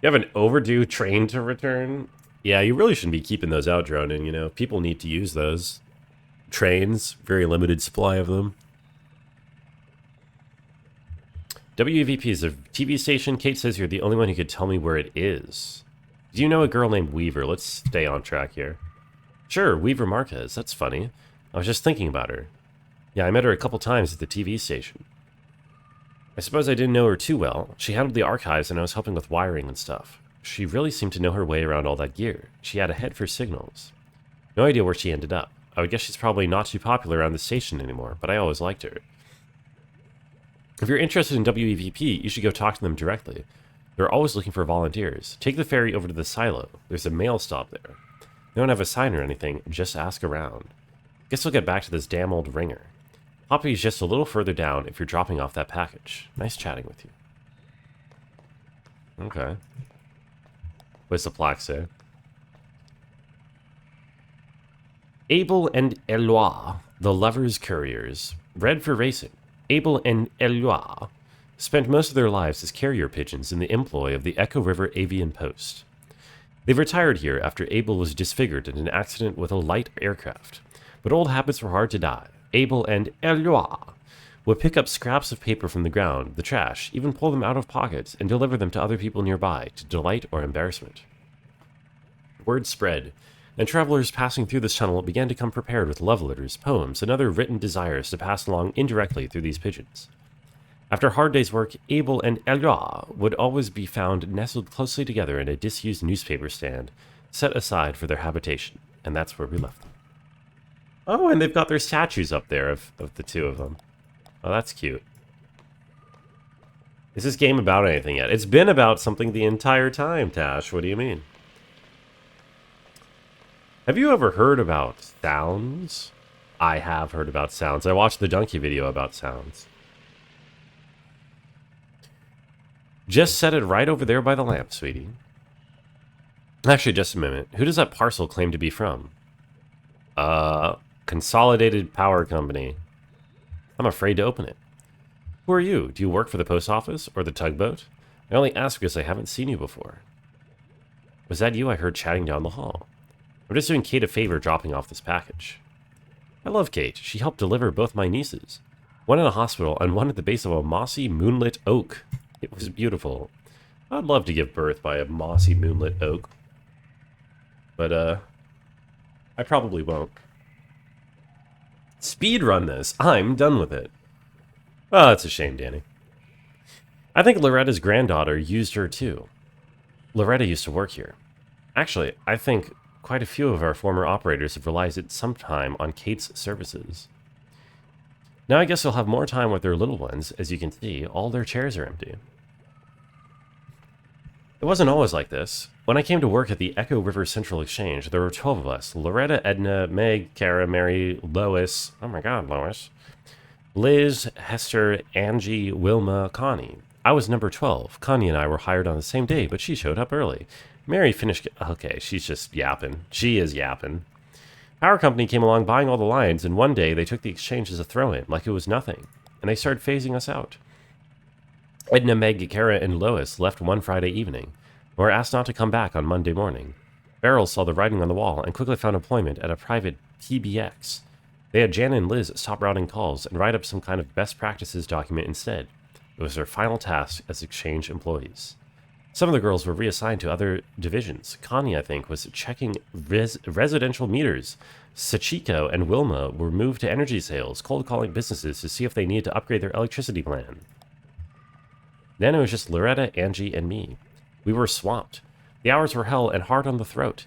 You have an overdue train to return? Yeah, you really shouldn't be keeping those out, Dronin, you know. People need to use those. Trains, very limited supply of them. WVP is a TV station. Kate says you're the only one who could tell me where it is. Do you know a girl named Weaver? Let's stay on track here. Sure, Weaver Marquez. That's funny. I was just thinking about her. Yeah, I met her a couple times at the TV station. I suppose I didn't know her too well. She handled the archives and I was helping with wiring and stuff. She really seemed to know her way around all that gear. She had a head for signals. No idea where she ended up. I would guess she's probably not too popular around the station anymore, but I always liked her. If you're interested in WEVP, you should go talk to them directly. They're always looking for volunteers. Take the ferry over to the silo. There's a mail stop there. They don't have a sign or anything, just ask around. Guess we'll get back to this damn old ringer. Poppy's just a little further down if you're dropping off that package. Nice chatting with you. Okay. What's the plaque say? Abel and Eloi, the lovers' couriers, bred for racing. Abel and Eloi spent most of their lives as carrier pigeons in the employ of the Echo River Avian Post. They've retired here after Abel was disfigured in an accident with a light aircraft. But old habits were hard to die. Abel and Eloi would pick up scraps of paper from the ground, the trash, even pull them out of pockets, and deliver them to other people nearby, to delight or embarrassment. Word spread, and travelers passing through this tunnel began to come prepared with love letters, poems, and other written desires to pass along indirectly through these pigeons. After a hard day's work, Abel and Eloi would always be found nestled closely together in a disused newspaper stand, set aside for their habitation, and that's where we left them. Oh, and they've got their statues up there of the two of them. Oh, that's cute. Is this game about anything yet? It's been about something the entire time, Tash. What do you mean? Have you ever heard about sounds? I have heard about sounds. I watched the Donkey video about sounds. Just set it right over there by the lamp, sweetie. Actually, just a minute. Who does that parcel claim to be from? Consolidated Power Company. I'm afraid to open it. Who are you? Do you work for the post office or the tugboat? I only ask because I haven't seen you before. Was that you I heard chatting down the hall? I'm just doing Kate a favor dropping off this package. I love Kate. She helped deliver both my nieces. One in a hospital and one at the base of a mossy moonlit oak. It was beautiful. I'd love to give birth by a mossy moonlit oak. But, I probably won't. Speedrun this. I'm done with it. Oh, that's a shame, Danny. I think Loretta's granddaughter used her too. Loretta used to work here. Actually, I think quite a few of our former operators have relied at some time on Kate's services. Now I guess they'll have more time with their little ones. As you can see, all their chairs are empty. It wasn't always like this. When I came to work at the Echo River Central Exchange, there were 12 of us. Loretta, Edna, Meg, Kara, Mary, Lois. Oh my god, Lois. Liz, Hester, Angie, Wilma, Connie. I was number 12. Connie and I were hired on the same day, but she showed up early. Mary finished... Okay, she's just yapping. She is yapping. Power Company came along buying all the lines, and one day they took the exchange as a throw-in, like it was nothing. And they started phasing us out. Edna, Meg, Kara, and Lois left one Friday evening, and were asked not to come back on Monday morning. Beryl saw the writing on the wall and quickly found employment at a private PBX. They had Jan and Liz stop routing calls and write up some kind of best practices document instead. It was their final task as exchange employees. Some of the girls were reassigned to other divisions. Connie, I think, was checking residential meters. Sachiko and Wilma were moved to energy sales, cold calling businesses to see if they needed to upgrade their electricity plan. Then it was just Loretta, Angie, and me. We were swamped. The hours were hell and hard on the throat.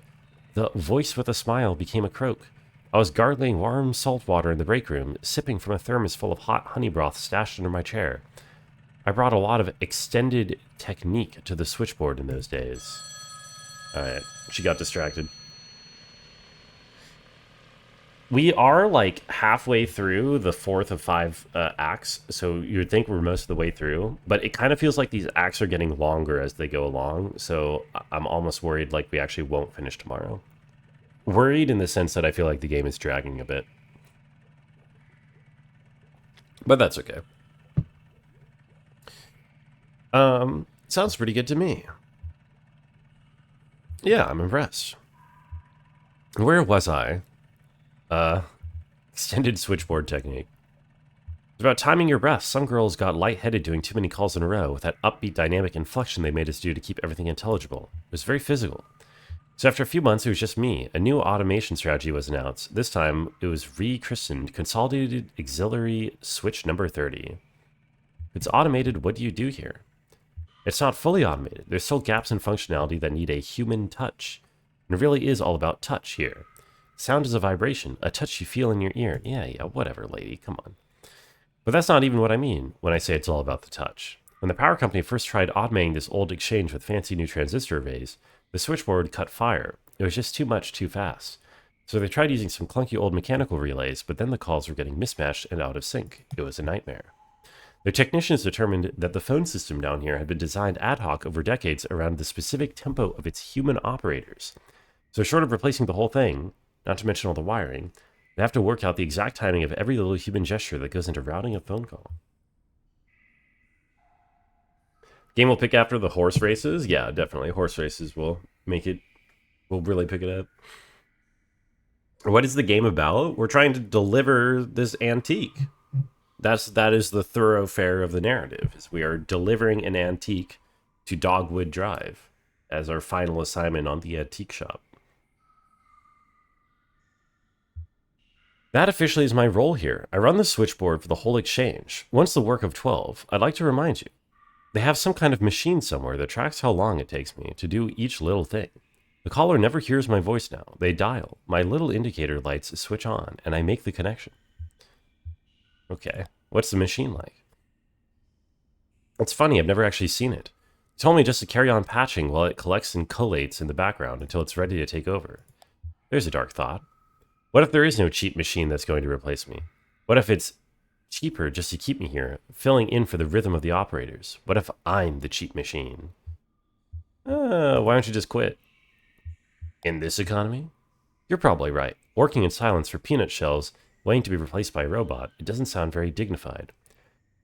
The voice with a smile became a croak. I was gargling warm salt water in the break room, sipping from a thermos full of hot honey broth stashed under my chair. I brought a lot of extended technique to the switchboard in those days. Alright, she got distracted. We are like halfway through the fourth of 5 acts, so you'd think we're most of the way through, but it kind of feels like these acts are getting longer as they go along, so I'm almost worried like we actually won't finish tomorrow. Worried in the sense that I feel like the game is dragging a bit. But that's okay. Sounds pretty good to me. Yeah, I'm impressed. Where was I? Extended switchboard technique. It's about timing your breath. Some girls got lightheaded doing too many calls in a row with that upbeat dynamic inflection they made us do to keep everything intelligible. It was very physical. So after a few months, it was just me. A new automation strategy was announced. This time, it was rechristened Consolidated Auxiliary Switch Number 30. It's automated. What do you do here? It's not fully automated. There's still gaps in functionality that need a human touch. And it really is all about touch here. Sound is a vibration, a touch you feel in your ear. Yeah, whatever, lady, come on. But that's not even what I mean when I say it's all about the touch. When the power company first tried automating this old exchange with fancy new transistor arrays, the switchboard cut fire. It was just too much too fast. So they tried using some clunky old mechanical relays, but then the calls were getting mismatched and out of sync. It was a nightmare. The technicians determined that the phone system down here had been designed ad hoc over decades around the specific tempo of its human operators. So short of replacing the whole thing, not to mention all the wiring, they have to work out the exact timing of every little human gesture that goes into routing a phone call. Game will pick after the horse races? Yeah, definitely. Horse races will make it, will really pick it up. What is the game about? We're trying to deliver this antique. That is the thoroughfare of the narrative, is we are delivering an antique to Dogwood Drive as our final assignment on the antique shop. That officially is my role here. I run the switchboard for the whole exchange. Once the work of 12, I'd like to remind you. They have some kind of machine somewhere that tracks how long it takes me to do each little thing. The caller never hears my voice now. They dial. My little indicator lights switch on, and I make the connection. Okay, what's the machine like? It's funny, I've never actually seen it. He told me just to carry on patching while it collects and collates in the background until it's ready to take over. There's a dark thought. What if there is no cheap machine that's going to replace me? What if it's cheaper just to keep me here, filling in for the rhythm of the operators? What if I'm the cheap machine? Why don't you just quit? In this economy? You're probably right. Working in silence for peanut shells, waiting to be replaced by a robot, it doesn't sound very dignified.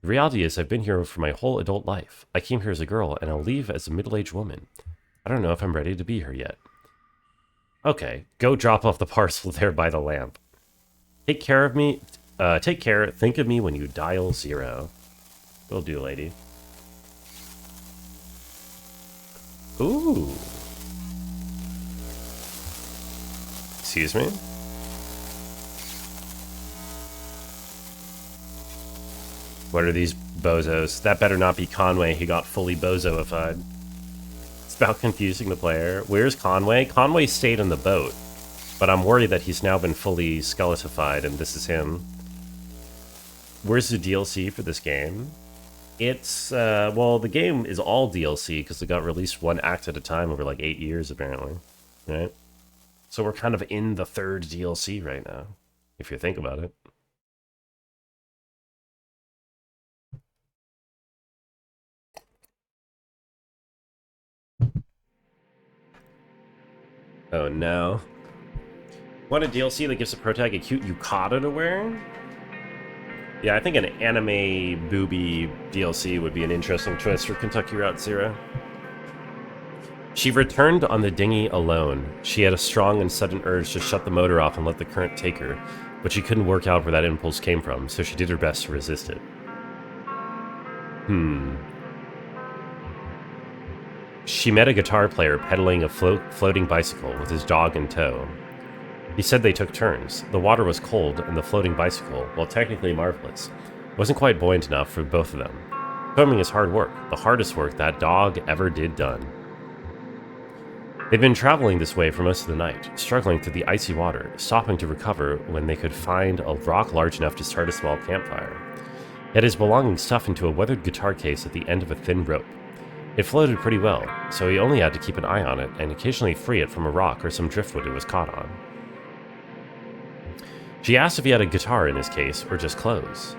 The reality is I've been here for my whole adult life. I came here as a girl, and I'll leave as a middle-aged woman. I don't know if I'm ready to be here yet. Okay, go drop off the parcel there by the lamp. Take care of me. Take care. Think of me when you dial 0. Will do, lady. Ooh. Excuse me? What are these bozos? That better not be Conway. He got fully bozoified. It's about confusing the player. Where's Conway? Conway stayed in the boat, but I'm worried that he's now been fully skeletified and this is him. Where's the DLC for this game? It's, well, the game is all DLC because it got released one act at a time over like 8 years, apparently. Right? So we're kind of in the third DLC right now, if you think about it. Oh no. Want a DLC that gives a protag a cute yukata to wear? Yeah, I think an anime booby DLC would be an interesting choice for Kentucky Route Zero. She returned on the dinghy alone. She had a strong and sudden urge to shut the motor off and let the current take her, but she couldn't work out where that impulse came from, so she did her best to resist it. She met a guitar player pedaling a floating bicycle with his dog in tow. He said they took turns. The water was cold, and the floating bicycle, while technically marvelous, wasn't quite buoyant enough for both of them. Swimming is hard work, the hardest work that dog ever did done. They'd been traveling this way for most of the night, struggling through the icy water, stopping to recover when they could find a rock large enough to start a small campfire. He had his belongings stuffed into a weathered guitar case at the end of a thin rope. It floated pretty well, so he only had to keep an eye on it and occasionally free it from a rock or some driftwood it was caught on. She asked if he had a guitar in his case or just clothes.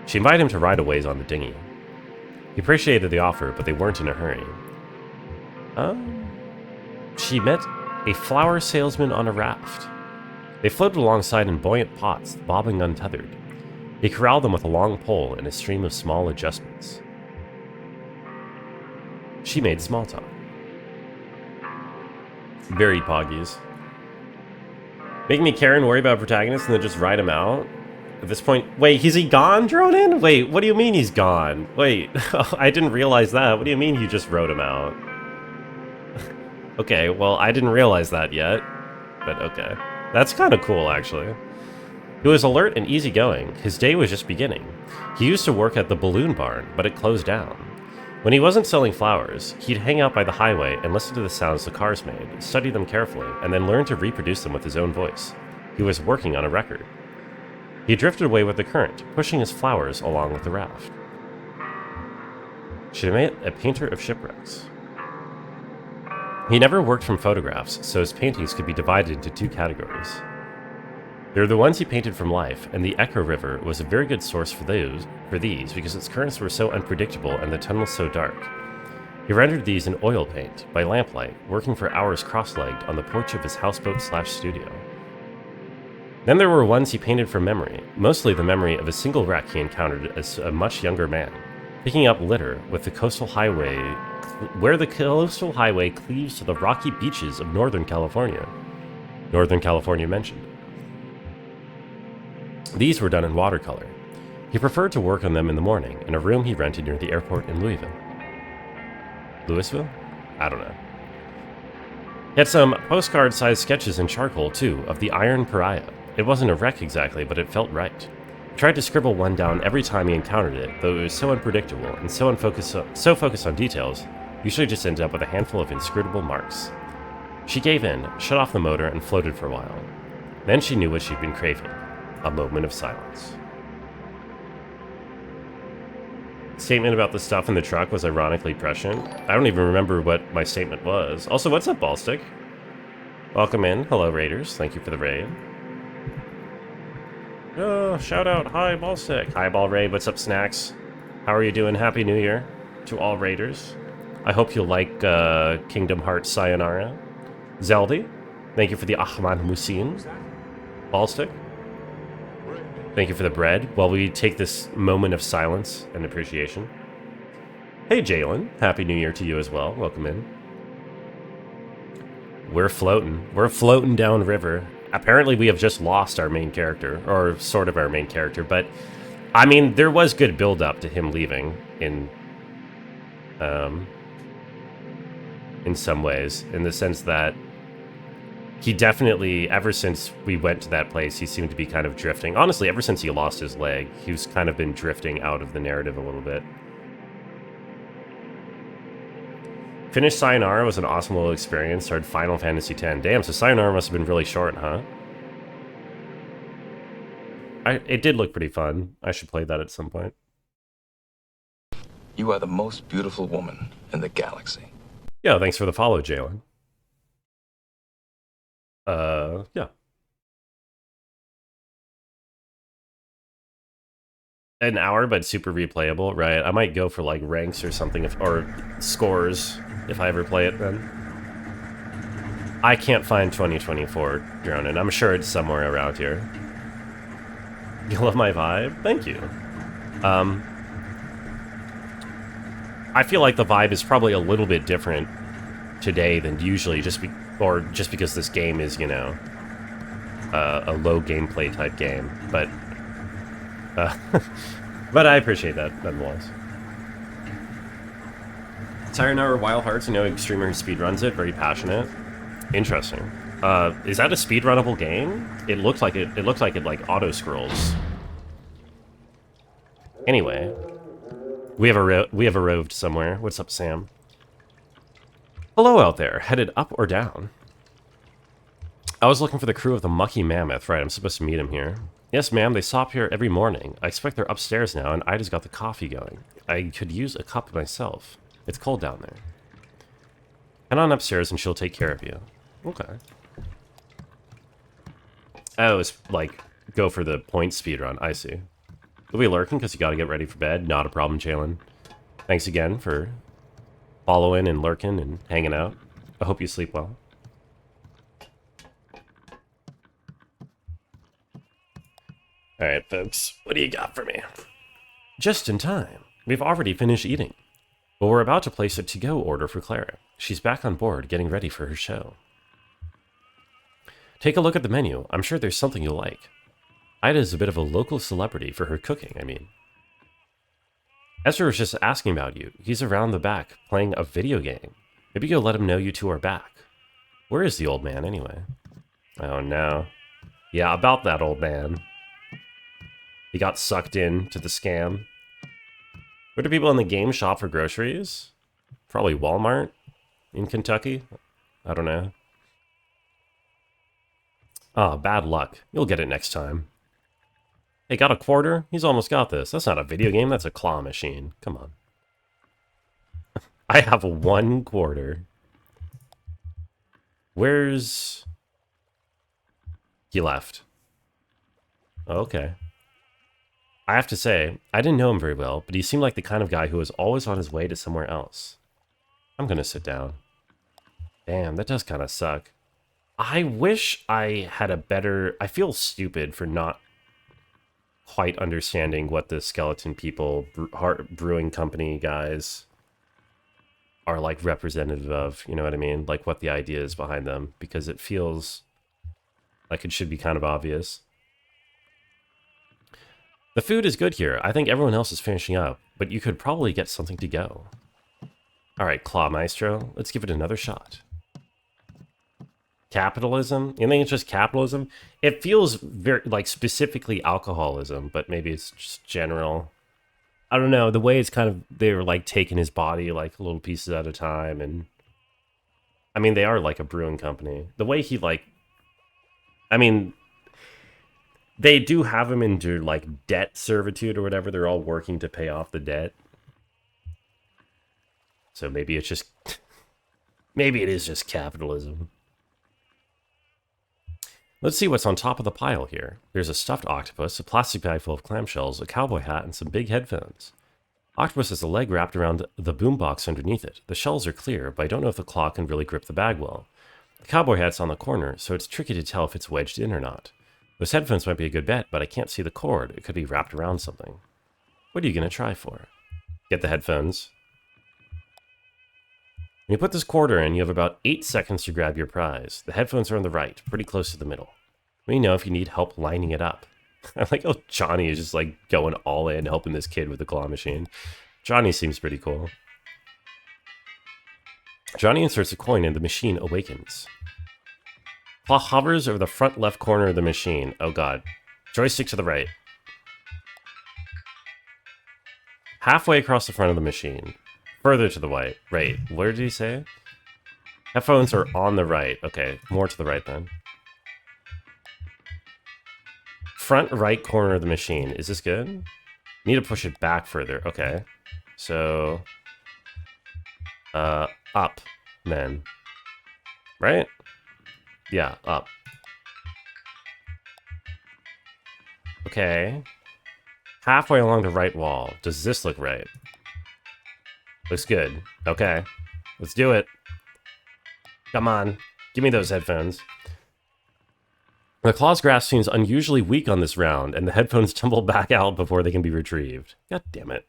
She invited him to ride a ways on the dinghy. He appreciated the offer, but they weren't in a hurry. She met a flower salesman on a raft. They floated alongside in buoyant pots, bobbing untethered. He corralled them with a long pole and a stream of small adjustments. She made small talk. Very poggies. Making me care and worry about protagonists and then just write him out? At this point, wait, is he gone, Dronin? Wait, what do you mean he's gone? Wait, I didn't realize that. What do you mean you just wrote him out? Okay, well, I didn't realize that yet. But okay. That's kind of cool, actually. He was alert and easygoing. His day was just beginning. He used to work at the balloon barn, but it closed down. When he wasn't selling flowers, he'd hang out by the highway and listen to the sounds the cars made, study them carefully, and then learn to reproduce them with his own voice. He was working on a record. He drifted away with the current, pushing his flowers along with the raft. She met a painter of shipwrecks. He never worked from photographs, so his paintings could be divided into two categories. There were the ones he painted from life, and the Echo River was a very good source for these because its currents were so unpredictable and the tunnels so dark. He rendered these in oil paint, by lamplight, working for hours cross-legged on the porch of his houseboat/studio. Then there were ones he painted from memory, mostly the memory of a single wreck he encountered as a much younger man, picking up litter with the coastal highway, where the coastal highway cleaves to the rocky beaches of Northern California. Northern California mentioned. These were done in watercolor. He preferred to work on them in the morning in a room he rented near the airport in Louisville? I don't know. He had some postcard-sized sketches in charcoal, too, of the Iron Pariah. It wasn't a wreck exactly, but it felt right. He tried to scribble one down every time he encountered it, though it was so unpredictable and so focused on details, usually just ended up with a handful of inscrutable marks. She gave in, shut off the motor, and floated for a while. Then she knew what she'd been craving. A moment of silence. Statement about the stuff in the truck was ironically prescient. I don't even remember what my statement was. Also, what's up, Ballstick? Welcome in. Hello, Raiders. Thank you for the raid. Oh, shout out. Hi, Ballstick. Hi, Ball Raid. What's up, Snacks? How are you doing? Happy New Year to all Raiders. I hope you like Kingdom Hearts Sayonara. Zeldy, thank you for the Ahmad Musin. Ballstick, thank you for the bread while we take this moment of silence and appreciation. Hey, Jalen. Happy New Year to you as well. Welcome in. We're floating. We're floating downriver. Apparently, we have just lost our main character, or sort of our main character, but, I mean, there was good build-up to him leaving in some ways, in the sense that he definitely, ever since we went to that place, he seemed to be kind of drifting. Honestly, ever since he lost his leg, he's kind of been drifting out of the narrative a little bit. Finished Sayonara was an awesome little experience. Started Final Fantasy X. Damn, so Sayonara must have been really short, huh? It did look pretty fun. I should play that at some point. You are the most beautiful woman in the galaxy. Yeah, thanks for the follow, Jalen. Yeah. An hour, but super replayable, right? I might go for like ranks or something, or scores, if I ever play it then. I can't find 2024 drone, and I'm sure it's somewhere around here. You love my vibe? Thank you. I feel like the vibe is probably a little bit different today than usually, just because this game is, you know, a low gameplay type game, but but I appreciate that nonetheless. Sayonara Wild Hearts, you know, streamer who speedruns it, very passionate. Interesting. Is that a speedrunnable game? It looked like it like auto scrolls. Anyway, we have arrived somewhere. What's up, Sam? Hello out there. Headed up or down? I was looking for the crew of the Mucky Mammoth. Right, I'm supposed to meet him here. Yes, ma'am, they stop here every morning. I expect they're upstairs now, and Ida's got the coffee going. I could use a cup myself. It's cold down there. Head on upstairs and she'll take care of you. Okay. Oh, it's like, go for the point speed run. I see. Will be lurking because you got to get ready for bed. Not a problem, Jalen. Thanks again for following and lurking and hanging out. I hope you sleep well. Alright, folks. What do you got for me? Just in time. We've already finished eating. But we're about to place a to-go order for Clara. She's back on board, getting ready for her show. Take a look at the menu. I'm sure there's something you'll like. Ida's a bit of a local celebrity for her cooking, I mean. Esther was just asking about you. He's around the back, playing a video game. Maybe you'll let him know you two are back. Where is the old man, anyway? Oh, no. Yeah, about that old man. He got sucked in to the scam. Where do people in the game shop for groceries? Probably Walmart in Kentucky? I don't know. Ah, bad luck. You'll get it next time. Hey, got a quarter? He's almost got this. That's not a video game, that's a claw machine. Come on. I have 1 quarter. Where's... He left. Okay. I have to say, I didn't know him very well, but he seemed like the kind of guy who was always on his way to somewhere else. I'm gonna sit down. Damn, that does kind of suck. I wish I had a better... I feel stupid for not quite understanding what the skeleton people, brewing company guys are like representative of, you know what I mean? Like what the idea is behind them, because it feels like it should be kind of obvious. The food is good here. I think everyone else is finishing up, but you could probably get something to go. Alright, Claw Maestro, let's give it another shot. Capitalism? You think it's just capitalism? It feels very, like, specifically alcoholism, but maybe it's just general. I don't know, the way it's kind of, they were, like, taking his body, like, little pieces at a time, and... I mean, they are, like, a brewing company. The way he, like... I mean... They do have him into, like, debt servitude or whatever. They're all working to pay off the debt. So maybe it's just... maybe it is just capitalism. Let's see what's on top of the pile here. There's a stuffed octopus, a plastic bag full of clamshells, a cowboy hat, and some big headphones. Octopus has a leg wrapped around the boombox underneath it. The shells are clear, but I don't know if the claw can really grip the bag well. The cowboy hat's on the corner, so it's tricky to tell if it's wedged in or not. Those headphones might be a good bet, but I can't see the cord. It could be wrapped around something. What are you going to try for? Get the headphones. When you put this quarter in, you have about 8 seconds to grab your prize. The headphones are on the right, pretty close to the middle. Let me know if you need help lining it up. I like how Johnny is just like going all in, helping this kid with the claw machine. Johnny seems pretty cool. Johnny inserts a coin and the machine awakens. Claw hovers over the front left corner of the machine. Oh god. Joystick to the right. Halfway across the front of the machine. Further to the right. Right. Where did he say? Headphones are on the right. Okay, more to the right then. Front right corner of the machine. Is this good? Need to push it back further. Okay. So... up, then. Right? Yeah, up. Okay. Halfway along the right wall. Does this look right? Looks good. Okay. Let's do it. Come on. Give me those headphones. The claw's grasp seems unusually weak on this round, and the headphones tumble back out before they can be retrieved. God damn it.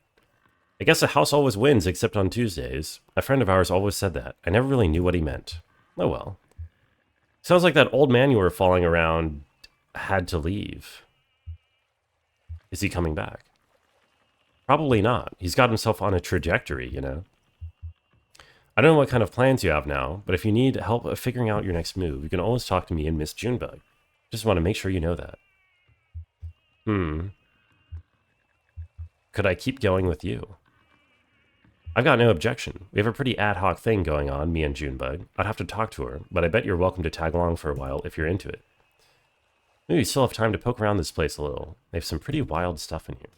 I guess the house always wins, except on Tuesdays. A friend of ours always said that. I never really knew what he meant. Oh well. Sounds like that old man you were following around had to leave. Is he coming back? Probably not. He's got himself on a trajectory, you know. I don't know what kind of plans you have now, but if you need help figuring out your next move, you can always talk to me and Miss Junebug. Just want to make sure you know that. Could I keep going with you? I've got no objection. We have a pretty ad hoc thing going on, me and Junebug. I'd have to talk to her, but I bet you're welcome to tag along for a while if you're into it. Maybe you still have time to poke around this place a little. They have some pretty wild stuff in here.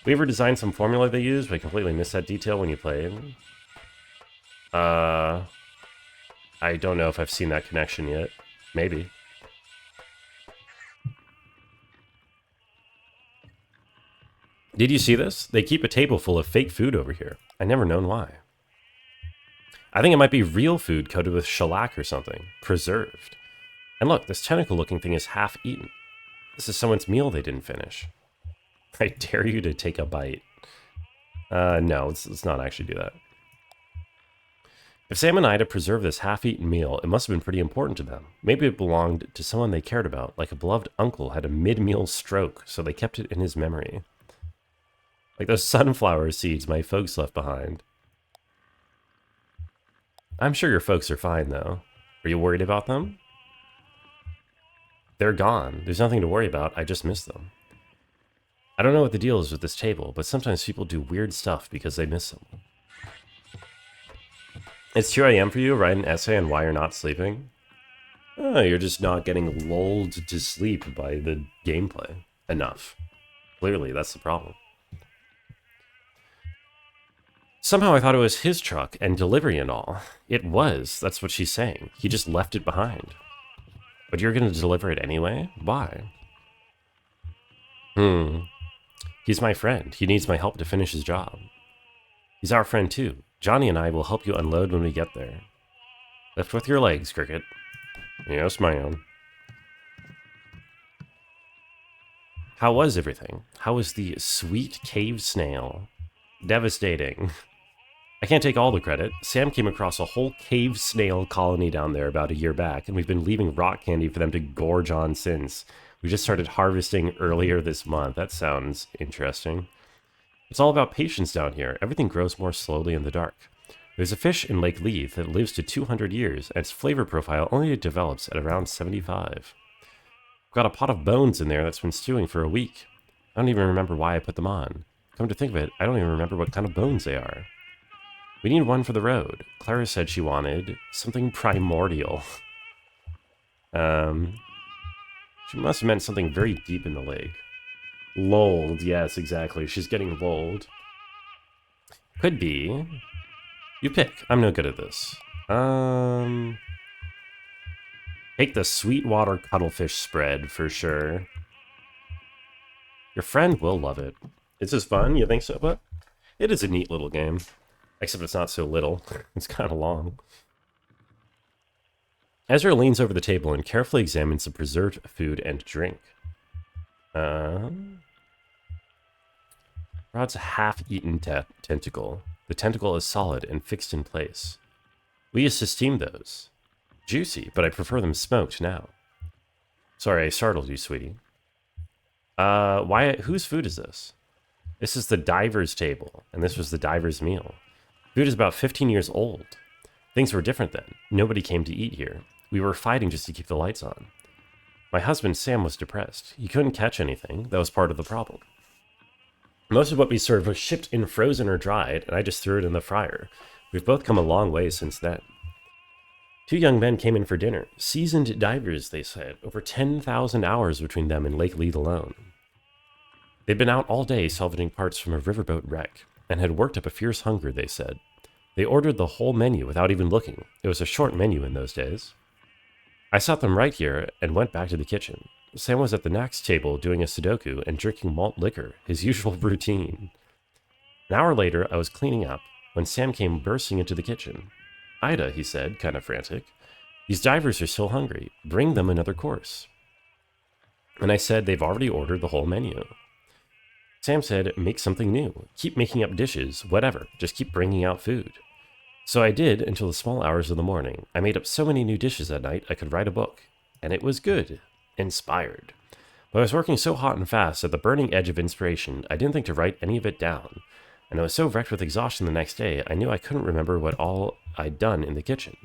Weaver designed some formula they use, but I completely missed that detail when you played. I don't know if I've seen that connection yet. Maybe. Did you see this? They keep a table full of fake food over here. I never known why. I think it might be real food coated with shellac or something. Preserved. And look, this tentacle-looking thing is half eaten. This is someone's meal they didn't finish. I dare you to take a bite. No, let's not actually do that. If Sam and Ida preserved this half-eaten meal, it must have been pretty important to them. Maybe it belonged to someone they cared about, like a beloved uncle had a mid-meal stroke, so they kept it in his memory. Like those sunflower seeds my folks left behind. I'm sure your folks are fine, though. Are you worried about them? They're gone. There's nothing to worry about. I just miss them. I don't know what the deal is with this table, but sometimes people do weird stuff because they miss them. It's 2 a.m. for you. Write an essay on why you're not sleeping. Oh, you're just not getting lulled to sleep by the gameplay enough. Clearly, that's the problem. Somehow I thought it was his truck and delivery and all. It was. That's what she's saying. He just left it behind. But you're going to deliver it anyway? Why? He's my friend. He needs my help to finish his job. He's our friend too. Johnny and I will help you unload when we get there. Lift with your legs, Cricket. Yes, ma'am. How was everything? How was the sweet cave snail? Devastating. I can't take all the credit. Sam came across a whole cave snail colony down there about a year back, and we've been leaving rock candy for them to gorge on since. We just started harvesting earlier this month. That sounds interesting. It's all about patience down here. Everything grows more slowly in the dark. There's a fish in Lake Leith that lives to 200 years, and its flavor profile only develops at around 75. I've got a pot of bones in there that's been stewing for a week. I don't even remember why I put them on. Come to think of it, I don't even remember what kind of bones they are. We need one for the road. Clara said she wanted something primordial. She must have meant something very deep in the lake. Lulled, yes, exactly. She's getting lulled. Could be. You pick. I'm no good at this. Take the sweetwater cuttlefish spread for sure. Your friend will love it. Is this fun? You think so? But it is a neat little game. Except it's not so little. It's kind of long. Ezra leans over the table and carefully examines the preserved food and drink. Rod's half-eaten tentacle. The tentacle is solid and fixed in place. We used to steam those. Juicy, but I prefer them smoked now. Sorry, I startled you, sweetie. Whose food is this? This is the diver's table, and this was the diver's meal. Food is about 15 years old. Things were different then. Nobody came to eat here. We were fighting just to keep the lights on. My husband, Sam, was depressed. He couldn't catch anything. That was part of the problem. Most of what we served was shipped in frozen or dried, and I just threw it in the fryer. We've both come a long way since then. 2 young men came in for dinner. Seasoned divers, they said. Over 10,000 hours between them and Lake Leith alone. They'd been out all day salvaging parts from a riverboat wreck, and had worked up a fierce hunger, they said. They ordered the whole menu without even looking. It was a short menu in those days. I sat them right here and went back to the kitchen. Sam was at the next table doing a Sudoku and drinking malt liquor, his usual routine. An hour later, I was cleaning up when Sam came bursting into the kitchen. Ida, he said, kind of frantic, these divers are still hungry. Bring them another course. And I said they've already ordered the whole menu. Sam said, make something new. Keep making up dishes, whatever. Just keep bringing out food. So I did until the small hours of the morning. I made up so many new dishes that night I could write a book. And it was good. Inspired. But I was working so hot and fast at the burning edge of inspiration, I didn't think to write any of it down. And I was so wrecked with exhaustion the next day, I knew I couldn't remember what all I'd done in the kitchen.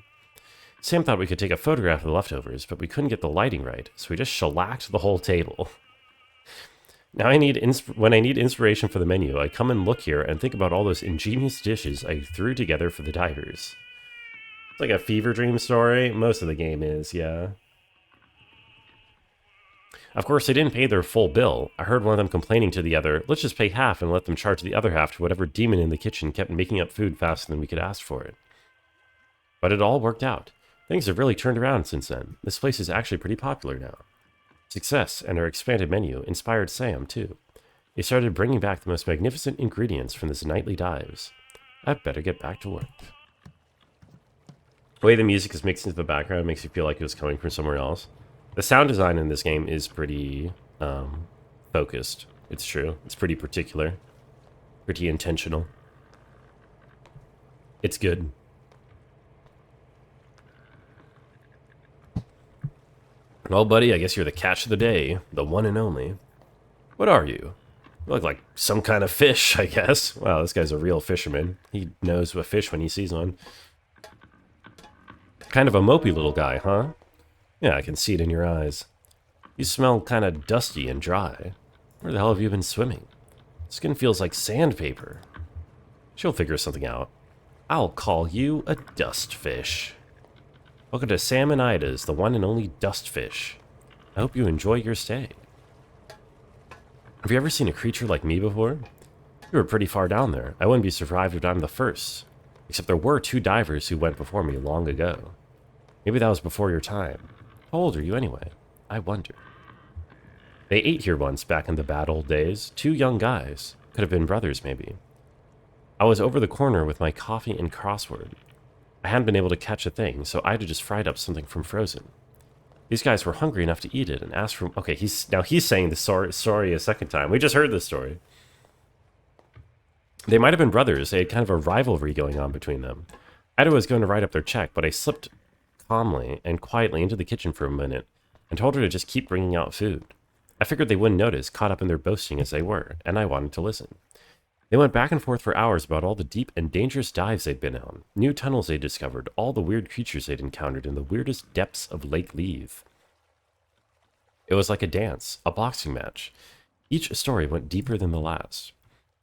Sam thought we could take a photograph of the leftovers, but we couldn't get the lighting right, so we just shellacked the whole table. Now when I need inspiration for the menu, I come and look here and think about all those ingenious dishes I threw together for the divers. It's like a fever dream story. Most of the game is, yeah. Of course, they didn't pay their full bill. I heard one of them complaining to the other, let's just pay half and let them charge the other half to whatever demon in the kitchen kept making up food faster than we could ask for it. But it all worked out. Things have really turned around since then. This place is actually pretty popular now. Success and our expanded menu inspired Sam, too. They started bringing back the most magnificent ingredients from this nightly dives. I'd better get back to work. The way the music is mixed into the background makes you feel like it was coming from somewhere else. The sound design in this game is pretty focused. It's true. It's pretty particular. Pretty intentional. It's good. Well, buddy, I guess you're the catch of the day. The one and only. What are you? You look like some kind of fish, I guess. Wow, this guy's a real fisherman. He knows a fish when he sees one. Kind of a mopey little guy, huh? Yeah, I can see it in your eyes. You smell kind of dusty and dry. Where the hell have you been swimming? Skin feels like sandpaper. She'll figure something out. I'll call you a dust fish. Welcome to Salmonida's, the one and only dust fish. I hope you enjoy your stay. Have you ever seen a creature like me before? You were pretty far down there. I wouldn't be surprised if I'm the first. Except there were 2 divers who went before me long ago. Maybe that was before your time. How old are you anyway? I wonder. They ate here once back in the bad old days. 2 young guys. Could have been brothers, maybe. I was over the corner with my coffee and crossword. I hadn't been able to catch a thing, so I'd have just fried up something from frozen. These guys were hungry enough to eat it and asked for... Okay, he's saying the story a second time. We just heard this story. They might have been brothers. They had kind of a rivalry going on between them. Ida was going to write up their check, but I slipped calmly and quietly into the kitchen for a minute and told her to just keep bringing out food. I figured they wouldn't notice, caught up in their boasting as they were, and I wanted to listen. They went back and forth for hours about all the deep and dangerous dives they'd been on, new tunnels they'd discovered, all the weird creatures they'd encountered in the weirdest depths of Lake Leave. It was like a dance, a boxing match. Each story went deeper than the last,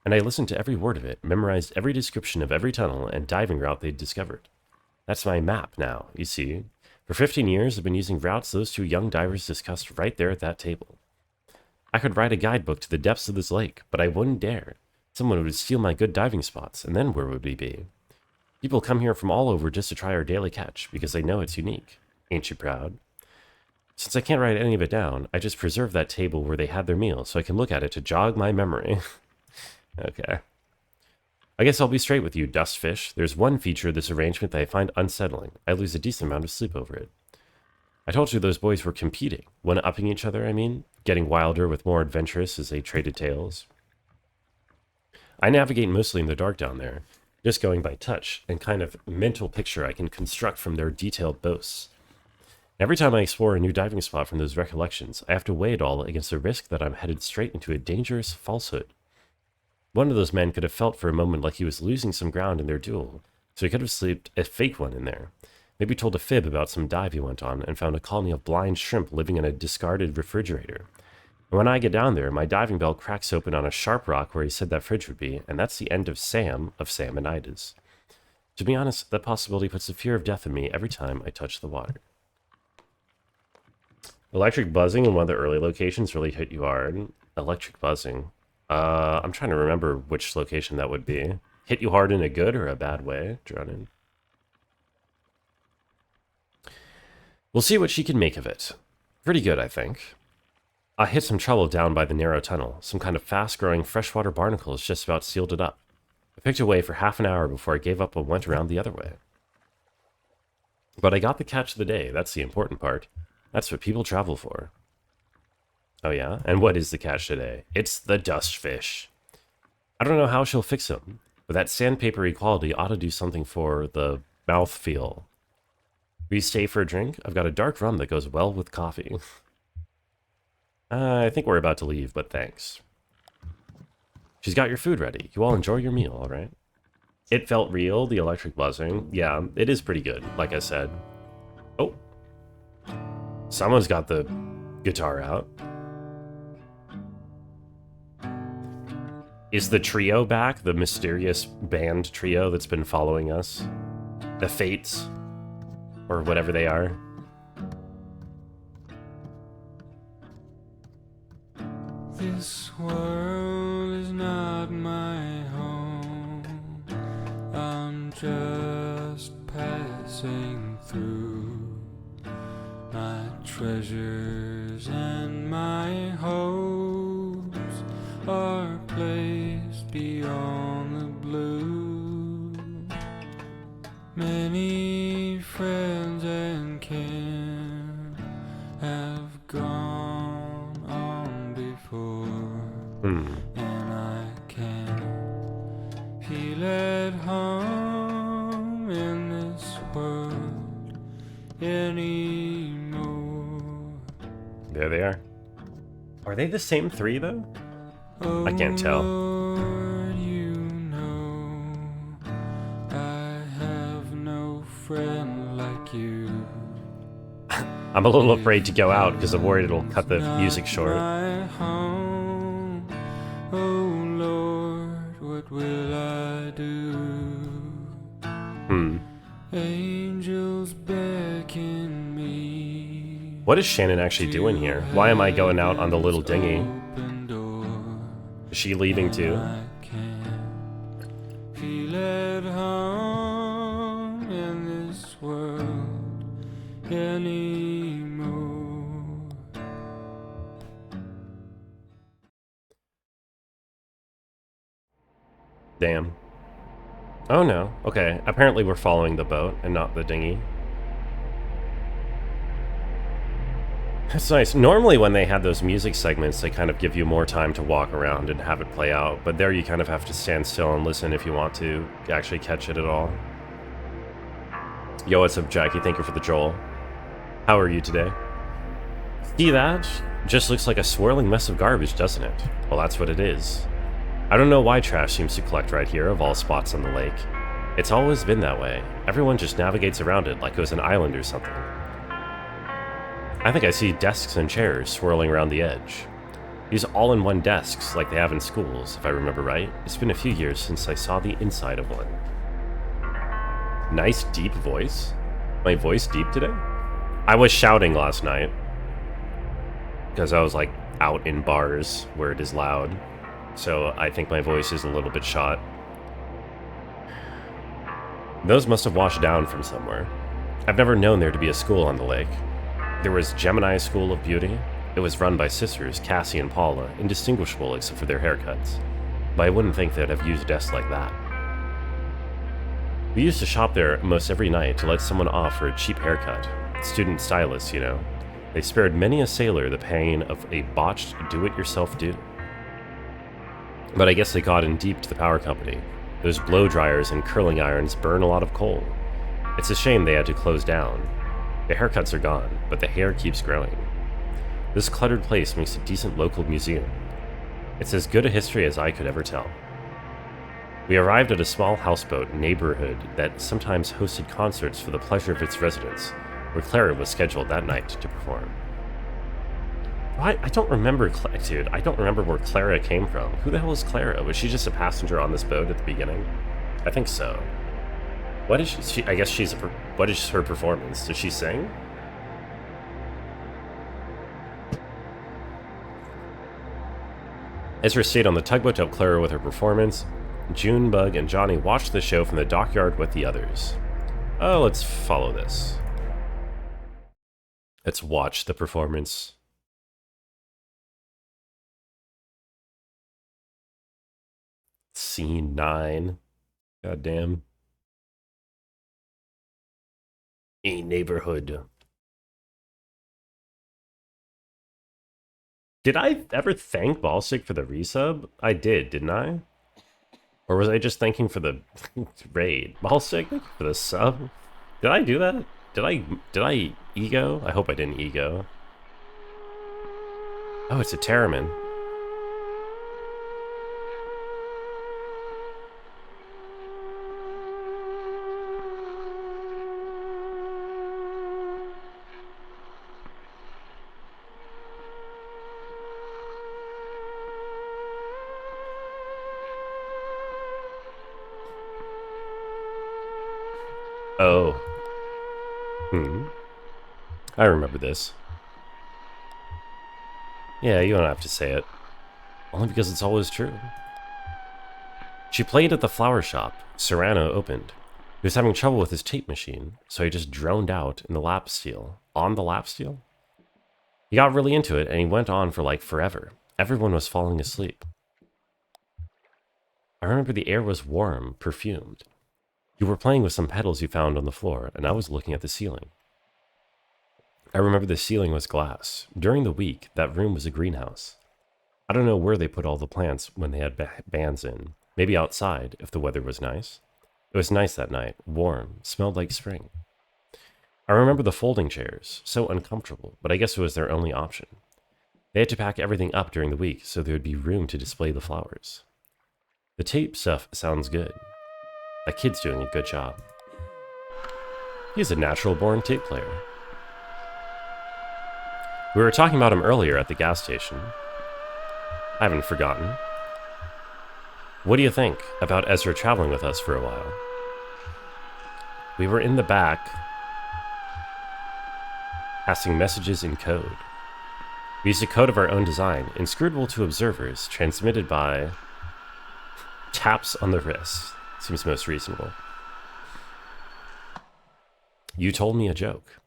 and I listened to every word of it, memorized every description of every tunnel and diving route they'd discovered. That's my map now, you see. For 15 years, I've been using routes those 2 young divers discussed right there at that table. I could write a guidebook to the depths of this lake, but I wouldn't dare. Someone would steal my good diving spots, and then where would we be? People come here from all over just to try our daily catch, because they know it's unique. Ain't you proud? Since I can't write any of it down, I just preserve that table where they had their meal, so I can look at it to jog my memory. Okay. I guess I'll be straight with you, Dustfish. There's one feature of this arrangement that I find unsettling. I lose a decent amount of sleep over it. I told you those boys were competing. One-upping each other, I mean. Getting wilder with more adventurous as they traded tales. I navigate mostly in the dark down there, just going by touch and kind of mental picture I can construct from their detailed boasts. Every time I explore a new diving spot from those recollections, I have to weigh it all against the risk that I'm headed straight into a dangerous falsehood. One of those men could have felt for a moment like he was losing some ground in their duel, so he could have slipped a fake one in there. Maybe told a fib about some dive he went on and found a colony of blind shrimp living in a discarded refrigerator. And when I get down there, my diving bell cracks open on a sharp rock where he said that fridge would be, and that's the end of Sam of Salmonida's. To be honest, that possibility puts the fear of death in me every time I touch the water. Electric buzzing in one of the early locations really hit you hard. Electric buzzing. I'm trying to remember which location that would be. Hit you hard in a good or a bad way, Dronin? We'll see what she can make of it. Pretty good, I think. I hit some trouble down by the narrow tunnel. Some kind of fast-growing freshwater barnacles just about sealed it up. I picked away for half an hour before I gave up and went around the other way. But I got the catch of the day. That's the important part. That's what people travel for. Oh yeah? And what is the catch today? It's the dust fish. I don't know how she'll fix him, but that sandpapery quality ought to do something for the mouthfeel. Will you stay for a drink? I've got a dark rum that goes well with coffee. I think we're about to leave, but thanks. She's got your food ready. You all enjoy your meal, all right? It felt real, the electric buzzing. Yeah, it is pretty good, like I said. Oh. Someone's got the guitar out. Is the trio back? The mysterious band trio that's been following us? The Fates? Or whatever they are? This world is not my home. I'm just passing through. My treasures and my hopes are place beyond the blue. Many friends and kin have gone on before, and I can't feel at home in this world anymore. There they are. Are they the same three, though? I can't tell. Lord, you know I have no friend like you. I'm a little afraid to go out because I'm worried it'll cut the music short. My home. Oh Lord, what will I do? Angels beckon me. What is Shannon actually doing here? Why am I going out on the little dinghy? Is she leaving too? I can't feel at home in this world anymore. Damn. Oh no. Okay, apparently we're following the boat and not the dinghy. That's nice. Normally when they have those music segments, they kind of give you more time to walk around and have it play out, but there you kind of have to stand still and listen if you want to actually catch it at all. Yo, what's up, Jackie? Thank you for the Joel. How are you today? See that? Just looks like a swirling mess of garbage, doesn't it? Well, that's what it is. I don't know why trash seems to collect right here of all spots on the lake. It's always been that way. Everyone just navigates around it like it was an island or something. I think I see desks and chairs swirling around the edge. These all-in-one desks like they have in schools, if I remember right. It's been a few years since I saw the inside of one. Nice deep voice. My voice deep today? I was shouting last night. Because I was like out in bars where it is loud. So I think my voice is a little bit shot. Those must have washed down from somewhere. I've never known there to be a school on the lake. There was Gemini School of Beauty. It was run by sisters Cassie and Paula, indistinguishable except for their haircuts. But I wouldn't think they'd have used desks like that. We used to shop there almost every night to let someone off for a cheap haircut. Student stylists, you know. They spared many a sailor the pain of a botched do-it-yourself do. But I guess they got in deep to the power company. Those blow dryers and curling irons burn a lot of coal. It's a shame they had to close down. The haircuts are gone, but the hair keeps growing. This cluttered place makes a decent local museum. It's as good a history as I could ever tell. We arrived at a small houseboat neighborhood that sometimes hosted concerts for the pleasure of its residents, where Clara was scheduled that night to perform. I don't remember, dude. I don't remember where Clara came from. Who the hell is Clara? Was she just a passenger on this boat at the beginning? I think so. What is she? I guess she's what is her performance? Does she sing? Ezra stayed on the tugboat to help Clara with her performance. June, Bug, and Johnny watched the show from the dockyard with the others. Oh, let's follow this. Let's watch the performance. Scene 9. Goddamn. A neighborhood. Did I ever thank Ballstick for the resub? I did, didn't I? Or was I just thanking for the raid? Ballstick, thank you for the sub. Did I do that? Did I ego? I hope I didn't ego. Oh, it's a Terraman. Oh. I remember this. Yeah, you don't have to say it. Only because it's always true. She played at the flower shop. Serrano opened. He was having trouble with his tape machine, so he just droned out in the lap steel. On the lap steel? He got really into it, and he went on for like forever. Everyone was falling asleep. I remember the air was warm, perfumed. You were playing with some petals you found on the floor, and I was looking at the ceiling. I remember the ceiling was glass. During the week, that room was a greenhouse. I don't know where they put all the plants when they had bands in. Maybe outside, if the weather was nice. It was nice that night, warm, smelled like spring. I remember the folding chairs, so uncomfortable, but I guess it was their only option. They had to pack everything up during the week so there would be room to display the flowers. The tape stuff sounds good. That kid's doing a good job. He's a natural-born tape player. We were talking about him earlier at the gas station. I haven't forgotten. What do you think about Ezra traveling with us for a while? We were in the back, passing messages in code. We used a code of our own design, inscrutable to observers, transmitted by taps on the wrist. Seems most reasonable. You told me a joke.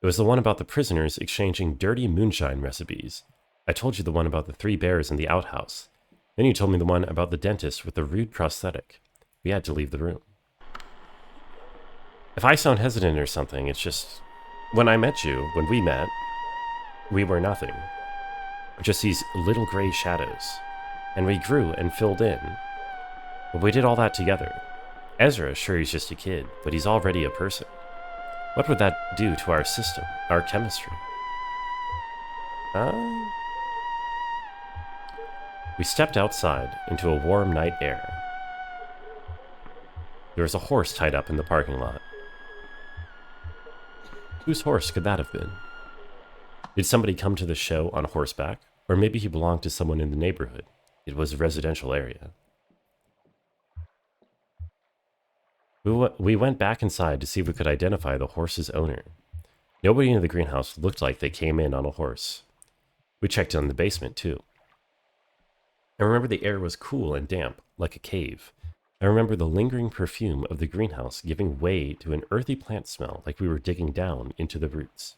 It was the one about the prisoners exchanging dirty moonshine recipes. I told you the one about the 3 bears in the outhouse. Then you told me the one about the dentist with the rude prosthetic. We had to leave the room. If I sound hesitant or something, it's just... when we met, we were nothing. Just these little gray shadows. And we grew and filled in. But we did all that together. Ezra, sure, he's just a kid, but he's already a person. What would that do to our system, our chemistry? We stepped outside into a warm night air. There was a horse tied up in the parking lot. Whose horse could that have been? Did somebody come to the show on horseback? Or maybe he belonged to someone in the neighborhood. It was a residential area. We went back inside to see if we could identify the horse's owner. Nobody in the greenhouse looked like they came in on a horse. We checked in the basement, too. I remember the air was cool and damp, like a cave. I remember the lingering perfume of the greenhouse giving way to an earthy plant smell like we were digging down into the roots.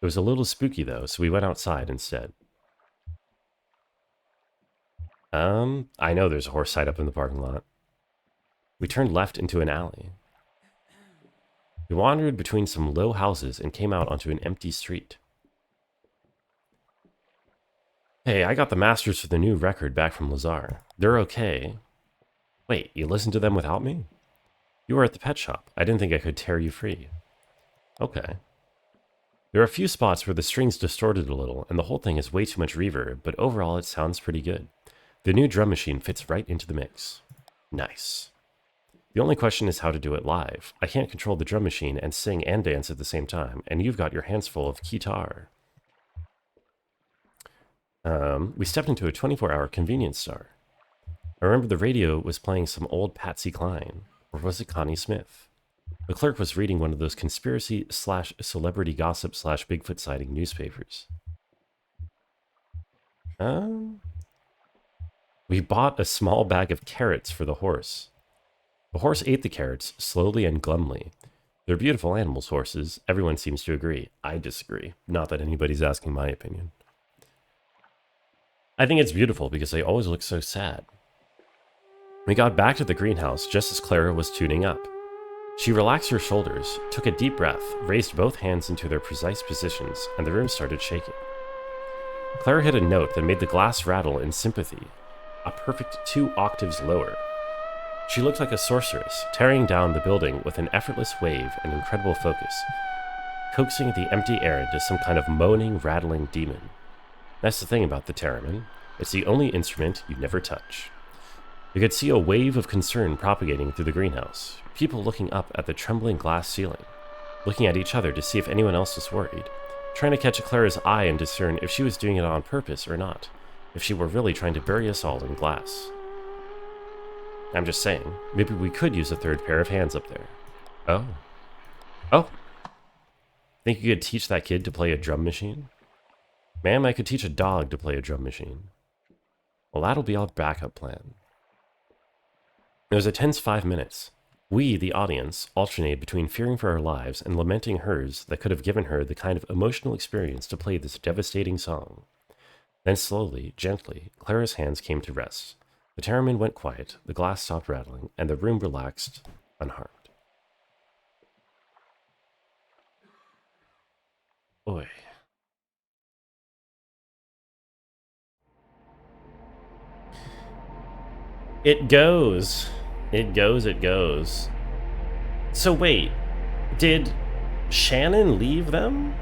It was a little spooky, though, so we went outside instead. I know there's a horse tied up in the parking lot. We turned left into an alley. We wandered between some low houses and came out onto an empty street. Hey, I got the masters for the new record back from Lazar. They're okay. Wait, you listened to them without me? You were at the pet shop. I didn't think I could tear you free. Okay. There are a few spots where the strings distorted a little, and the whole thing is way too much reverb, but overall it sounds pretty good. The new drum machine fits right into the mix. Nice. The only question is how to do it live. I can't control the drum machine and sing and dance at the same time, and you've got your hands full of guitar. We stepped into a 24-hour convenience store. I remember the radio was playing some old Patsy Cline, or was it Connie Smith? The clerk was reading one of those conspiracy/celebrity gossip/Bigfoot sighting newspapers. We bought a small bag of carrots for the horse. The horse ate the carrots slowly and glumly. They're beautiful animals, horses. Everyone seems to agree. I disagree. Not that anybody's asking my opinion. I think it's beautiful because they always look so sad. We got back to the greenhouse just as Clara was tuning up. She relaxed her shoulders, took a deep breath, raised both hands into their precise positions, and the room started shaking. Clara hit a note that made the glass rattle in sympathy, a perfect 2 octaves lower. She looked like a sorceress, tearing down the building with an effortless wave and incredible focus, coaxing the empty air into some kind of moaning, rattling demon. That's the thing about the theremin. It's the only instrument you never touch. You could see a wave of concern propagating through the greenhouse, people looking up at the trembling glass ceiling, looking at each other to see if anyone else was worried, trying to catch Clara's eye and discern if she was doing it on purpose or not, if she were really trying to bury us all in glass. I'm just saying, maybe we could use a third pair of hands up there. Oh. Think you could teach that kid to play a drum machine? Ma'am, I could teach a dog to play a drum machine. Well, that'll be our backup plan. It was a tense 5 minutes. We, the audience, alternated between fearing for our lives and lamenting hers that could have given her the kind of emotional experience to play this devastating song. Then slowly, gently, Clara's hands came to rest. The Terramin went quiet, the glass stopped rattling, and the room relaxed, unharmed. Oi. It goes. It goes, it goes. So wait, did Shannon leave them?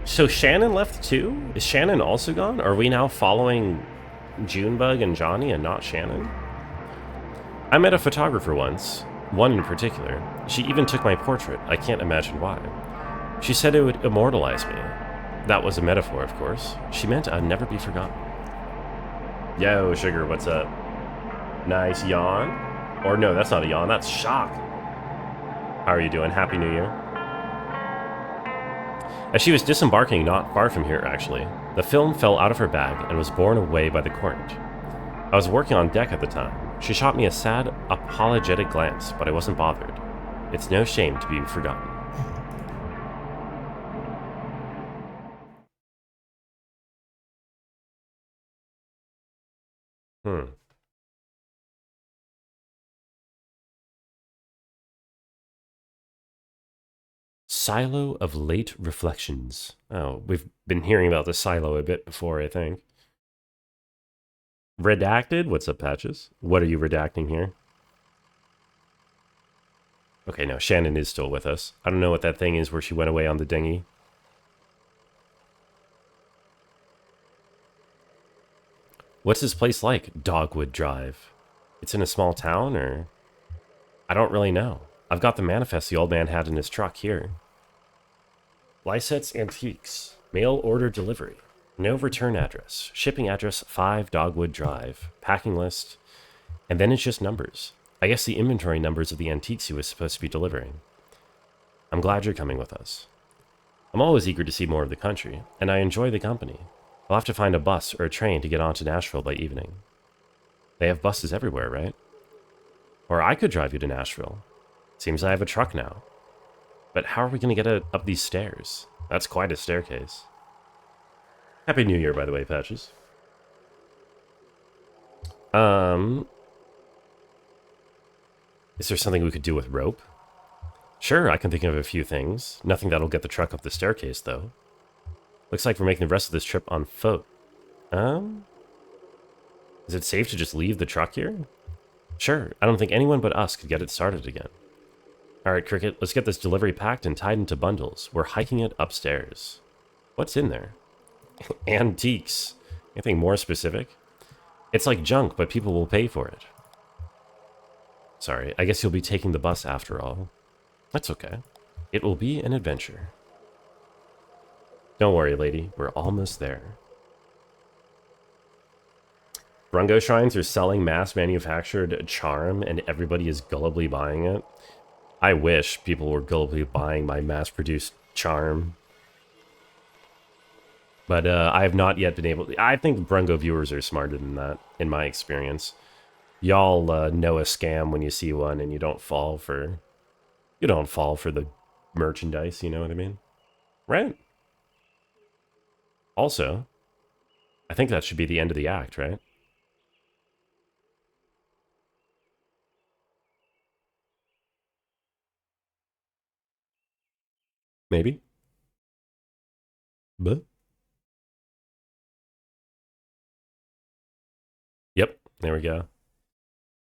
So Shannon left too? Is Shannon also gone? Are we now following Junebug and Johnny and not Shannon? I met a photographer once, one in particular. She even took my portrait. I can't imagine why. She said it would immortalize me. That was a metaphor, of course. She meant I'd never be forgotten. Yo, Sugar, what's up? Nice yawn? Or no, that's not a yawn, that's shock. How are you doing? Happy New Year. As she was disembarking not far from here, actually, the film fell out of her bag and was borne away by the current. I was working on deck at the time. She shot me a sad, apologetic glance, but I wasn't bothered. It's no shame to be forgotten. Silo of Late Reflections. Oh, we've been hearing about the silo a bit before, I think. Redacted? What's up, Patches? What are you redacting here? Okay, no, Shannon is still with us. I don't know what that thing is where she went away on the dinghy. What's this place like, Dogwood Drive? It's in a small town, or? I don't really know. I've got the manifest the old man had in his truck here. Lyset's Antiques. Mail order delivery. No return address. Shipping address 5 Dogwood Drive. Packing list. And then it's just numbers. I guess the inventory numbers of the antiques he was supposed to be delivering. I'm glad you're coming with us. I'm always eager to see more of the country, and I enjoy the company. I'll have to find a bus or a train to get on to Nashville by evening. They have buses everywhere, right? Or I could drive you to Nashville. Seems I have a truck now. But how are we going to get up these stairs? That's quite a staircase. Happy New Year, by the way, Patches. Is there something we could do with rope? Sure, I can think of a few things. Nothing that'll get the truck up the staircase, though. Looks like we're making the rest of this trip on foot. Is it safe to just leave the truck here? Sure, I don't think anyone but us could get it started again. Alright, Cricket, let's get this delivery packed and tied into bundles. We're hiking it upstairs. What's in there? Antiques. Anything more specific? It's like junk, but people will pay for it. Sorry, I guess you'll be taking the bus after all. That's okay. It will be an adventure. Don't worry, lady. We're almost there. Brungo shrines are selling mass-manufactured charm, and everybody is gullibly buying it. I wish people were gullibly buying my mass-produced charm. But I have not yet been able to... I think Brungo viewers are smarter than that, in my experience. Y'all know a scam when you see one, and you don't fall for... You don't fall for the merchandise, you know what I mean? Right? Also, I think that should be the end of the act, right? Maybe? But? Yep, there we go.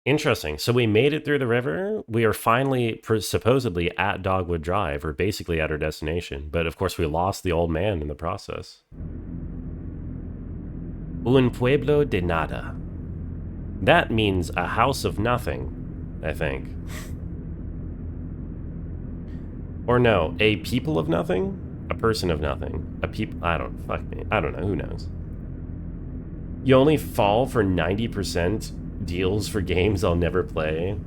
Interesting. So we made it through the river. We are finally supposedly at Dogwood Drive, or basically at our destination. But of course we lost the old man in the process. Un pueblo de nada. That means a house of nothing, I think. Or no, a people of nothing? A person of nothing. A people... I don't... Fuck me. I don't know. Who knows? You only fall for 90% deals for games I'll never play.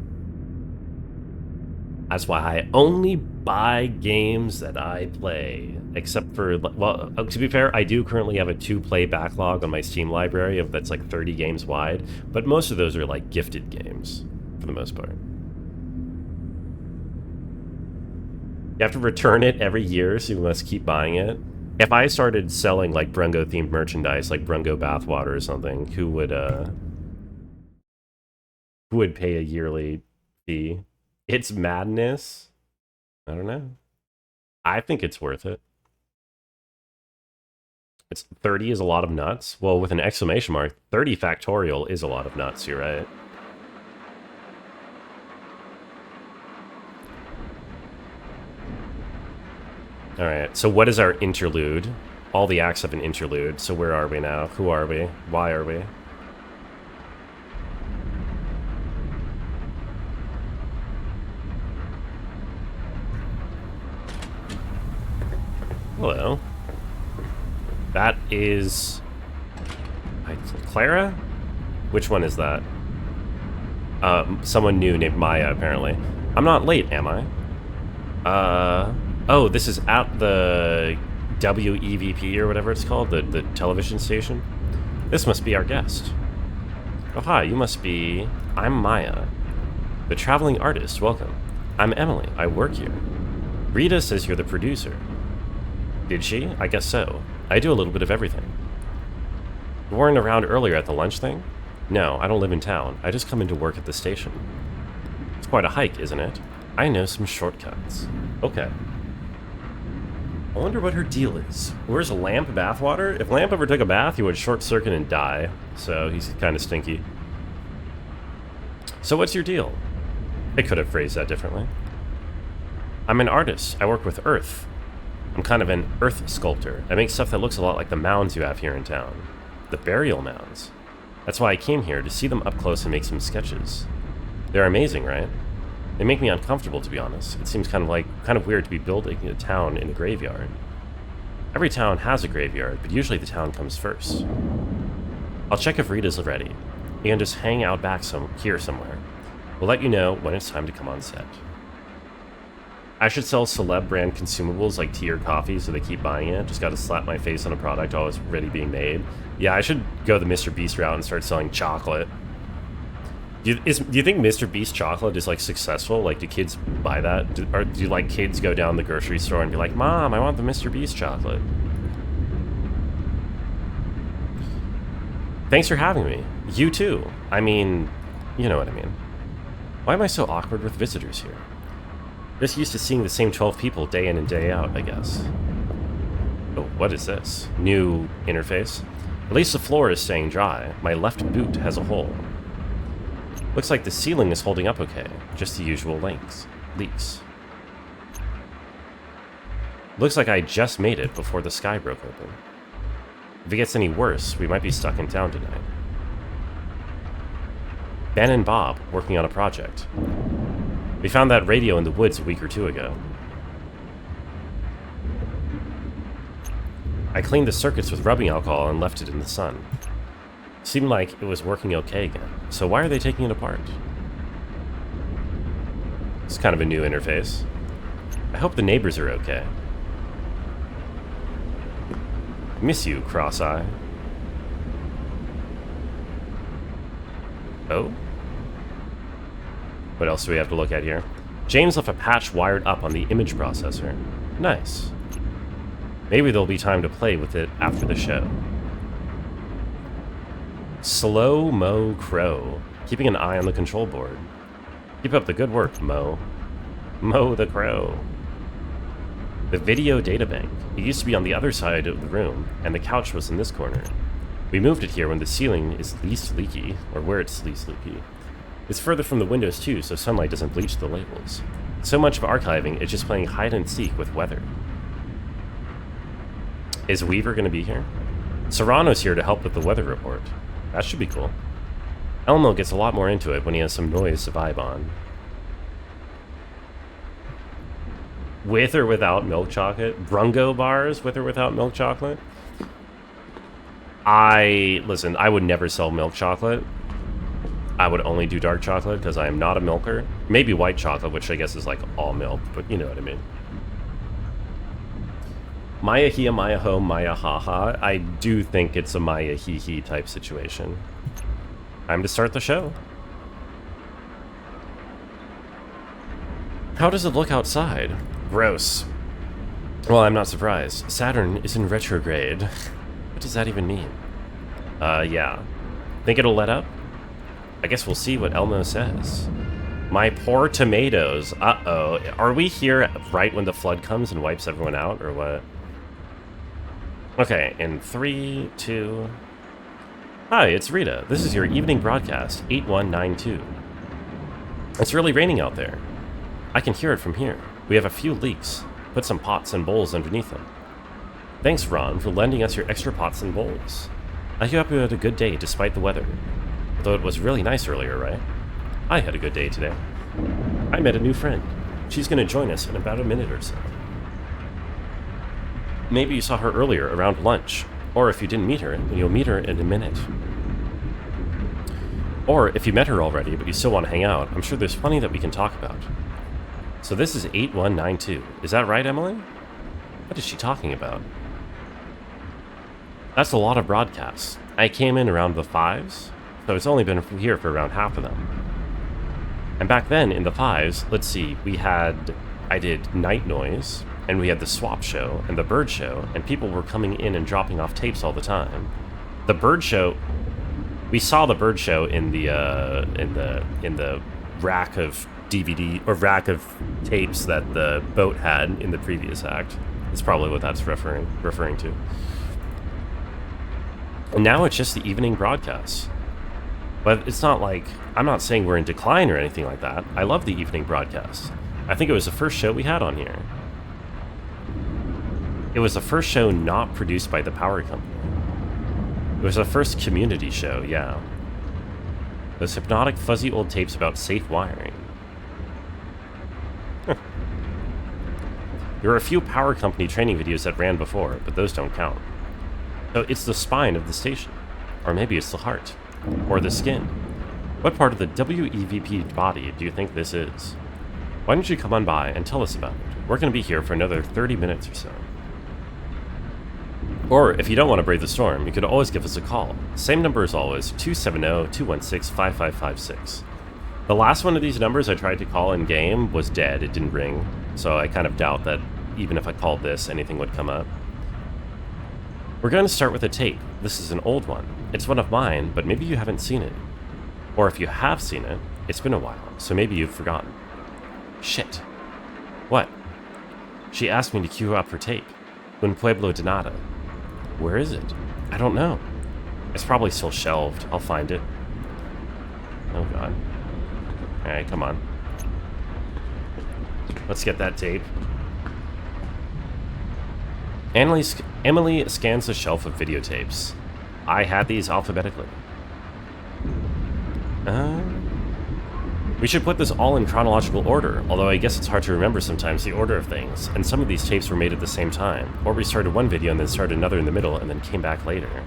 That's why I only buy games that I play. Except for... Well, to be fair, I do currently have a 2-play backlog on my Steam library that's like 30 games wide. But most of those are like gifted games, for the most part. You have to return it every year, so you must keep buying it. If I started selling like Brungo themed merchandise, like Brungo bathwater or something, who would pay a yearly fee? It's madness. I don't know. I think it's worth it. It's 30 is a lot of nuts. Well, with an exclamation mark, 30 factorial is a lot of nuts, you're right. Alright, so what is our interlude? All the acts have an interlude, so where are we now? Who are we? Why are we? Hello. That is... Clara? Which one is that? Someone new named Maya, apparently. I'm not late, am I? Oh, this is at the WEVP or whatever it's called, the television station. This must be our guest. Oh, hi, you must be... I'm Maya, the traveling artist. Welcome. I'm Emily. I work here. Rita says you're the producer. Did she? I guess so. I do a little bit of everything. You weren't around earlier at the lunch thing? No, I don't live in town. I just come into work at the station. It's quite a hike, isn't it? I know some shortcuts. Okay. I wonder what her deal is. Where's Lamp bathwater? If Lamp ever took a bath, he would short circuit and die. So he's kind of stinky. So what's your deal? I could have phrased that differently. I'm an artist. I work with earth. I'm kind of an earth sculptor. I make stuff that looks a lot like the mounds you have here in town. The burial mounds. That's why I came here, to see them up close and make some sketches. They're amazing, right? They make me uncomfortable, to be honest. It seems kind of weird to be building a town in a graveyard. Every town has a graveyard, but usually the town comes first. I'll check if Rita's ready. You can just hang out back here somewhere. We'll let you know when it's time to come on set. I should sell celeb brand consumables like tea or coffee so they keep buying it. Just gotta slap my face on a product always ready being made. Yeah, I should go the Mr. Beast route and start selling chocolate. Do you think Mr. Beast chocolate is like successful? Like, do kids buy that? Do like kids go down the grocery store and be like, Mom, I want the Mr. Beast chocolate? Thanks for having me. You too. I mean, you know what I mean. Why am I so awkward with visitors here? Just used to seeing the same 12 people day in and day out, I guess. Oh, what is this? New interface? At least the floor is staying dry. My left boot has a hole. Looks like the ceiling is holding up okay. Just the usual leaks. Looks like I just made it before the sky broke open. If it gets any worse, we might be stuck in town tonight. Ben and Bob, working on a project. We found that radio in the woods a week or two ago. I cleaned the circuits with rubbing alcohol and left it in the sun. Seemed like it was working okay again, so why are they taking it apart? It's kind of a new interface. I hope the neighbors are okay. Miss you, Cross-Eye. Oh? What else do we have to look at here? James left a patch wired up on the image processor. Nice. Maybe there'll be time to play with it after the show. Slow Mo Crow, keeping an eye on the control board. Keep up the good work, Mo. Mo the Crow. The video databank. It used to be on the other side of the room, and the couch was in this corner. We moved it here when the ceiling is least leaky, or where it's least leaky. It's further from the windows too, so sunlight doesn't bleach the labels. So much of archiving is just playing hide and seek with weather. Is Weaver going to be here? Serrano's here to help with the weather report. That should be cool. Elmo gets a lot more into it when he has some noise to vibe on. With or without milk chocolate? Brungo bars with or without milk chocolate? Listen, I would never sell milk chocolate. I would only do dark chocolate because I am not a milker. Maybe white chocolate, which I guess is like all milk, but you know what I mean. Maya Hia, Maya Ho, Maya Ha Ha. I do think it's a Maya Hee Hee type situation. Time to start the show. How does it look outside? Gross. Well, I'm not surprised. Saturn is in retrograde. What does that even mean? Yeah. Think it'll let up? I guess we'll see what Elmo says. My poor tomatoes. Uh-oh. Are we here right when the flood comes and wipes everyone out, or what? Okay, in 3, 2... Hi, it's Rita. This is your evening broadcast, 8192. It's really raining out there. I can hear it from here. We have a few leaks. Put some pots and bowls underneath them. Thanks, Ron, for lending us your extra pots and bowls. I hope you had a good day despite the weather. Although it was really nice earlier, right? I had a good day today. I met a new friend. She's going to join us in about a minute or so. Maybe you saw her earlier around lunch, or if you didn't meet her, you'll meet her in a minute. Or if you met her already, but you still want to hang out, I'm sure there's plenty that we can talk about. So this is 8192. Is that right, Emily? What is she talking about? That's a lot of broadcasts. I came in around the 5s, so it's only been here for around half of them. And back then, in the 5s, let's see, I did Night Noise, and we had the Swap Show, and the Bird Show, and people were coming in and dropping off tapes all the time. The Bird Show, we saw the Bird Show in the rack of DVD, or rack of tapes that the boat had in the previous act. That's probably what that's referring to. And now it's just the evening broadcasts. But it's not like, I'm not saying we're in decline or anything like that. I love the evening broadcasts. I think it was the first show we had on here. It was the first show not produced by the power company. It was the first community show, yeah. Those hypnotic, fuzzy old tapes about safe wiring. There were a few power company training videos that ran before, but those don't count. So it's the spine of the station. Or maybe it's the heart. Or the skin. What part of the WEVP body do you think this is? Why don't you come on by and tell us about it? We're going to be here for another 30 minutes or so. Or, if you don't want to brave the storm, you could always give us a call. Same number as always, 270-216-5556. The last one of these numbers I tried to call in-game was dead, it didn't ring, so I kind of doubt that even if I called this, anything would come up. We're going to start with a tape. This is an old one. It's one of mine, but maybe you haven't seen it. Or if you have seen it, it's been a while, so maybe you've forgotten. Shit. What? She asked me to queue up her tape. Un Pueblo de Nada. Where is it? I don't know. It's probably still shelved. I'll find it. Oh god. Alright, come on. Let's get that tape. Emily scans the shelf of videotapes. I had these alphabetically. We should put this all in chronological order, although I guess it's hard to remember sometimes the order of things, and some of these tapes were made at the same time, or we started one video and then started another in the middle and then came back later.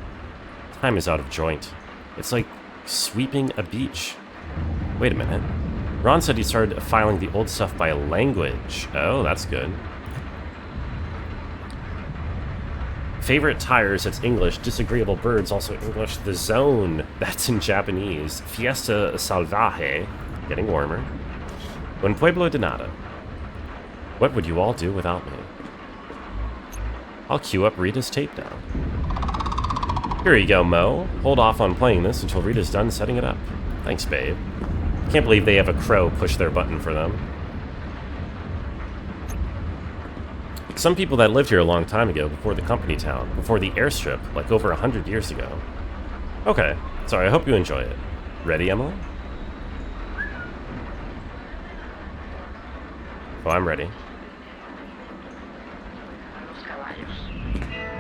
Time is out of joint. It's like sweeping a beach. Wait a minute. Ron said he started filing the old stuff by language. Oh, that's good. Favorite tires, that's English. Disagreeable birds, also English. The zone, that's in Japanese. Fiesta salvaje, getting warmer. Un Pueblo de Nada. What would you all do without me? I'll queue up Rita's tape now. Here you go, Mo. Hold off on playing this until Rita's done setting it up. Thanks, babe. Can't believe they have a crow push their button for them. Some people that lived here a long time ago, before the company town, before the airstrip, like over 100 years ago. Okay, so I hope you enjoy it. Ready, Emily? Oh, I'm ready.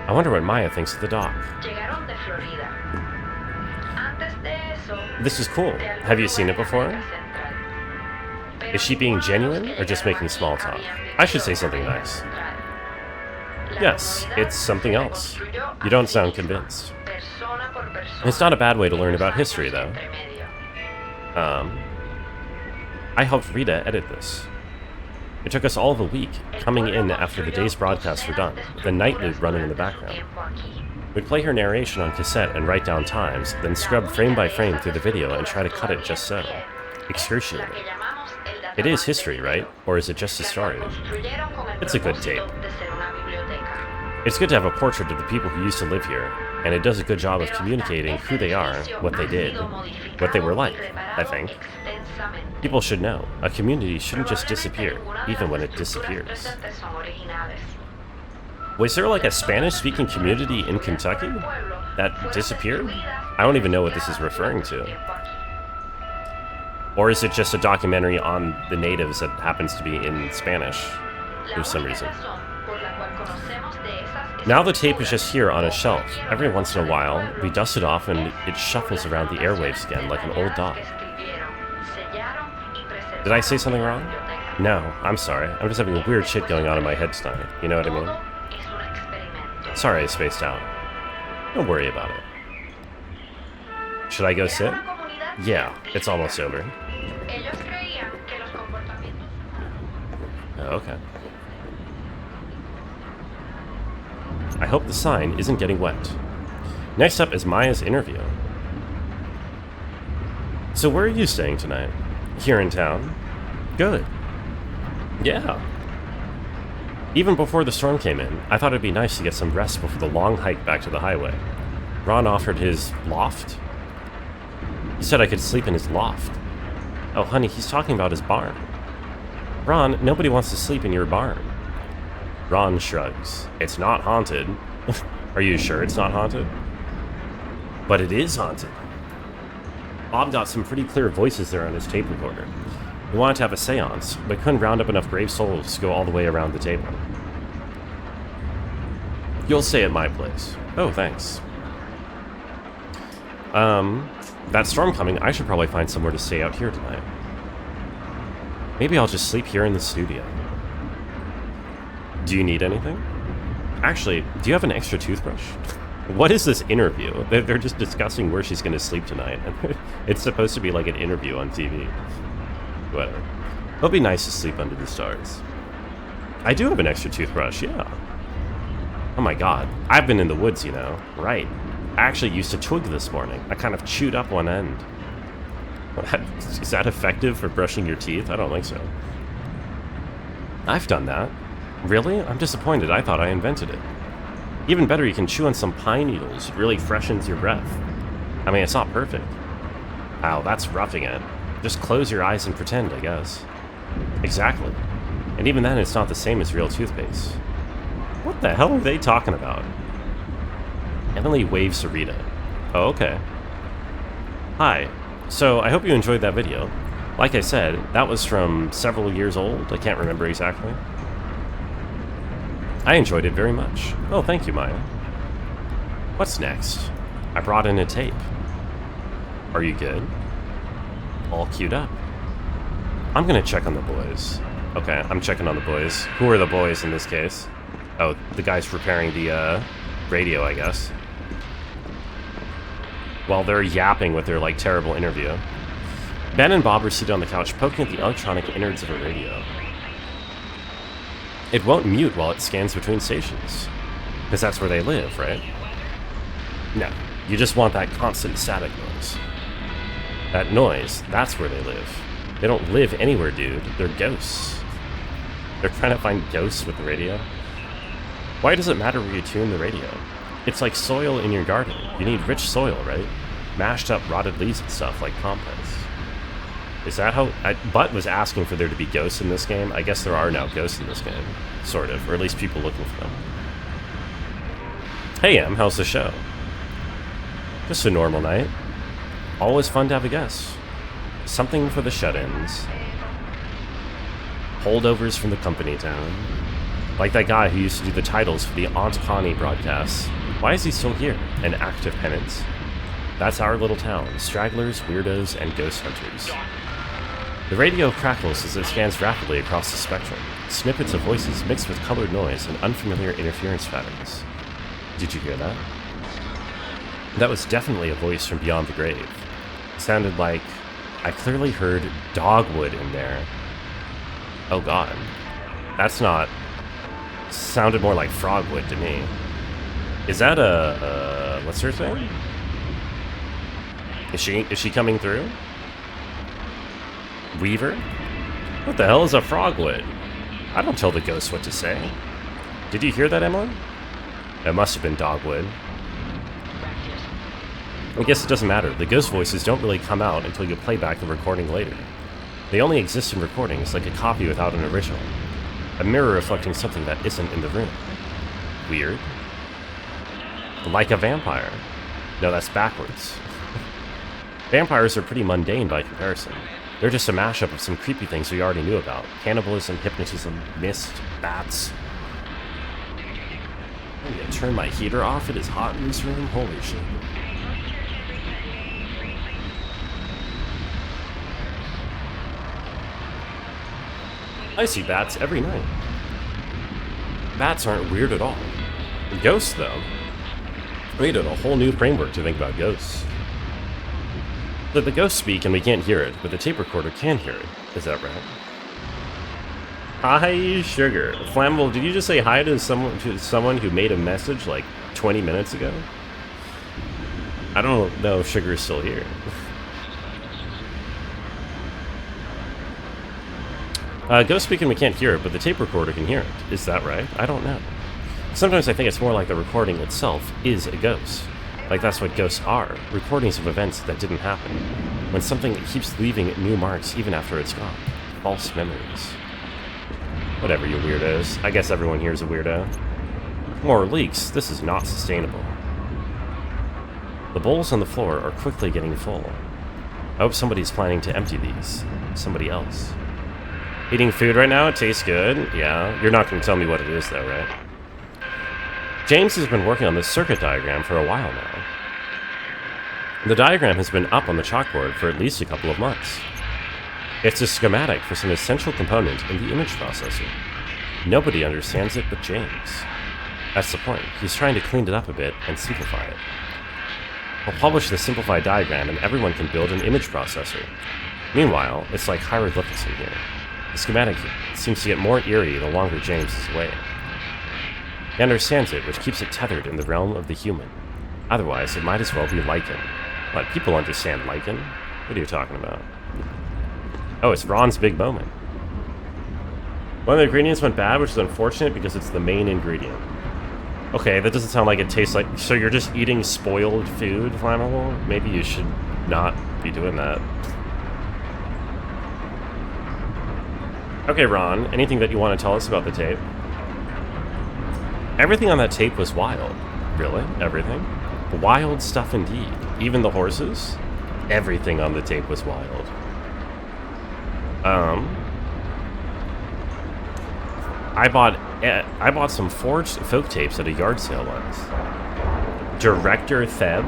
I wonder what Maya thinks of the dock. This is cool. Have you seen it before? Is she being genuine or just making small talk? I should say something nice. Yes, it's something else. You don't sound convinced. It's not a bad way to learn about history, though. I helped Rita edit this. It took us all of a week, coming in after the day's broadcasts were done, with a night loop running in the background. We'd play her narration on cassette and write down times, then scrub frame by frame through the video and try to cut it just so. Excruciating. It is history, right? Or is it just a story? It's a good tape. It's good to have a portrait of the people who used to live here, and it does a good job of communicating who they are, what they did, what they were like, I think. People should know. A community shouldn't just disappear, even when it disappears. Was there like a Spanish-speaking community in Kentucky that disappeared? I don't even know what this is referring to. Or is it just a documentary on the natives that happens to be in Spanish for some reason? Now the tape is just here on a shelf. Every once in a while, we dust it off and it shuffles around the airwaves again like an old dog. Did I say something wrong? No, I'm sorry. I'm just having weird shit going on in my head tonight. You know what I mean? Sorry I spaced out. Don't worry about it. Should I go sit? Yeah, it's almost over. Oh, okay. I hope the sign isn't getting wet. Next up is Maya's interview. So where are you staying tonight? Here in town? Good. Yeah. Even before the storm came in, I thought it'd be nice to get some rest before the long hike back to the highway. Ron offered his loft. He said I could sleep in his loft. Oh, honey, he's talking about his barn. Ron, nobody wants to sleep in your barn. Ron shrugs. It's not haunted. Are you sure it's not haunted? But it is haunted. Bob got some pretty clear voices there on his tape recorder. He wanted to have a seance, but couldn't round up enough brave souls to go all the way around the table. You'll stay at my place. Oh, thanks. That storm coming, I should probably find somewhere to stay out here tonight. Maybe I'll just sleep here in the studio. Do you need anything? Actually, do you have an extra toothbrush? What is this interview? They're just discussing where she's going to sleep tonight. It's supposed to be like an interview on TV. Whatever. It'll be nice to sleep under the stars. I do have an extra toothbrush, yeah. Oh my god. I've been in the woods, you know. Right. I actually used a twig this morning. I kind of chewed up one end. Is that effective for brushing your teeth? I don't think so. I've done that. Really? I'm disappointed. I thought I invented it. Even better, you can chew on some pine needles. It really freshens your breath. I mean, it's not perfect. Wow, that's roughing it. Just close your eyes and pretend, I guess. Exactly. And even then, it's not the same as real toothpaste. What the hell are they talking about? Emily waves to Rita. Oh, okay. Hi. So, I hope you enjoyed that video. Like I said, that was from several years old. I can't remember exactly. I enjoyed it very much. Oh, thank you, Maya. What's next? I brought in a tape. Are you good? All queued up. I'm gonna check on the boys. Okay, I'm checking on the boys. Who are the boys in this case? Oh, the guys repairing the, radio, I guess. While they're yapping with their, like, terrible interview. Ben and Bob are seated on the couch poking at the electronic innards of a radio. It won't mute while it scans between stations. Because that's where they live, right? No, you just want that constant static noise. That noise, that's where they live. They don't live anywhere, dude. They're ghosts. They're trying to find ghosts with the radio. Why does it matter where you tune the radio? It's like soil in your garden. You need rich soil, right? Mashed up rotted leaves and stuff like compost. Is that how... Butt was asking for there to be ghosts in this game. I guess there are now ghosts in this game. Sort of. Or at least people looking for them. Hey, Em. How's the show? Just a normal night. Always fun to have a guest. Something for the shut-ins. Holdovers from the company town. Like that guy who used to do the titles for the Aunt Connie broadcasts. Why is he still here? An active penance? That's our little town. Stragglers, weirdos, and ghost hunters. The radio crackles as it scans rapidly across the spectrum. Snippets of voices mixed with colored noise and unfamiliar interference patterns. Did you hear that? That was definitely a voice from beyond the grave. It sounded like... I clearly heard dogwood in there. Oh god. That's not... Sounded more like frogwood to me. Is that a what's her thing? Is she coming through? Weaver? What the hell is a frogwood? I don't tell the ghosts what to say. Did you hear that, Emily? It must have been Dogwood. I guess it doesn't matter. The ghost voices don't really come out until you play back the recording later. They only exist in recordings, like a copy without an original. A mirror reflecting something that isn't in the room. Weird. Like a vampire. No, that's backwards. Vampires are pretty mundane by comparison. They're just a mashup of some creepy things we already knew about. Cannibalism, hypnotism, mist, bats. I need to turn my heater off. It is hot in this room. Holy shit. I see bats every night. Bats aren't weird at all. Ghosts, though. Created a whole new framework to think about ghosts. But the ghosts speak and we can't hear it, but the tape recorder can hear it. Is that right? Hi, Sugar. Flammable, did you just say hi to someone who made a message like 20 minutes ago? I don't know if Sugar is still here. Ghost speak and we can't hear it, but the tape recorder can hear it. Is that right? I don't know. Sometimes I think it's more like the recording itself is a ghost. Like that's what ghosts are, recordings of events that didn't happen. When something keeps leaving new marks even after it's gone. False memories. Whatever, you weirdos. I guess everyone here is a weirdo. More leaks. This is not sustainable. The bowls on the floor are quickly getting full. I hope somebody's planning to empty these. Somebody else. Eating food right now? It tastes good. Yeah. You're not going to tell me what it is, though, right? James has been working on this circuit diagram for a while now. The diagram has been up on the chalkboard for at least a couple of months. It's a schematic for some essential component in the image processor. Nobody understands it but James. That's the point. He's trying to clean it up a bit and simplify it. We'll publish the simplified diagram and everyone can build an image processor. Meanwhile, it's like hieroglyphics in here. The schematic seems to get more eerie the longer James is away. He understands it, which keeps it tethered in the realm of the human. Otherwise, it might as well be lichen. What, people understand lichen? What are you talking about? Oh, it's Ron's big moment. One of the ingredients went bad, which is unfortunate because it's the main ingredient. Okay, that doesn't sound like it tastes like... So you're just eating spoiled food, Flammable? Maybe you should not be doing that. Okay, Ron, anything that you want to tell us about the tape? Everything on that tape was wild. Really? Everything? Wild stuff indeed. Even the horses? Everything on the tape was wild. I bought some forged folk tapes at a yard sale once. Director Theb?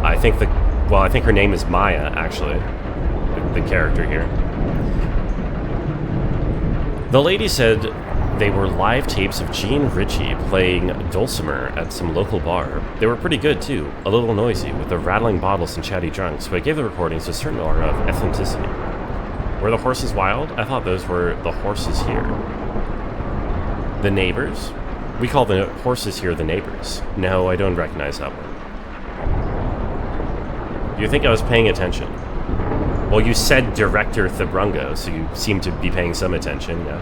I think her name is Maya, actually. The character here. The lady said they were live tapes of Gene Ritchie playing dulcimer at some local bar. They were pretty good, too. A little noisy, with the rattling bottles and chatty drunks, but it gave the recordings a certain aura of authenticity. Were the horses wild? I thought those were the horses here. The neighbors? We call the horses here the neighbors. No, I don't recognize that one. Do you think I was paying attention? Well, you said Director Thebrungo, so you seem to be paying some attention, yeah?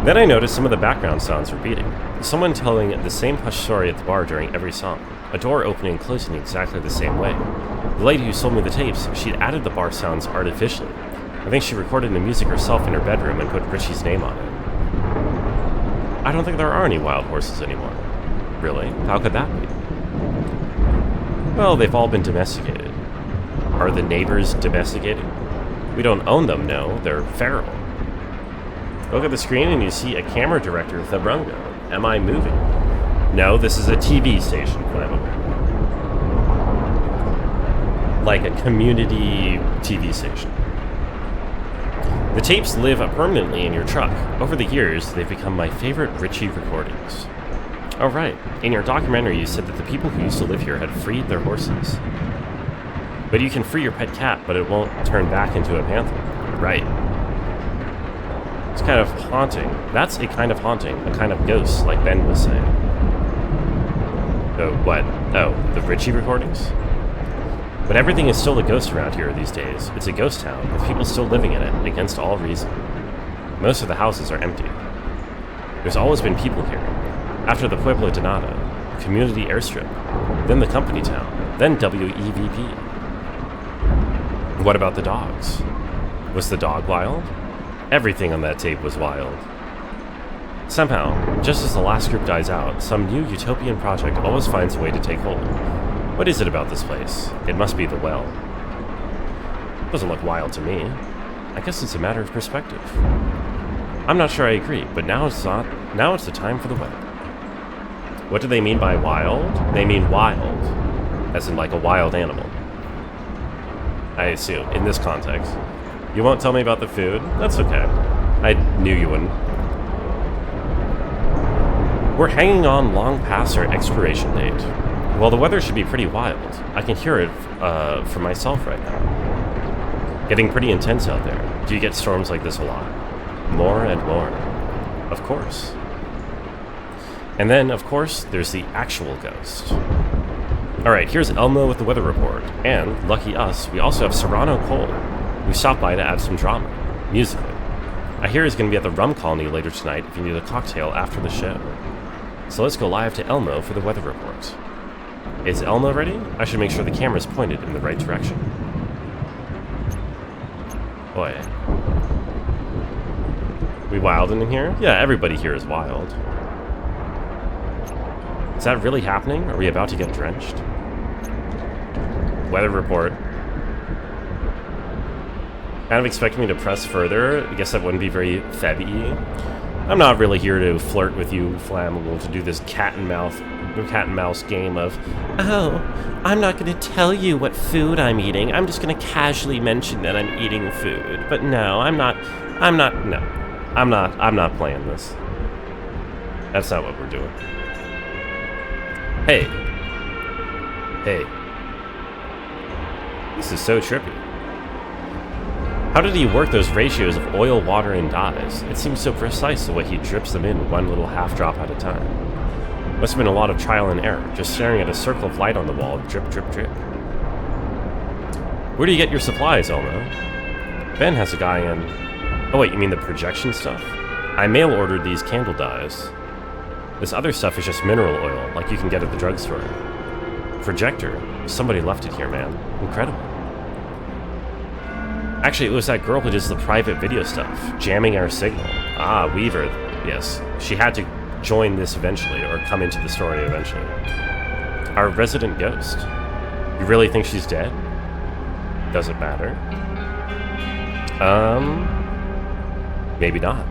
Then I noticed some of the background sounds repeating. Someone telling the same hush story at the bar during every song. A door opening and closing exactly the same way. The lady who sold me the tapes, she'd added the bar sounds artificially. I think she recorded the music herself in her bedroom and put Richie's name on it. I don't think there are any wild horses anymore. Really? How could that be? Well, they've all been domesticated. Are the neighbors domesticated? We don't own them, no. They're feral. Look at the screen and you see a camera director, Thebrungo. Am I moving? No, this is a TV station, Flammable. Like a community TV station. The tapes live permanently in your truck. Over the years, they've become my favorite Ritchie recordings. Oh, right. In your documentary, you said that the people who used to live here had freed their horses. But you can free your pet cat, but it won't turn back into a panther. Right. It's kind of haunting. That's a kind of haunting, a kind of ghost, like Ben was saying. Oh, what? Oh, the Ritchie recordings? But everything is still a ghost around here these days. It's a ghost town, with people still living in it, against all reason. Most of the houses are empty. There's always been people here. After the Pueblo de Nada, community airstrip, then the company town, then WEVP. What about the dogs? Was the dog wild? Everything on that tape was wild. Somehow, just as the last group dies out, some new utopian project always finds a way to take hold. What is it about this place? It must be the well. Doesn't look wild to me. I guess it's a matter of perspective. I'm not sure I agree, but now it's the time for the weather. What do they mean by wild? They mean wild, as in like a wild animal. I assume, in this context. You won't tell me about the food? That's okay. I knew you wouldn't. We're hanging on long past our expiration date. Well, the weather should be pretty wild. I can hear it for myself right now. Getting pretty intense out there. Do you get storms like this a lot? More and more. Of course. And then, of course, there's the actual ghost. Alright, here's Elmo with the weather report. And, lucky us, we also have Serrano Cole. We stopped by to add some drama, musically. I hear he's going to be at the Rum Colony later tonight if you need a cocktail after the show. So let's go live to Elmo for the weather report. Is Elmo ready? I should make sure the camera's pointed in the right direction. Boy. We wildin' in here? Yeah, everybody here is wild. Is that really happening? Are we about to get drenched? Weather report. Kind of expecting me to press further. I guess that wouldn't be very Febby. I'm not really here to flirt with you, Flammable, to do this cat and mouse game of, oh, I'm not going to tell you what food I'm eating. I'm just going to casually mention that I'm eating food. But no, I'm not playing this. That's not what we're doing. Hey. This is so trippy. How did he work those ratios of oil, water, and dyes? It seems so precise the way he drips them in one little half drop at a time. Must have been a lot of trial and error, just staring at a circle of light on the wall, drip, drip, drip. Where do you get your supplies, Elmo? Ben has a guy in... Oh wait, you mean the projection stuff? I mail-ordered these candle dyes. This other stuff is just mineral oil, like you can get at the drugstore. Projector? Somebody left it here, man. Incredible. Actually, it was that girl who does the private video stuff, jamming our signal. Ah, Weaver. Yes, she had to join this eventually, or come into the story eventually. Our resident ghost. You really think she's dead? Doesn't matter. Maybe not.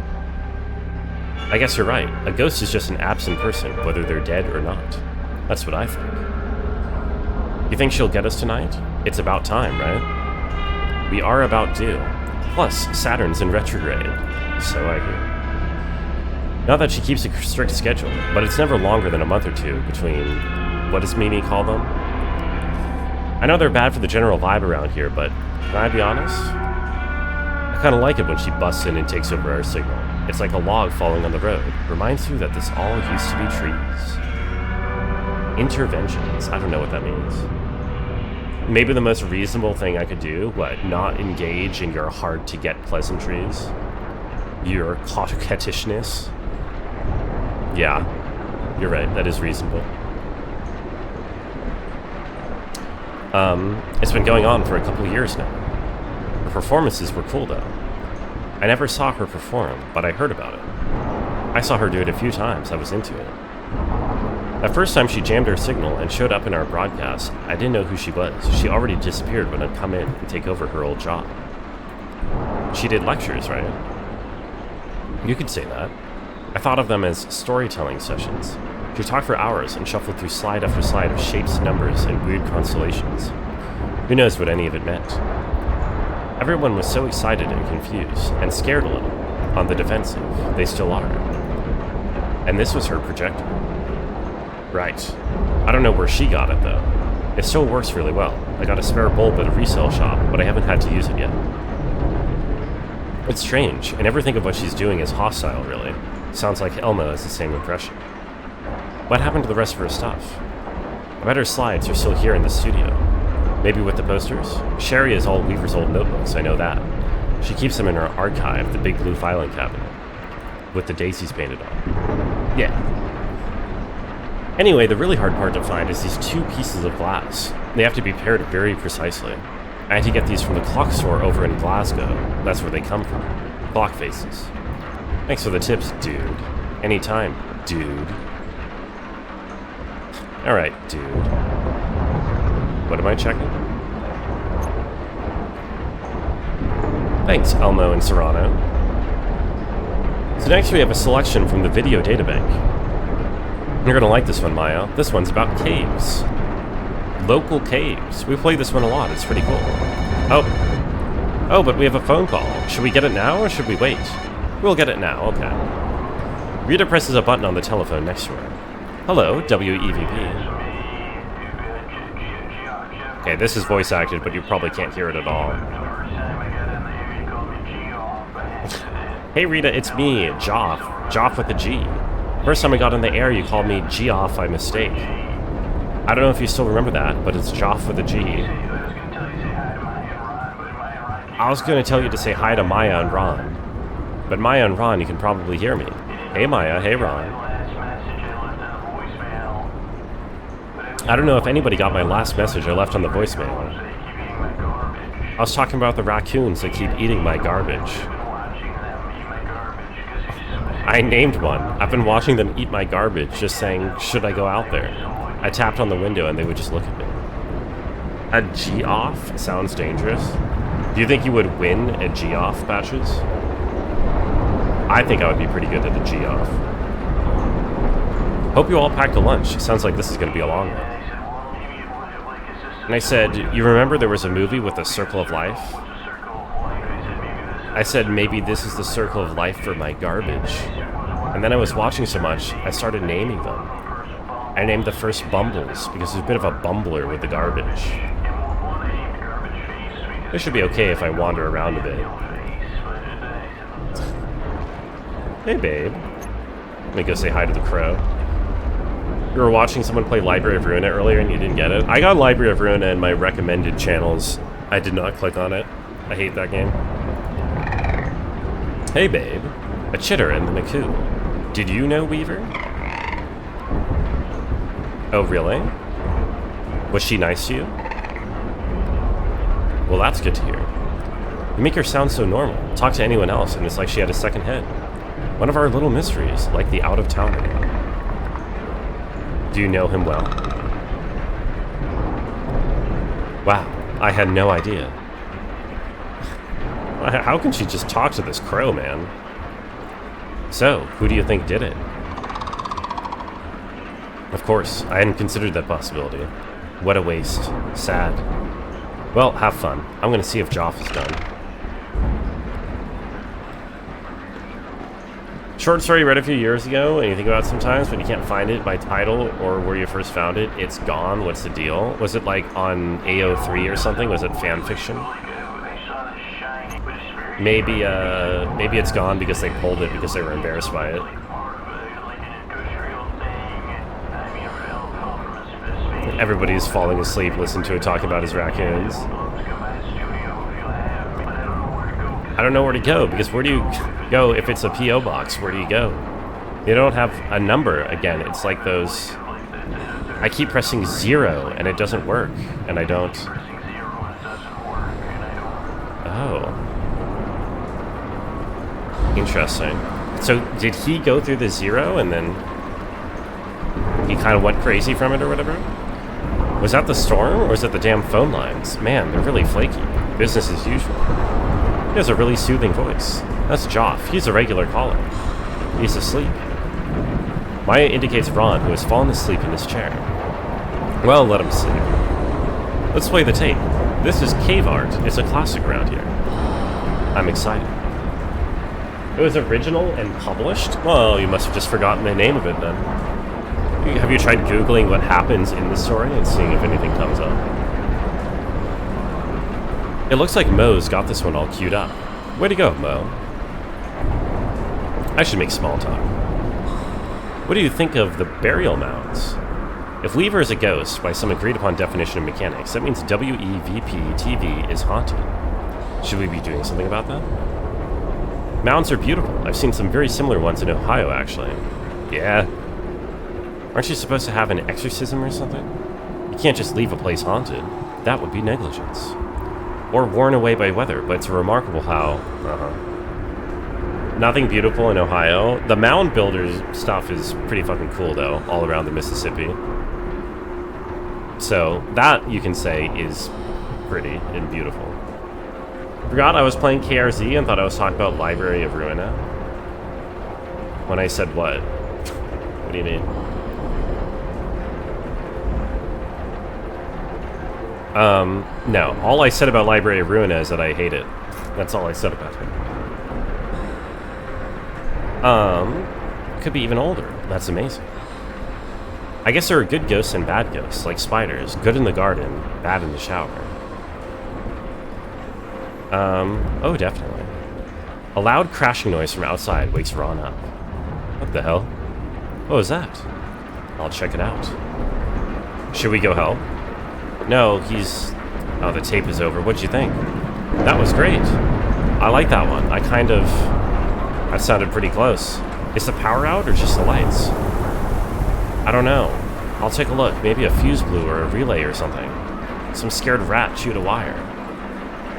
I guess you're right. A ghost is just an absent person, whether they're dead or not. That's what I think. You think she'll get us tonight? It's about time, right? We are about due. Plus, Saturn's in retrograde. So I hear. Not that she keeps a strict schedule, but it's never longer than a month or two between... What does Mimi call them? I know they're bad for the general vibe around here, but can I be honest? I kind of like it when she busts in and takes over our signal. It's like a log falling on the road. Reminds you that this all used to be trees. Interventions. I don't know what that means. Maybe the most reasonable thing I could do, what, not engage in your hard-to-get pleasantries? Your coquettishness? Yeah, you're right, that is reasonable. It's been going on for a couple years now. Her performances were cool, though. I never saw her perform, but I heard about it. I saw her do it a few times, I was into it. That first time she jammed her signal and showed up in our broadcast, I didn't know who she was. She already disappeared when I'd come in and take over her old job. She did lectures, right? You could say that. I thought of them as storytelling sessions. She talked for hours and shuffled through slide after slide of shapes, numbers, and weird constellations. Who knows what any of it meant? Everyone was so excited and confused, and scared a little, on the defensive. They still are. And this was her projector. Right. I don't know where she got it, though. It still works really well. I got a spare bulb at a resale shop, but I haven't had to use it yet. It's strange. I never think of what she's doing as hostile, really. Sounds like Elmo has the same impression. What happened to the rest of her stuff? I bet her slides are still here in the studio. Maybe with the posters? Sherry has all Weaver's old notebooks, I know that. She keeps them in her archive, the big blue filing cabinet, with the daisies painted on. Yeah. Anyway, the really hard part to find is these two pieces of glass. They have to be paired very precisely. I had to get these from the clock store over in Glasgow. That's where they come from. Clock faces. Thanks for the tips, dude. Anytime, dude. Alright, dude. What am I checking? Thanks, Elmo and Serrano. So next we have a selection from the video databank. You're gonna like this one, Maya. This one's about caves. Local caves. We play this one a lot. It's pretty cool. Oh, but we have a phone call. Should we get it now or should we wait? We'll get it now, okay. Rita presses a button on the telephone next to her. Hello, WEVP. Okay, this is voice acted, but you probably can't hear it at all. Hey Rita, it's me, Joff. Joff with a G. First time I got on the air, you called me G-off by mistake. I don't know if you still remember that, but it's Joff with a G. I was going to tell you to say hi to Maya and Ron. But Maya and Ron, you can probably hear me. Hey Maya, hey Ron. I don't know if anybody got my last message I left on the voicemail. I was talking about the raccoons that keep eating my garbage. I named one. I've been watching them eat my garbage, just saying, should I go out there? I tapped on the window and they would just look at me. A G-off sounds dangerous. Do you think you would win at G-off matches? I think I would be pretty good at a G-off. Hope you all packed a lunch. Sounds like this is going to be a long one. And I said, you remember there was a movie with a circle of life? I said, maybe this is the circle of life for my garbage. And then I was watching so much, I started naming them. I named the first Bumbles, because there's a bit of a bumbler with the garbage. It should be okay if I wander around a bit. Hey, babe. Let me go say hi to the crow. You were watching someone play Library of Ruina earlier and you didn't get it? I got Library of Ruina in my recommended channels. I did not click on it. I hate that game. Hey, babe. A chitter and the McCoo. Did you know Weaver? Oh, really? Was she nice to you? Well, that's good to hear. You make her sound so normal. Talk to anyone else, and it's like she had a second head. One of our little mysteries, like the out-of-towner. Do you know him well? Wow, I had no idea. How can she just talk to this crow, man? So, who do you think did it? Of course, I hadn't considered that possibility. What a waste. Sad. Well, have fun. I'm gonna see if Joff is done. Short story read a few years ago, and you think about it sometimes when you can't find it by title or where you first found it, it's gone. What's the deal? Was it like on AO3 or something? Was it fan fiction? Maybe it's gone because they pulled it because they were embarrassed by it. Everybody's falling asleep listening to it talking about his raccoons. I don't know where to go, because where do you go if it's a P.O. box? Where do you go? You don't have a number. Again, it's like those... I keep pressing 0 and it doesn't work, and I don't... Oh. Interesting. So, did he go through the 0 and then he kind of went crazy from it or whatever? Was that the storm, or was it the damn phone lines? Man, they're really flaky. Business as usual. He has a really soothing voice. That's Joff. He's a regular caller. He's asleep. Maya indicates Ron, who has fallen asleep in his chair. Well, let him sleep. Let's play the tape. This is Cave Art. It's a classic around here. I'm excited. It was original and published? Well, you must have just forgotten the name of it then. Have you tried Googling what happens in the story and seeing if anything comes up? It looks like Mo's got this one all queued up. Way to go, Mo. I should make small talk. What do you think of the burial mounds? If Weaver is a ghost, by some agreed-upon definition of mechanics, that means WEVP-TV is haunted. Should we be doing something about that? Mounds are beautiful. I've seen some very similar ones in Ohio, actually. Yeah. Aren't you supposed to have an exorcism or something? You can't just leave a place haunted. That would be negligence. Or worn away by weather, but it's remarkable how... Nothing beautiful in Ohio. The mound builders stuff is pretty fucking cool, though, all around the Mississippi. So, that, you can say, is pretty and beautiful. Forgot I was playing KRZ and thought I was talking about Library of Ruina. When I said what? What do you mean? No. All I said about Library of Ruina is that I hate it. That's all I said about it. Could be even older. That's amazing. I guess there are good ghosts and bad ghosts, like spiders. Good in the garden, bad in the shower. Oh, definitely. A loud crashing noise from outside wakes Ron up. What the hell? What was that? I'll check it out. Should we go help? No, he's... Oh, the tape is over. What'd you think? That was great. I like that one. That sounded pretty close. Is the power out or just the lights? I don't know. I'll take a look. Maybe a fuse blew or a relay or something. Some scared rat chewed a wire.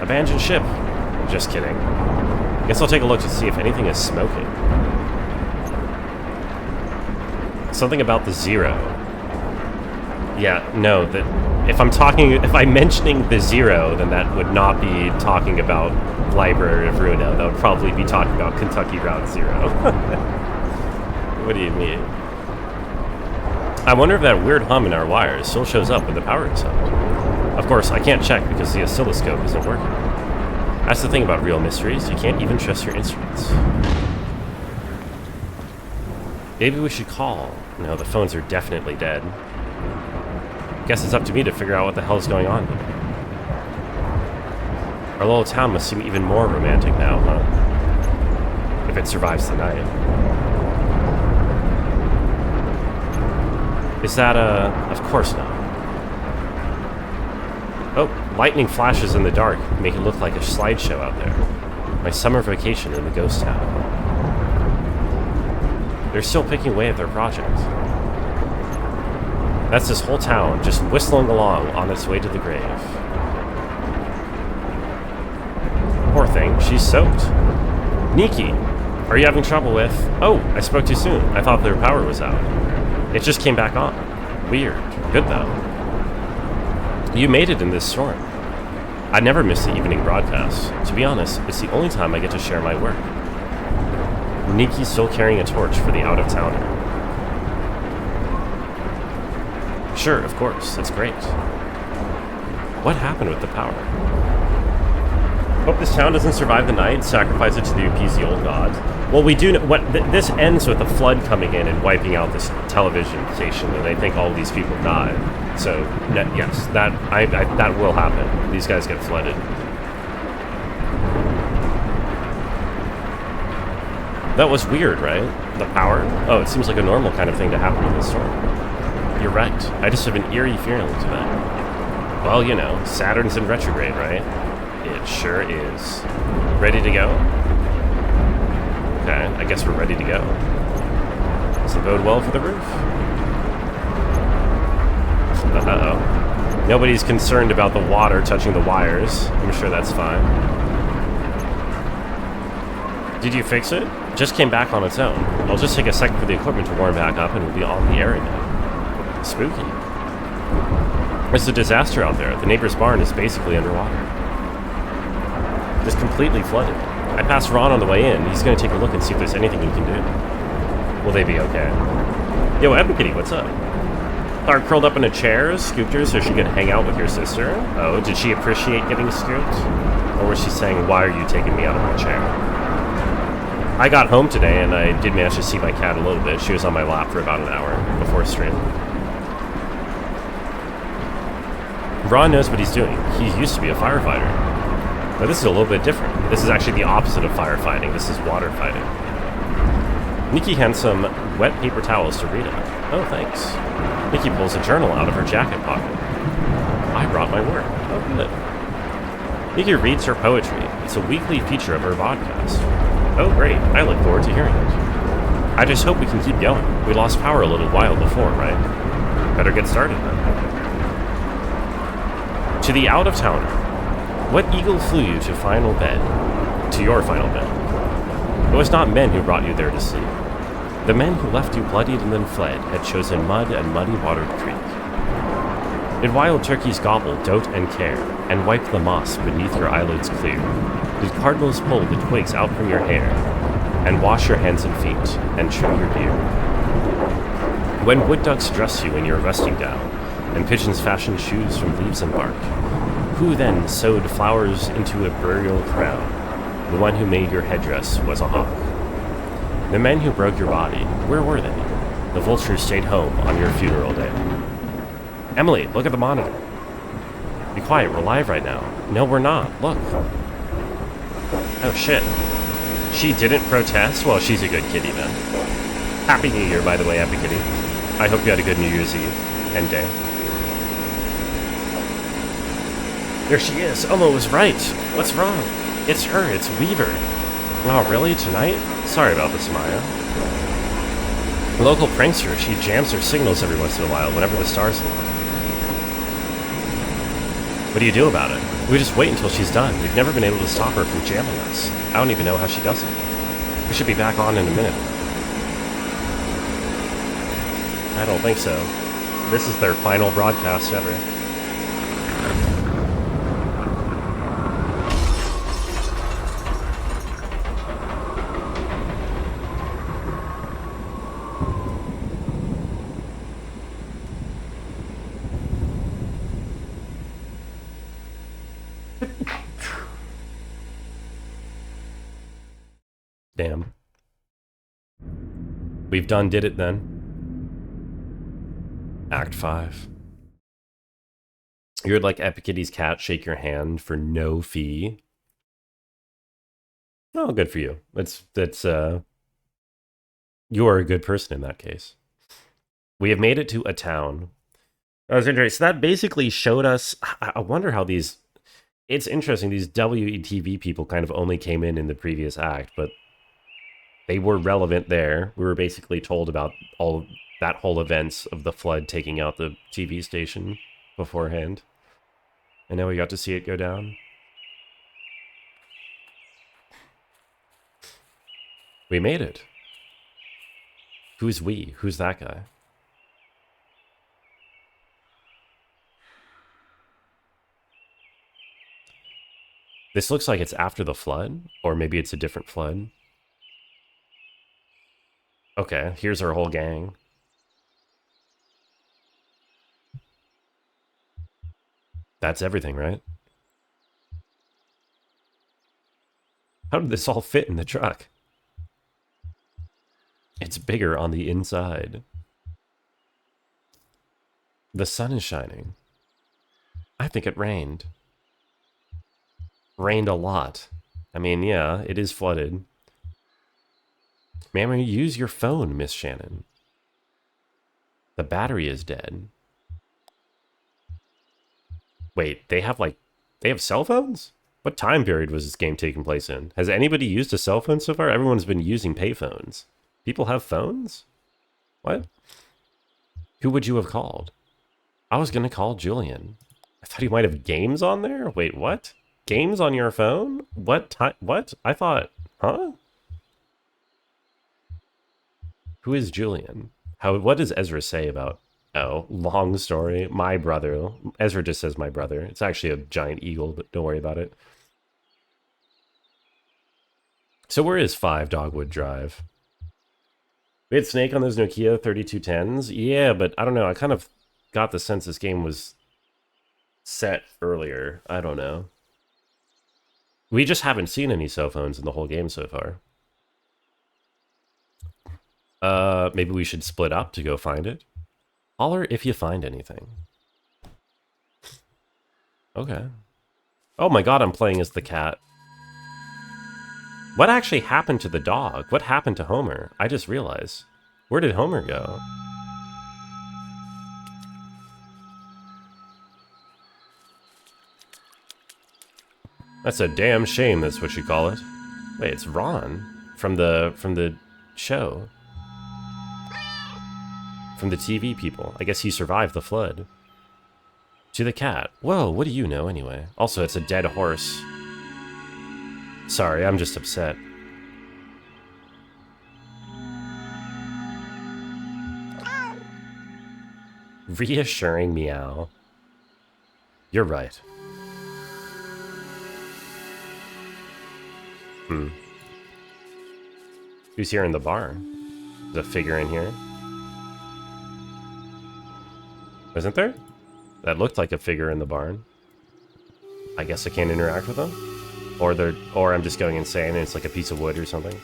Abandoned ship. Just kidding. Guess I'll take a look to see if anything is smoking. Something about the zero. Yeah, no, if I'm mentioning the zero, then that would not be talking about Library of Ruina. That would probably be talking about Kentucky Route Zero. What do you mean? I wonder if that weird hum in our wires still shows up when the power is out. Of course, I can't check because the oscilloscope isn't working. That's the thing about real mysteries. You can't even trust your instruments. Maybe we should call. No, the phones are definitely dead. Guess it's up to me to figure out what the hell's going on here. Our little town must seem even more romantic now, huh? If it survives the night. Is that of course not. Oh, lightning flashes in the dark make it look like a slideshow out there. My summer vacation in the ghost town. They're still picking away at their project. That's this whole town just whistling along on its way to the grave. Poor thing, she's soaked. Nikki, are you having trouble with... Oh, I spoke too soon. I thought their power was out. It just came back on. Weird. Good, though. You made it in this storm. I never miss the evening broadcast. To be honest, it's the only time I get to share my work. Nikki's still carrying a torch for the out-of-towner. Sure, of course. That's great. What happened with the power? Hope this town doesn't survive the night. Sacrifice it to appease the old god. Well, we do know... this ends with a flood coming in and wiping out this television station, and I think all these people died. So, yes, that will happen. These guys get flooded. That was weird, right? The power? Oh, it seems like a normal kind of thing to happen in this storm. You're right. I just have an eerie feeling today. Well, you know, Saturn's in retrograde, right? It sure is. Ready to go? Okay, I guess we're ready to go. Does it bode well for the roof? Uh-oh. Nobody's concerned about the water touching the wires. I'm sure that's fine. Did you fix it? Just came back on its own. It'll just take a second for the equipment to warm back up and we'll be on the air again. Spooky. It's a disaster out there. The neighbor's barn is basically underwater. Just completely flooded. I passed Ron on the way in. He's going to take a look and see if there's anything he can do. Will they be okay? Yo, Evan Kitty, what's up? Are curled up in a chair, scooped her so she could hang out with your sister? Oh, did she appreciate getting scooped? Or was she saying, why are you taking me out of my chair? I got home today and I did manage to see my cat a little bit. She was on my lap for about an hour before stream. Ron knows what he's doing. He used to be a firefighter. But this is a little bit different. This is actually the opposite of firefighting. This is water fighting. Nikki hands some wet paper towels to Rita. Oh, thanks. Nikki pulls a journal out of her jacket pocket. I brought my work. Oh, good. Nikki reads her poetry. It's a weekly feature of her podcast. Oh, great. I look forward to hearing it. I just hope we can keep going. We lost power a little while before, right? Better get started then. To the out-of-towner. What eagle flew you to final bed? To your final bed. It was not men who brought you there to sleep. The men who left you bloodied and then fled had chosen mud and muddy-watered creek. Did wild turkeys gobble dote and care, and wipe the moss beneath your eyelids clear? Did cardinals pull the twigs out from your hair, and wash your hands and feet, and trim your beard? When wood ducks dress you in your resting gown, and pigeons fashion shoes from leaves and bark, who then sewed flowers into a burial crown? The one who made your headdress was a hawk. The men who broke your body, where were they? The vultures stayed home on your funeral day. Emily, look at the monitor. Be quiet, we're live right now. No, we're not. Look. Oh, shit. She didn't protest? Well, she's a good kitty then. Happy New Year, by the way, Happy Kitty. I hope you had a good New Year's Eve and day. There she is. Elmo was right. What's wrong? It's her. It's Weaver. Oh, really? Tonight? Sorry about this, Maya. Local prankster. She jams her signals every once in a while whenever the stars align. What do you do about it? We just wait until she's done. We've never been able to stop her from jamming us. I don't even know how she does it. We should be back on in a minute. I don't think so. This is their final broadcast ever. Damn. We've done did it then. Act 5. You would like Epic Kitty's cat shake your hand for no fee. Oh, good for you. You're a good person in that case. We have made it to a town. That was interesting. So that basically showed us, I wonder how these, it's interesting, these WETV people kind of only came in the previous act, but they were relevant there. We were basically told about all that whole events of the flood taking out the TV station beforehand. And now we got to see it go down. We made it. Who's we? Who's that guy? This looks like it's after the flood, or maybe it's a different flood. Okay, here's our whole gang. That's everything, right? How did this all fit in the truck? It's bigger on the inside. The sun is shining. I think it rained. Rained a lot. I mean, yeah, it is flooded. Ma'am, use your phone, Miss Shannon. The battery is dead. Wait, they have cell phones? What time period was this game taking place in? Has anybody used a cell phone so far? Everyone's been using payphones. People have phones? What? Who would you have called? I was gonna call Julian. I thought he might have games on there? Wait, what? Games on your phone? What time? What? I thought, huh? Who is Julian? What does Ezra say about, oh, long story, my brother. Ezra just says my brother. It's actually a giant eagle, but don't worry about it. So where is 5 Dogwood Drive? We had Snake on those Nokia 3210s? Yeah, but I don't know. I kind of got the sense this game was set earlier. I don't know. We just haven't seen any cell phones in the whole game so far. Maybe we should split up to go find it. Holler if you find anything. Okay. Oh my god, I'm playing as the cat. What actually happened to the dog? What happened to Homer? I just realized. Where did Homer go? That's a damn shame, that's what you call it. Wait, it's Ron from the show. from the TV people. I guess he survived the flood. To the cat. Whoa, what do you know anyway? Also, it's a dead horse. Sorry, I'm just upset. Reassuring meow. You're right. Who's here in the bar? There's a figure in here. Isn't there? That looked like a figure in the barn. I guess I can't interact with them? Or I'm just going insane and it's like a piece of wood or something.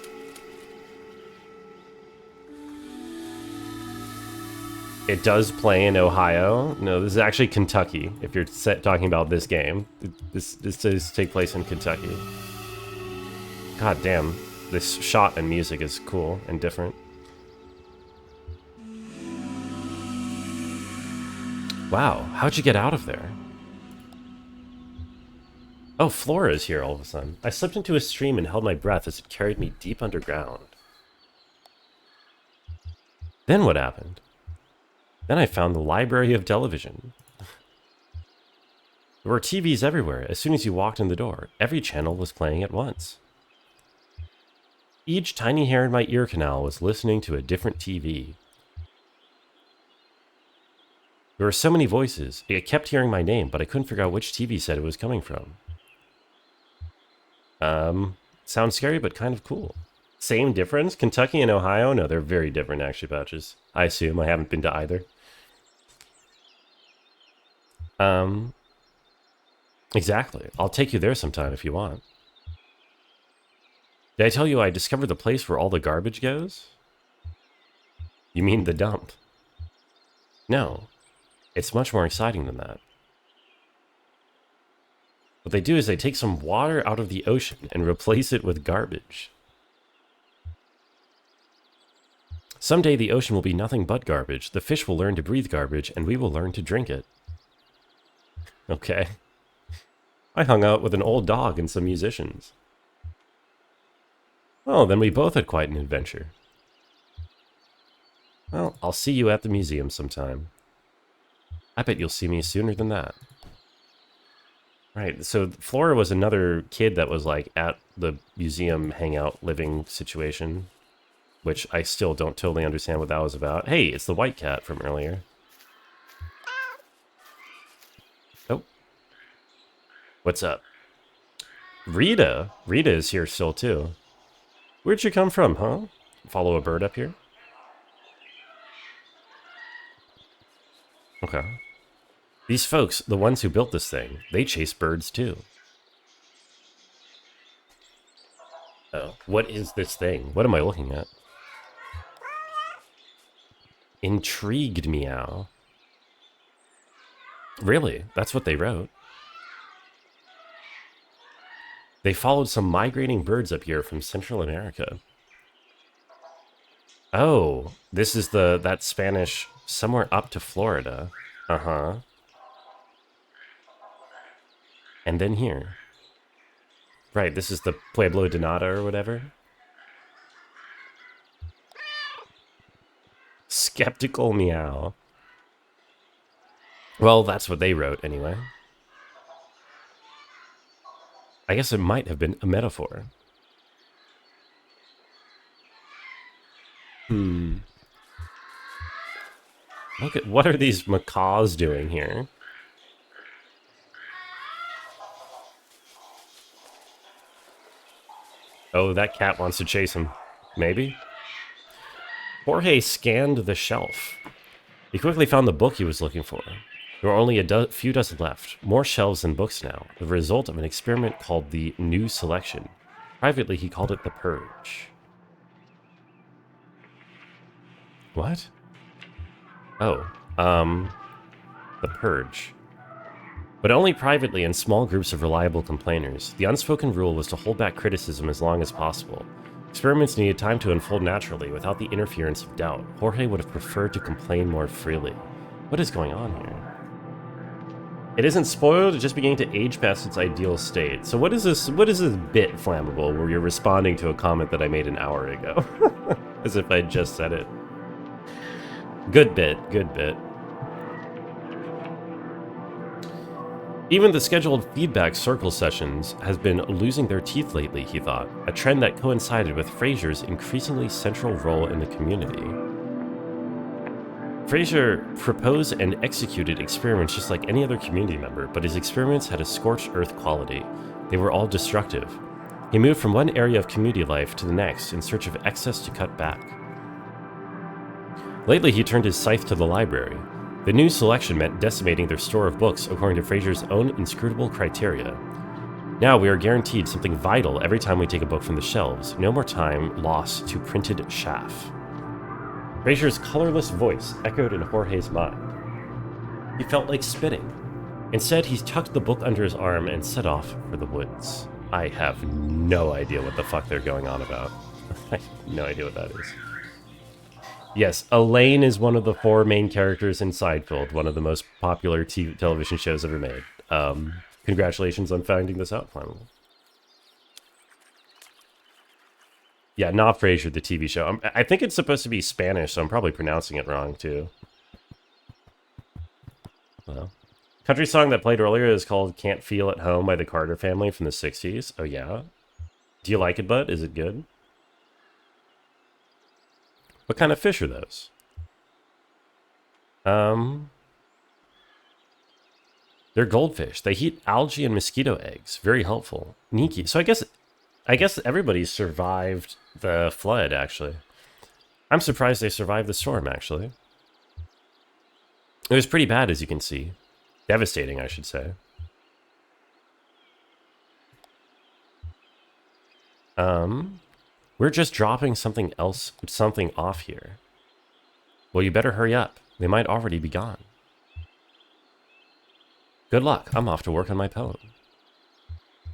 It does play in Ohio. No, this is actually Kentucky, if you're talking about this game. This does take place in Kentucky. God damn, this shot and music is cool and different. Wow, how'd you get out of there? Oh, Flora's here all of a sudden. I slipped into a stream and held my breath as it carried me deep underground. Then what happened? Then I found the library of television. There were TVs everywhere as soon as you walked in the door. Every channel was playing at once. Each tiny hair in my ear canal was listening to a different TV. There were so many voices. I kept hearing my name, but I couldn't figure out which TV set it was coming from. Sounds scary, but kind of cool. Same difference? Kentucky and Ohio? No, they're very different, actually, Patches. I assume. I haven't been to either. Exactly. I'll take you there sometime if you want. Did I tell you I discovered the place where all the garbage goes? You mean the dump? No. It's much more exciting than that. What they do is they take some water out of the ocean and replace it with garbage. Someday the ocean will be nothing but garbage. The fish will learn to breathe garbage, and we will learn to drink it. Okay. I hung out with an old dog and some musicians. Well, then we both had quite an adventure. Well, I'll see you at the museum sometime. I bet you'll see me sooner than that. Right, so Flora was another kid that was like at the museum hangout living situation, which I still don't totally understand what that was about. Hey, it's the white cat from earlier. Oh. What's up? Rita? Rita is here still too. Where'd you come from, huh? Follow a bird up here? Okay. These folks, the ones who built this thing, they chase birds too. Oh, what is this thing? What am I looking at? Intrigued meow. Really? That's what they wrote. They followed some migrating birds up here from Central America. Oh, this is that Spanish somewhere up to Florida. Uh-huh. And then here. Right, this is the Pueblo de Nada or whatever. Skeptical meow. Well, that's what they wrote anyway. I guess it might have been a metaphor. Look at, what are these macaws doing here? Oh, that cat wants to chase him. Maybe? Jorge scanned the shelf. He quickly found the book he was looking for. There were only a few dozen left. More shelves than books now. The result of an experiment called the New Selection. Privately, he called it the Purge. What? Oh, the Purge. But only privately in small groups of reliable complainers. The unspoken rule was to hold back criticism as long as possible. Experiments needed time to unfold naturally without the interference of doubt. Jorge would have preferred to complain more freely. What is going on here? It isn't spoiled, it's just beginning to age past its ideal state. So what is this bit flammable where you're responding to a comment that I made an hour ago? As if I just said it. Good bit, good bit. Even the scheduled feedback circle sessions has been losing their teeth lately, he thought, a trend that coincided with Fraser's increasingly central role in the community. Fraser proposed and executed experiments just like any other community member, but his experiments had a scorched earth quality. They were all destructive. He moved from one area of community life to the next in search of excess to cut back. Lately, he turned his scythe to the library. The new selection meant decimating their store of books according to Fraser's own inscrutable criteria. Now we are guaranteed something vital every time we take a book from the shelves. No more time lost to printed chaff. Fraser's colorless voice echoed in Jorge's mind. He felt like spitting. Instead, he tucked the book under his arm and set off for the woods. I have no idea what the fuck they're going on about. I have no idea what that is. Yes, Elaine is one of the 4 main characters in Seinfeld, one of the most popular television shows ever made. Congratulations on finding this out, Flammable. Yeah, not Frasier, the TV show. I think it's supposed to be Spanish, so I'm probably pronouncing it wrong, too. Well, country song that played earlier is called Can't Feel at Home by the Carter Family from the 60s. Oh, yeah? Do you like it, bud? Is it good? What kind of fish are those? They're goldfish. They eat algae and mosquito eggs. Very helpful. Niki. So I guess everybody survived the flood, actually. I'm surprised they survived the storm, actually. It was pretty bad, as you can see. Devastating, I should say. We're just dropping something off here. Well, you better hurry up. They might already be gone. Good luck. I'm off to work on my poem.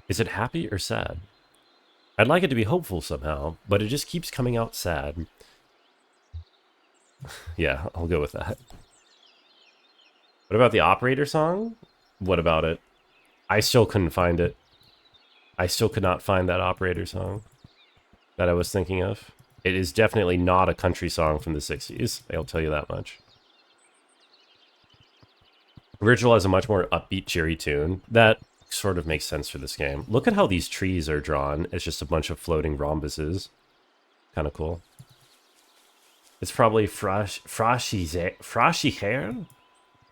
Is it happy or sad? I'd like it to be hopeful somehow, but it just keeps coming out sad. Yeah, I'll go with that. What about the operator song? What about it? I still couldn't find it. I still could not find that operator song that I was thinking of. It is definitely not a country song from the 60s. I'll tell you that much. Original has a much more upbeat, cheery tune. That sort of makes sense for this game. Look at how these trees are drawn. It's just a bunch of floating rhombuses. Kind of cool. It's probably Frashiher?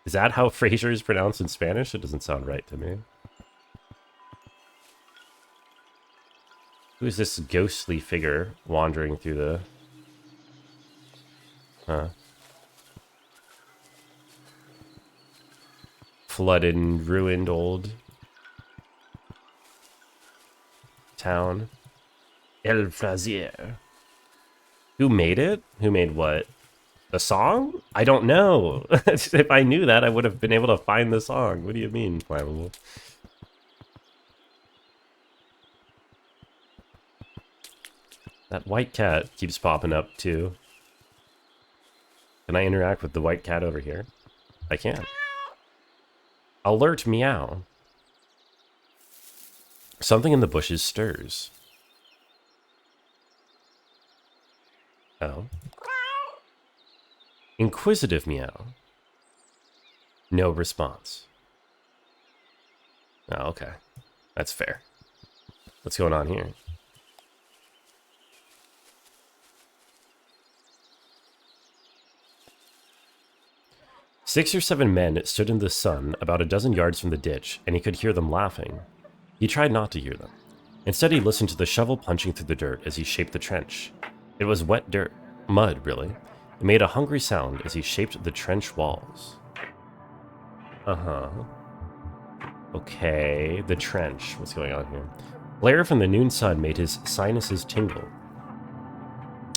Is that how Frasier is pronounced in Spanish? It doesn't sound right to me. Who is this ghostly figure wandering through the... Huh. Flooded and ruined old town. El Frazier. Who made it? Who made what? The song? I don't know. If I knew that, I would have been able to find the song. What do you mean, Flammable? That white cat keeps popping up, too. Can I interact with the white cat over here? I can. Alert meow. Something in the bushes stirs. Oh. Inquisitive meow. No response. Oh, okay. That's fair. What's going on here? Six or seven men stood in the sun about a dozen yards from the ditch, and he could hear them laughing. He tried not to hear them. Instead, he listened to the shovel punching through the dirt as he shaped the trench. It was wet dirt. Mud, really. It made a hungry sound as he shaped the trench walls. Uh-huh. Okay, the trench. What's going on here? Glare from the noon sun made his sinuses tingle.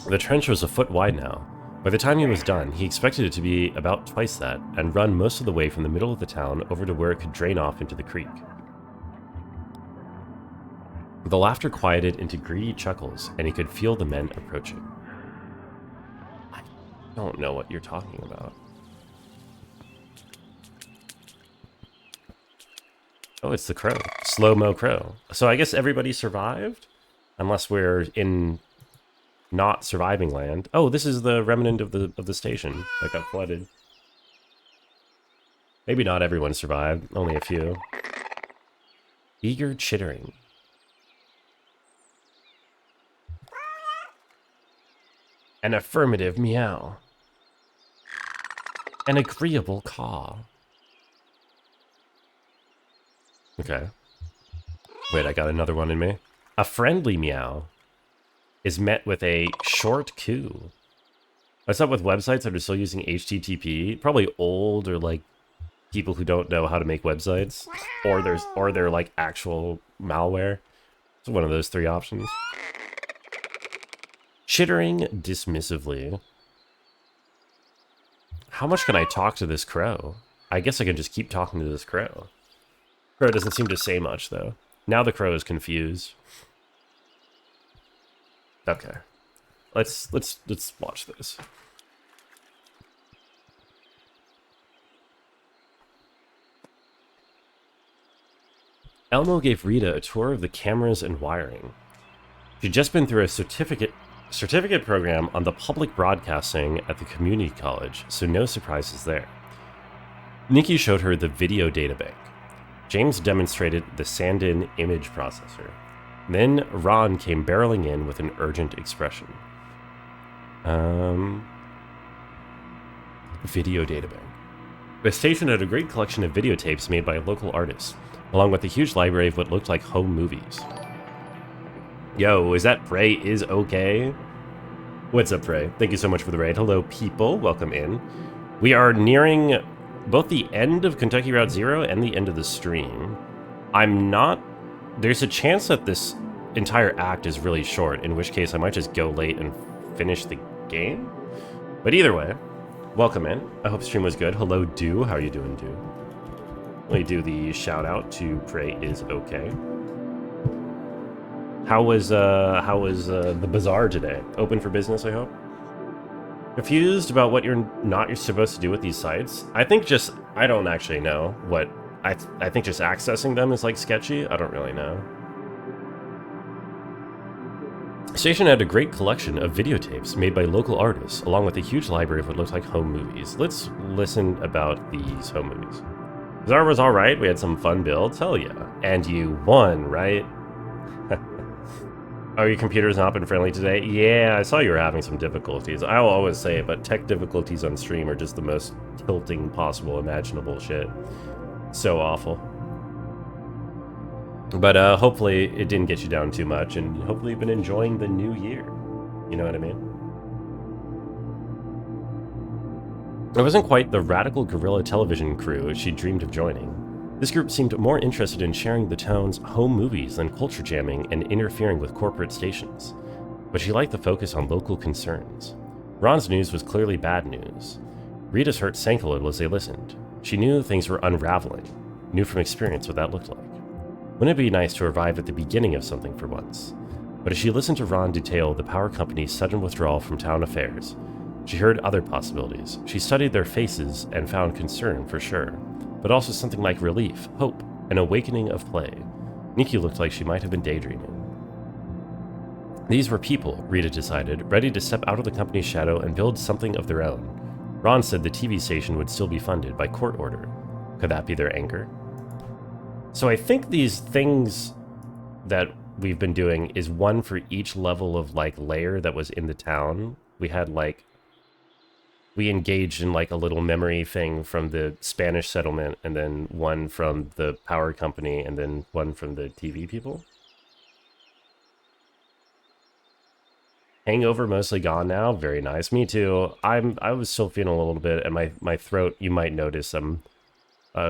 The trench was a foot wide now. By the time he was done, he expected it to be about twice that, and run most of the way from the middle of the town over to where it could drain off into the creek. The laughter quieted into greedy chuckles, and he could feel the men approaching. I don't know what you're talking about. Oh, it's the crow. Slow-mo crow. So I guess everybody survived? Unless we're in Not surviving land. Oh, this is the remnant of the station that got flooded. Maybe not everyone survived, only a few. Eager chittering. An affirmative meow. An agreeable caw. Okay. Wait, I got another one in me. A friendly meow is met with a short coo. What's up with websites that are still using HTTP? Probably old, or like people who don't know how to make websites, or they're like actual malware. It's one of those three options. Chittering dismissively. How much can I talk to this crow? I guess I can just keep talking to this crow. Crow doesn't seem to say much though. Now the crow is confused. Okay. Let's watch this. Elmo gave Rita a tour of the cameras and wiring. She'd just been through a certificate program on the public broadcasting at the community college, so no surprises there. Nikki showed her the video databank. James demonstrated the Sandin image processor. Then Ron came barreling in with an urgent expression. Video databank. The station had a great collection of videotapes made by local artists, along with a huge library of what looked like home movies. Yo, is that Prey is okay? What's up, Prey? Thank you so much for the raid. Hello, people. Welcome in. We are nearing both the end of Kentucky Route Zero and the end of the stream. There's a chance that this entire act is really short, in which case I might just go late and finish the game. But either way, welcome in. I hope stream was good. Hello, Do. How are you doing, Do? Let me do the shout out to Prey is okay. How was the bazaar today? Open for business, I hope? Confused about what you're supposed to do with these sites? I don't actually know what, I think just accessing them is like sketchy. I don't really know. Station had a great collection of videotapes made by local artists, along with a huge library of what looked like home movies. Let's listen about these home movies. Bazaar was alright, we had some fun builds, hell yeah. And you won, right? Oh, your computer's not been friendly today? Yeah, I saw you were having some difficulties. I'll always say it, but tech difficulties on stream are just the most tilting possible imaginable shit. So awful. But hopefully it didn't get you down too much, and hopefully you've been enjoying the new year. You know what I mean? It wasn't quite the radical guerrilla television crew she dreamed of joining. This group seemed more interested in sharing the town's home movies than culture jamming and interfering with corporate stations. But she liked the focus on local concerns. Ron's news was clearly bad news. Rita's heart sank a little as they listened. She knew things were unraveling, knew from experience what that looked like. Wouldn't it be nice to arrive at the beginning of something for once? But as she listened to Ron detail the power company's sudden withdrawal from town affairs, she heard other possibilities. She studied their faces and found concern for sure, but also something like relief, hope, an awakening of play. Nikki looked like she might have been daydreaming. These were people, Rita decided, ready to step out of the company's shadow and build something of their own. Ron said the TV station would still be funded by court order. Could that be their anchor? So I think these things that we've been doing is one for each level of like layer that was in the town. We had like, we engaged in like a little memory thing from the Spanish settlement, and then one from the power company, and then one from the TV people. Hangover mostly gone now. Very nice. Me too. I was still feeling a little bit, and my throat, you might notice I'm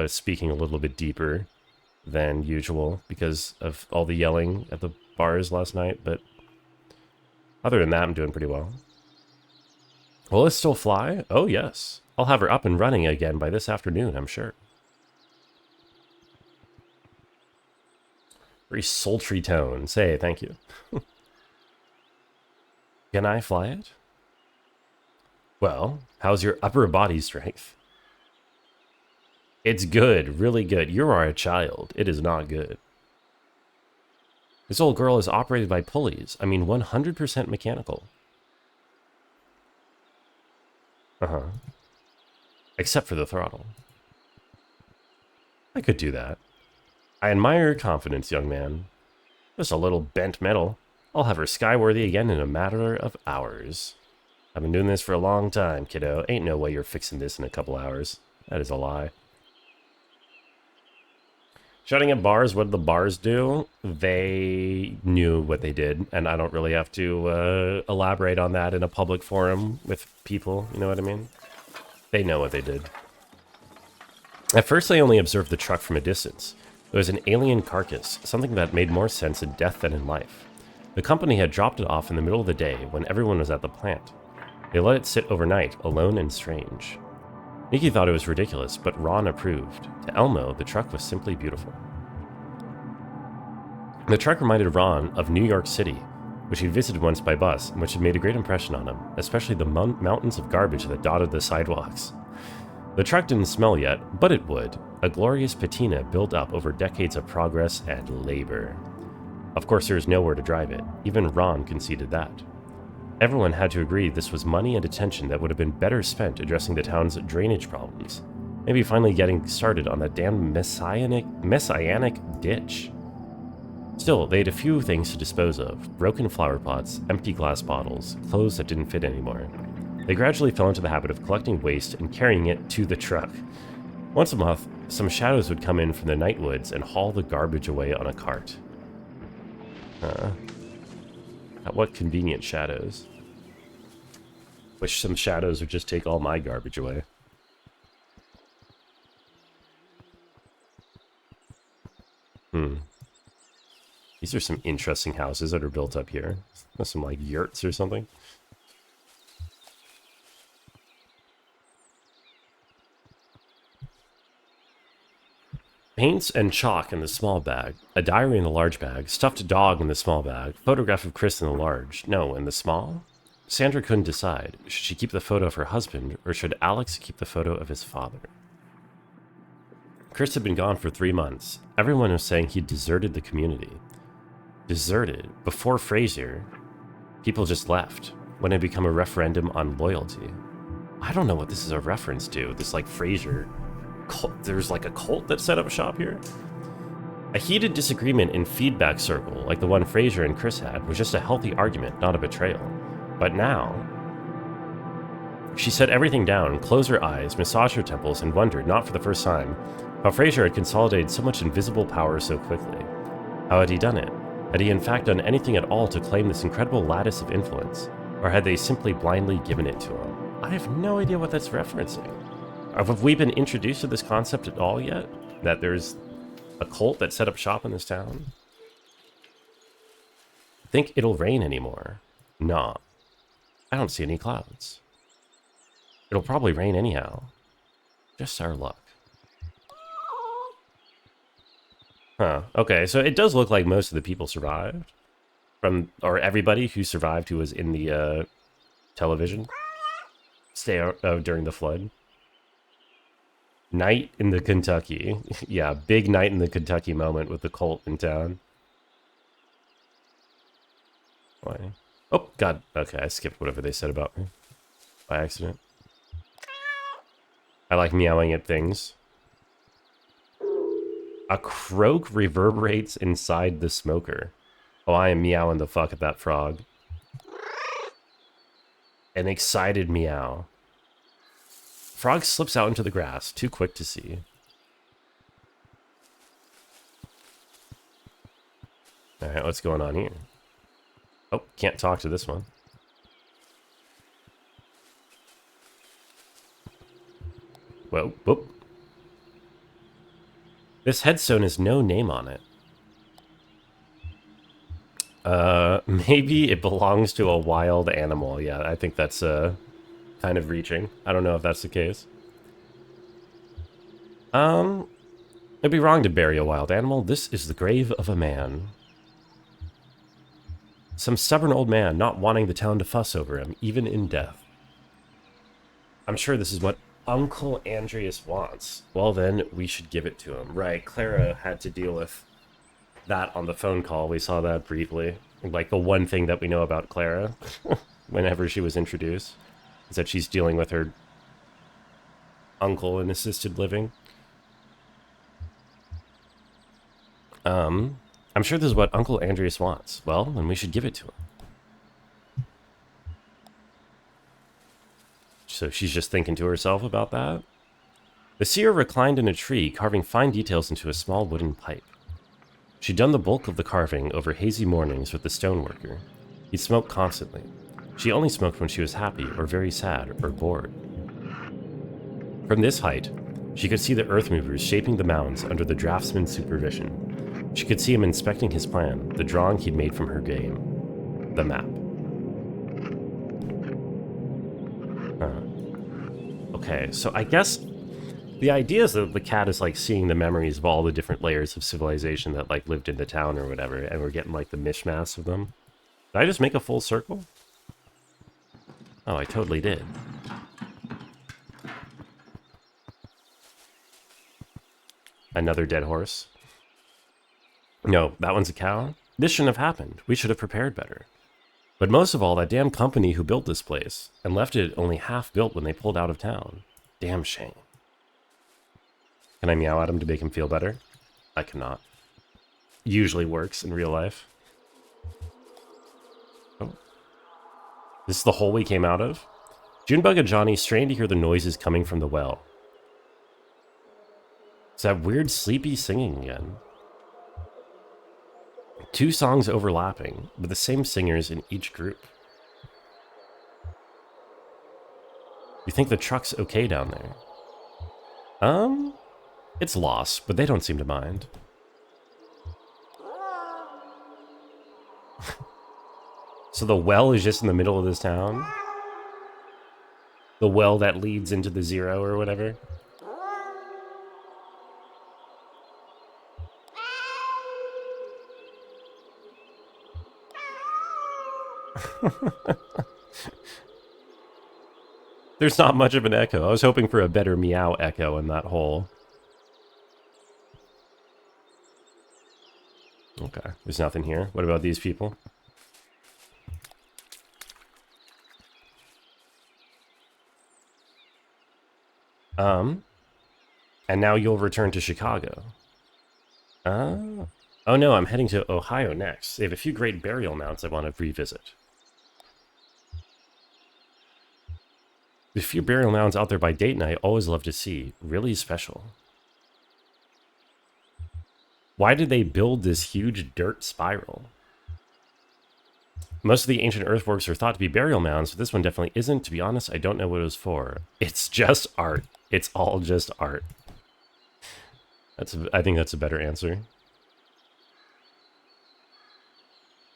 speaking a little bit deeper than usual because of all the yelling at the bars last night, but other than that, I'm doing pretty well. Will it still fly? Oh, yes. I'll have her up and running again by this afternoon, I'm sure. Very sultry tone. Say, thank you. Can I fly it? Well, how's your upper body strength? It's good, really good. You are a child. It is not good. This old girl is operated by pulleys. I mean, 100% mechanical. Uh-huh. Except for the throttle. I could do that. I admire your confidence, young man. Just a little bent metal. I'll have her skyworthy again in a matter of hours. I've been doing this for a long time, kiddo. Ain't no way you're fixing this in a couple hours. That is a lie. Shutting at bars, what did the bars do? They knew what they did, and I don't really have to elaborate on that in a public forum with people, you know what I mean? They know what they did. At first, they only observed the truck from a distance. It was an alien carcass, something that made more sense in death than in life. The company had dropped it off in the middle of the day when everyone was at the plant. They let it sit overnight, alone and strange. Nikki thought it was ridiculous, but Ron approved. To Elmo, the truck was simply beautiful. The truck reminded Ron of New York City, which he'd visited once by bus, and which had made a great impression on him, especially the mountains of garbage that dotted the sidewalks. The truck didn't smell yet, but it would, a glorious patina built up over decades of progress and labor. Of course, there was nowhere to drive it. Even Ron conceded that. Everyone had to agree this was money and attention that would have been better spent addressing the town's drainage problems. Maybe finally getting started on that damn messianic ditch. Still, they had a few things to dispose of. Broken flower pots, empty glass bottles, clothes that didn't fit anymore. They gradually fell into the habit of collecting waste and carrying it to the truck. Once a month, some shadows would come in from the night woods and haul the garbage away on a cart. What convenient shadows. Wish some shadows would just take all my garbage away. These are some interesting houses that are built up here. Some like yurts or something. Paints and chalk in the small bag, a diary in the large bag, stuffed dog in the small bag, photograph of Chris in the large. No, in the small? Sandra couldn't decide. Should she keep the photo of her husband, or should Alex keep the photo of his father? Chris had been gone for 3 months. Everyone was saying he'd deserted the community. Deserted? Before Fraser, people just left when it became a referendum on loyalty. I don't know what this is a reference to. This, like, Fraser cult. There's, like, a cult that set up shop here? A heated disagreement in feedback circle, like the one Fraser and Chris had, was just a healthy argument, not a betrayal. But now... She set everything down, closed her eyes, massaged her temples, and wondered, not for the first time, how Fraser had consolidated so much invisible power so quickly. How had he done it? Had he in fact done anything at all to claim this incredible lattice of influence? Or had they simply blindly given it to him? I have no idea what that's referencing. Have we been introduced to this concept at all yet? That there's a cult that set up shop in this town? Think it'll rain anymore? Nah. I don't see any clouds. It'll probably rain anyhow. Just our luck. Huh, okay, so it does look like most of the people survived. Or everybody who survived who was in the television. During the flood. Night in the Kentucky. Yeah, big night in the Kentucky moment with the cult in town. Why? Oh, God. Okay, I skipped whatever they said about me. By accident. I like meowing at things. A croak reverberates inside the smoker. Oh, I am meowing the fuck at that frog. An excited meow. Frog slips out into the grass, too quick to see. Alright, what's going on here? Oh, can't talk to this one. Whoa, whoop. This headstone has no name on it. Maybe it belongs to a wild animal. Yeah, I think that's kind of reaching. I don't know if that's the case. It'd be wrong to bury a wild animal. This is the grave of a man. Some stubborn old man not wanting the town to fuss over him, even in death. I'm sure this is what Uncle Andreas wants. Well then, we should give it to him. Right, Clara had to deal with that on the phone call. We saw that briefly. Like, the one thing that we know about Clara, whenever she was introduced, is that she's dealing with her uncle in assisted living. I'm sure this is what Uncle Andreas wants. Well, then we should give it to him. So she's just thinking to herself about that. The seer reclined in a tree, carving fine details into a small wooden pipe. She'd done the bulk of the carving over hazy mornings with the stoneworker. He smoked constantly. She only smoked when she was happy or very sad or bored. From this height, she could see the earth movers shaping the mounds under the draftsman's supervision. She could see him inspecting his plan, the drawing he'd made from her game. The map. Okay, so I guess the idea is that the cat is like seeing the memories of all the different layers of civilization that like lived in the town or whatever, and we're getting like the mishmash of them. Did I just make a full circle? Oh, I totally did. Another dead horse. No, that one's a cow. This shouldn't have happened. We should have prepared better. But most of all, that damn company who built this place and left it only half built when they pulled out of town. Damn shame. Can I meow at him to make him feel better? I cannot. Usually works in real life. Oh. This is the hole we came out of? Junebug and Johnny strained to hear the noises coming from the well. It's that weird sleepy singing again. Two songs overlapping, with the same singers in each group. You think the truck's okay down there? It's lost, but they don't seem to mind. So the well is just in the middle of this town? The well that leads into the zero or whatever? There's not much of an echo. I was hoping for a better meow echo in that hole. Okay, there's nothing here. What about these people? And now you'll return to Chicago. Oh no, I'm heading to Ohio next. They have a few great burial mounds I want to revisit. There's a few burial mounds out there by Dayton I always love to see. Really special. Why did they build this huge dirt spiral? Most of the ancient earthworks are thought to be burial mounds, but this one definitely isn't. To be honest, I don't know what it was for. It's just art. It's all just art. I think that's a better answer.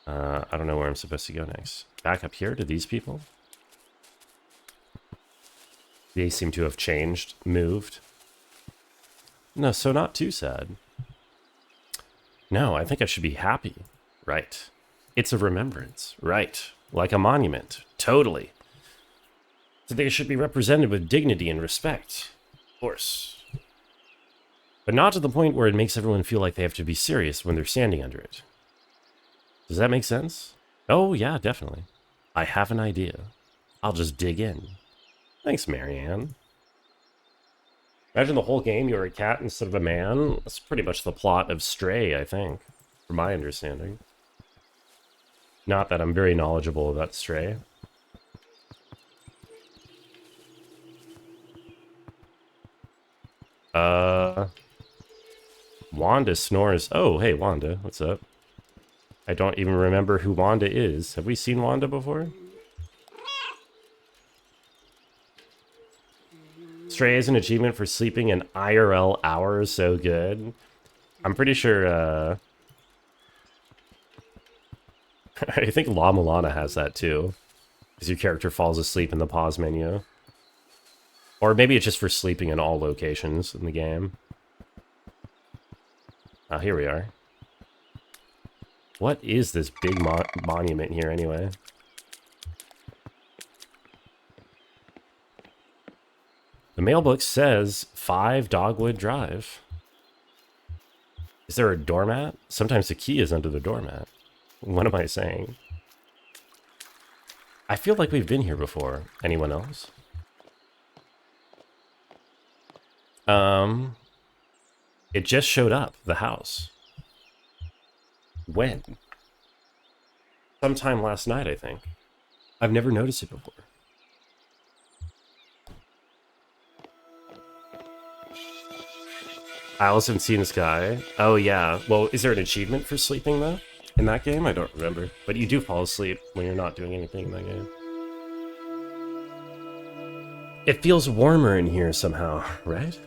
I don't know where I'm supposed to go next. Back up here to these people? They seem to have changed, moved. No, so not too sad. No, I think I should be happy. Right. It's a remembrance. Right. Like a monument. Totally. So they should be represented with dignity and respect. Of course. But not to the point where it makes everyone feel like they have to be serious when they're standing under it. Does that make sense? Oh, yeah, definitely. I have an idea. I'll just dig in. Thanks, Marianne. Imagine the whole game you were a cat instead of a man. That's pretty much the plot of Stray, I think, from my understanding. Not that I'm very knowledgeable about Stray. Wanda snores. Oh, hey, Wanda. What's up? I don't even remember who Wanda is. Have we seen Wanda before? Stray is an achievement for sleeping an IRL hour. So good. I'm pretty sure, I think La Milana has that too. Because your character falls asleep in the pause menu. Or maybe it's just for sleeping in all locations in the game. Ah, here we are. What is this big monument here anyway? The mailbook says 5 Dogwood Drive. Is there a doormat? Sometimes the key is under the doormat. What am I saying? I feel like we've been here before. Anyone else? It just showed up, the house. When? Sometime last night, I think. I've never noticed it before. Alice haven't seen this guy. Oh, yeah. Well, is there an achievement for sleeping, though? In that game? I don't remember. But you do fall asleep when you're not doing anything in that game. It feels warmer in here somehow, right?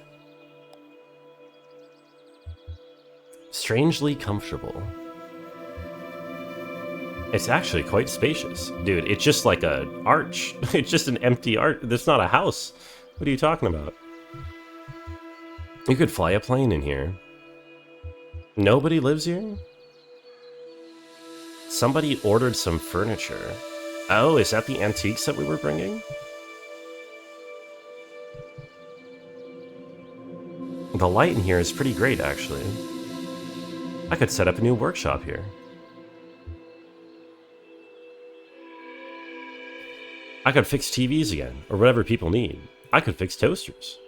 Strangely comfortable. It's actually quite spacious. Dude, it's just like a arch. It's just an empty arch. That's not a house. What are you talking about? You could fly a plane in here. Nobody lives here? Somebody ordered some furniture. Oh, is that the antiques that we were bringing? The light in here is pretty great, actually. I could set up a new workshop here. I could fix TVs again, or whatever people need. I could fix toasters.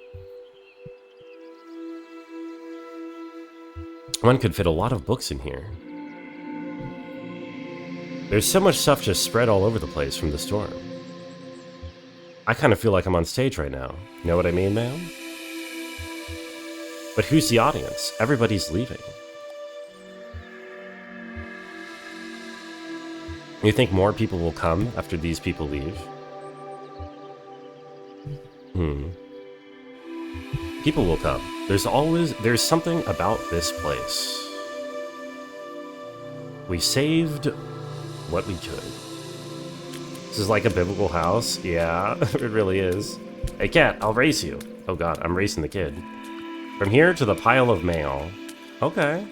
One could fit a lot of books in here. There's so much stuff just spread all over the place from the storm. I kind of feel like I'm on stage right now. Know what I mean, man? But who's the audience? Everybody's leaving. You think more people will come after these people leave? People will come. There's something about this place. We saved what we could. This is like a biblical house. Yeah, it really is. Hey cat, I'll race you. Oh god, I'm racing the kid. From here to the pile of mail. Okay.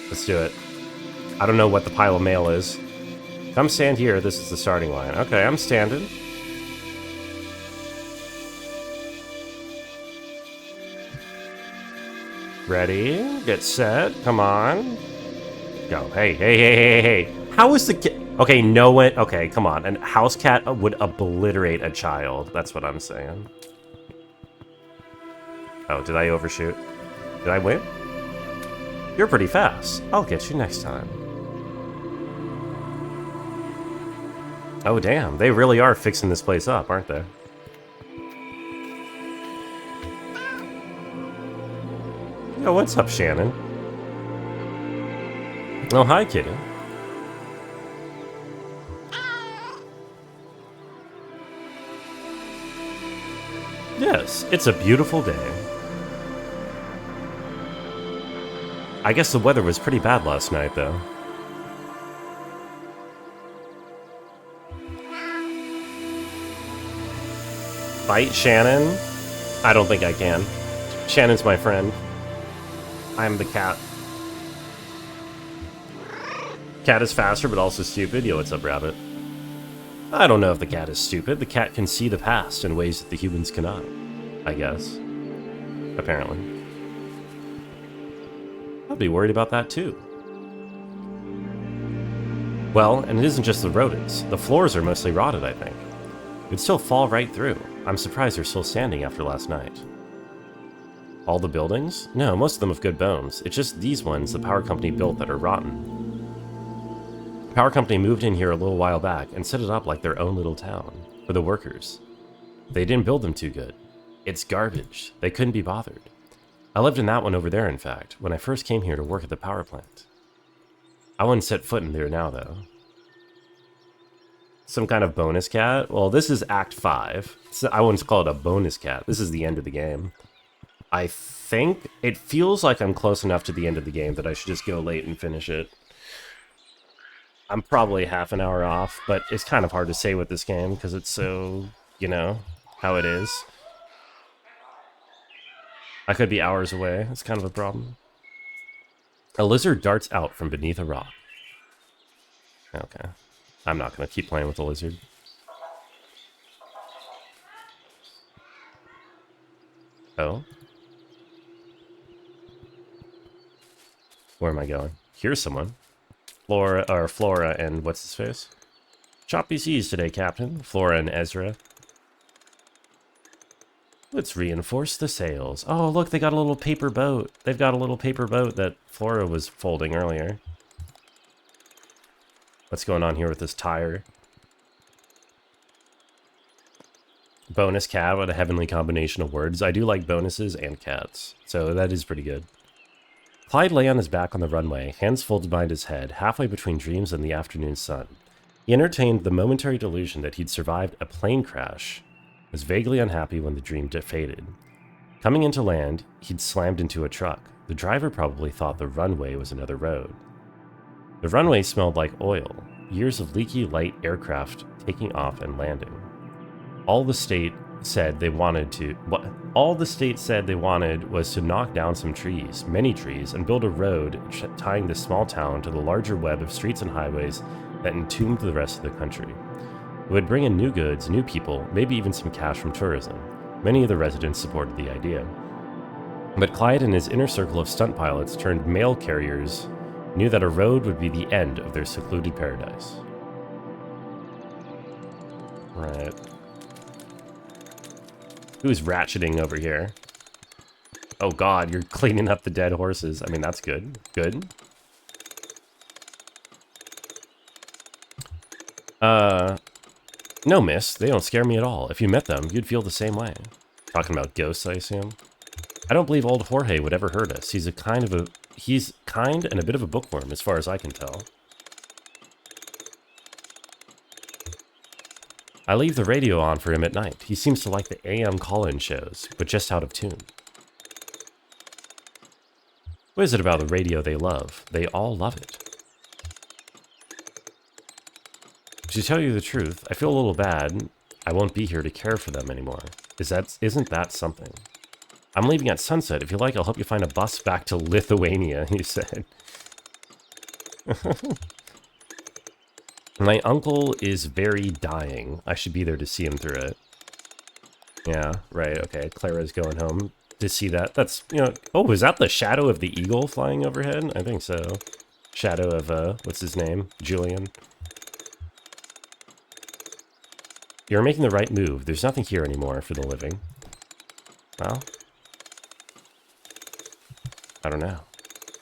Let's do it. I don't know what the pile of mail is. Come stand here. This is the starting line. Okay, I'm standing. Ready? Get set. Come on. Go. Hey, hey, hey, hey, hey. How is the kid? Okay, no one. Okay, come on. An house cat would obliterate a child. That's what I'm saying. Oh, did I overshoot? Did I win? You're pretty fast. I'll get you next time. Oh, damn. They really are fixing this place up, aren't they? Yo, what's up, Shannon? Oh, hi, kitty. Yes, it's a beautiful day. I guess the weather was pretty bad last night, though. Fight Shannon? I don't think I can. Shannon's my friend. I'm the cat. Cat is faster, but also stupid. Yo, what's up, rabbit? I don't know if the cat is stupid. The cat can see the past in ways that the humans cannot. I guess. Apparently. I'd be worried about that, too. Well, and it isn't just the rodents. The floors are mostly rotted, I think. It'd still fall right through. I'm surprised they're still standing after last night. All the buildings? No, most of them have good bones. It's just these ones the power company built that are rotten. The power company moved in here a little while back and set it up like their own little town for the workers. They didn't build them too good. It's garbage. They couldn't be bothered. I lived in that one over there, in fact, when I first came here to work at the power plant. I wouldn't set foot in there now, though. Some kind of bonus cat? Well, this is Act 5. So I wouldn't call it a bonus cat. This is the end of the game. I think it feels like I'm close enough to the end of the game that I should just go late and finish it. I'm probably half an hour off, but it's kind of hard to say with this game because it's so, you know, how it is. I could be hours away. It's kind of a problem. A lizard darts out from beneath a rock. Okay. I'm not going to keep playing with the lizard. Oh? Where am I going? Here's someone. Flora and what's his face? Choppy seas today, Captain. Flora and Ezra. Let's reinforce the sails. Oh, look, they got a little paper boat. They've got a little paper boat that Flora was folding earlier. What's going on here with this tire? Bonus cat with a heavenly combination of words. I do like bonuses and cats, so that is pretty good. Clyde lay on his back on the runway, hands folded behind his head, halfway between dreams and the afternoon sun. He entertained the momentary delusion that he'd survived a plane crash, was vaguely unhappy when the dream faded. Coming into land, he'd slammed into a truck. The driver probably thought the runway was another road. The runway smelled like oil, years of leaky light aircraft taking off and landing. All the state said they wanted was to knock down some trees, many trees, and build a road tying this small town to the larger web of streets and highways that entombed the rest of the country. It would bring in new goods, new people, maybe even some cash from tourism. Many of the residents supported the idea. But Clyde and his inner circle of stunt pilots turned mail carriers knew that a road would be the end of their secluded paradise. Right. Who's ratcheting over here? Oh god, you're cleaning up the dead horses. I mean, that's good. Good. No, miss. They don't scare me at all. If you met them, you'd feel the same way. Talking about ghosts, I assume. I don't believe old Jorge would ever hurt us. He's kind and a bit of a bookworm, as far as I can tell. I leave the radio on for him at night. He seems to like the AM call-in shows, but just out of tune. What is it about the radio they love? They all love it. To tell you the truth, I feel a little bad. I won't be here to care for them anymore. Isn't that something? I'm leaving at sunset. If you like, I'll help you find a bus back to Lithuania, he said. My uncle is very dying. I should be there to see him through it. Yeah, right, okay. Clara's going home to see that. That's, you know... Oh, is that the shadow of the eagle flying overhead? I think so. Shadow of, what's his name? Julian. You're making the right move. There's nothing here anymore for the living. Well... I don't know.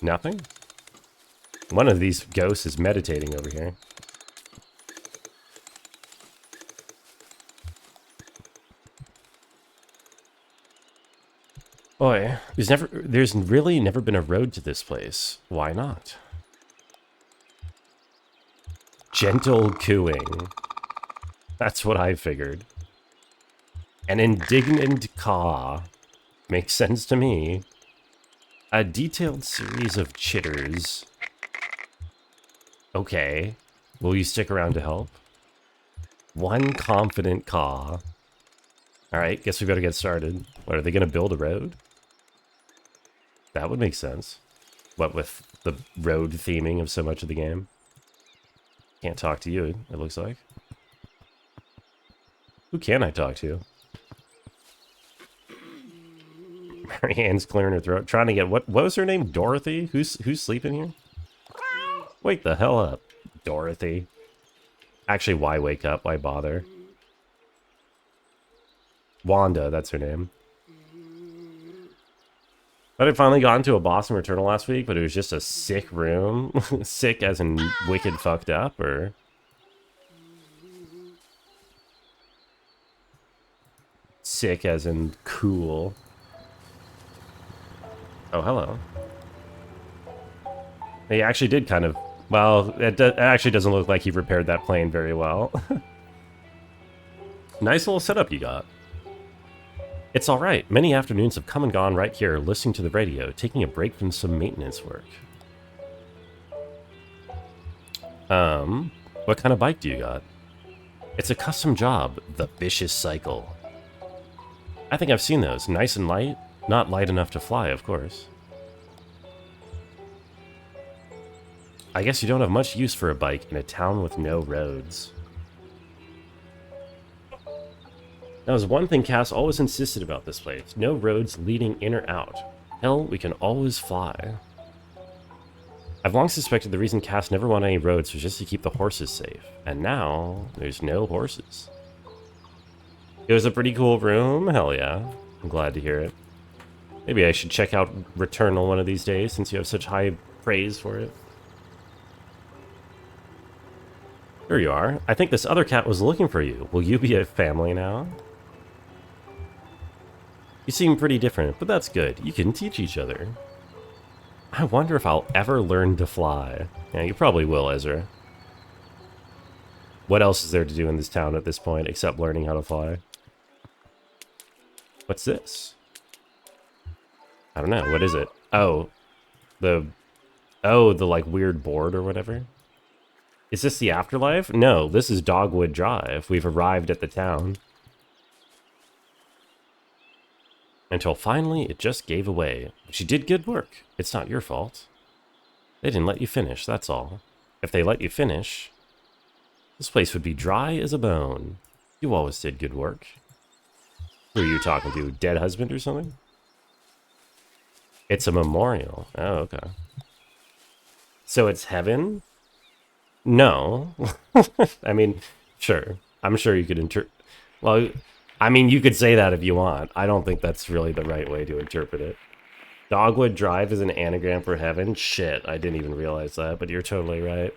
Nothing? One of these ghosts is meditating over here. Boy, there's really never been a road to this place. Why not? Gentle cooing. That's what I figured. An indignant caw. Makes sense to me. A detailed series of chitters. Okay. Will you stick around to help? One confident caw. Alright, guess we better get started. What, are they going to build a road? That would make sense. What with the road theming of so much of the game? Can't talk to you, it looks like. Who can I talk to? Marianne's clearing her throat, trying to get what was her name? Dorothy? Who's sleeping here? Wake the hell up, Dorothy. Actually, why wake up? Why bother? Wanda, that's her name. I had finally gotten to a boss in Returnal last week, but it was just a sick room. Sick as in wicked fucked up, or... Sick as in cool. Oh, hello. He actually did kind of... Well, it actually doesn't look like he repaired that plane very well. Nice little setup you got. It's alright. Many afternoons have come and gone right here, listening to the radio, taking a break from some maintenance work. What kind of bike do you got? It's a custom job, the Vicious Cycle. I think I've seen those. Nice and light. Not light enough to fly, of course. I guess you don't have much use for a bike in a town with no roads. That was one thing Cass always insisted about this place. No roads leading in or out. Hell, we can always fly. I've long suspected the reason Cass never won any roads was just to keep the horses safe. And now, there's no horses. It was a pretty cool room. Hell yeah. I'm glad to hear it. Maybe I should check out Returnal one of these days, since you have such high praise for it. Here you are. I think this other cat was looking for you. Will you be a family now? You seem pretty different, but that's good. You can teach each other. I wonder if I'll ever learn to fly. Yeah, you probably will, Ezra. What else is there to do in this town at this point, except learning how to fly? What's this? I don't know. What is it? Oh. The like weird board or whatever? Is this the afterlife? No, this is Dogwood Drive. We've arrived at the town. Until finally, it just gave away. But you did good work. It's not your fault. They didn't let you finish, that's all. If they let you finish, this place would be dry as a bone. You always did good work. Who are you talking to? Dead husband or something? It's a memorial. Oh, okay. So it's heaven? No. I mean, sure. I'm sure you could well, I mean, you could say that if you want. I don't think that's really the right way to interpret it. Dogwood Drive is an anagram for heaven? Shit, I didn't even realize that, but you're totally right.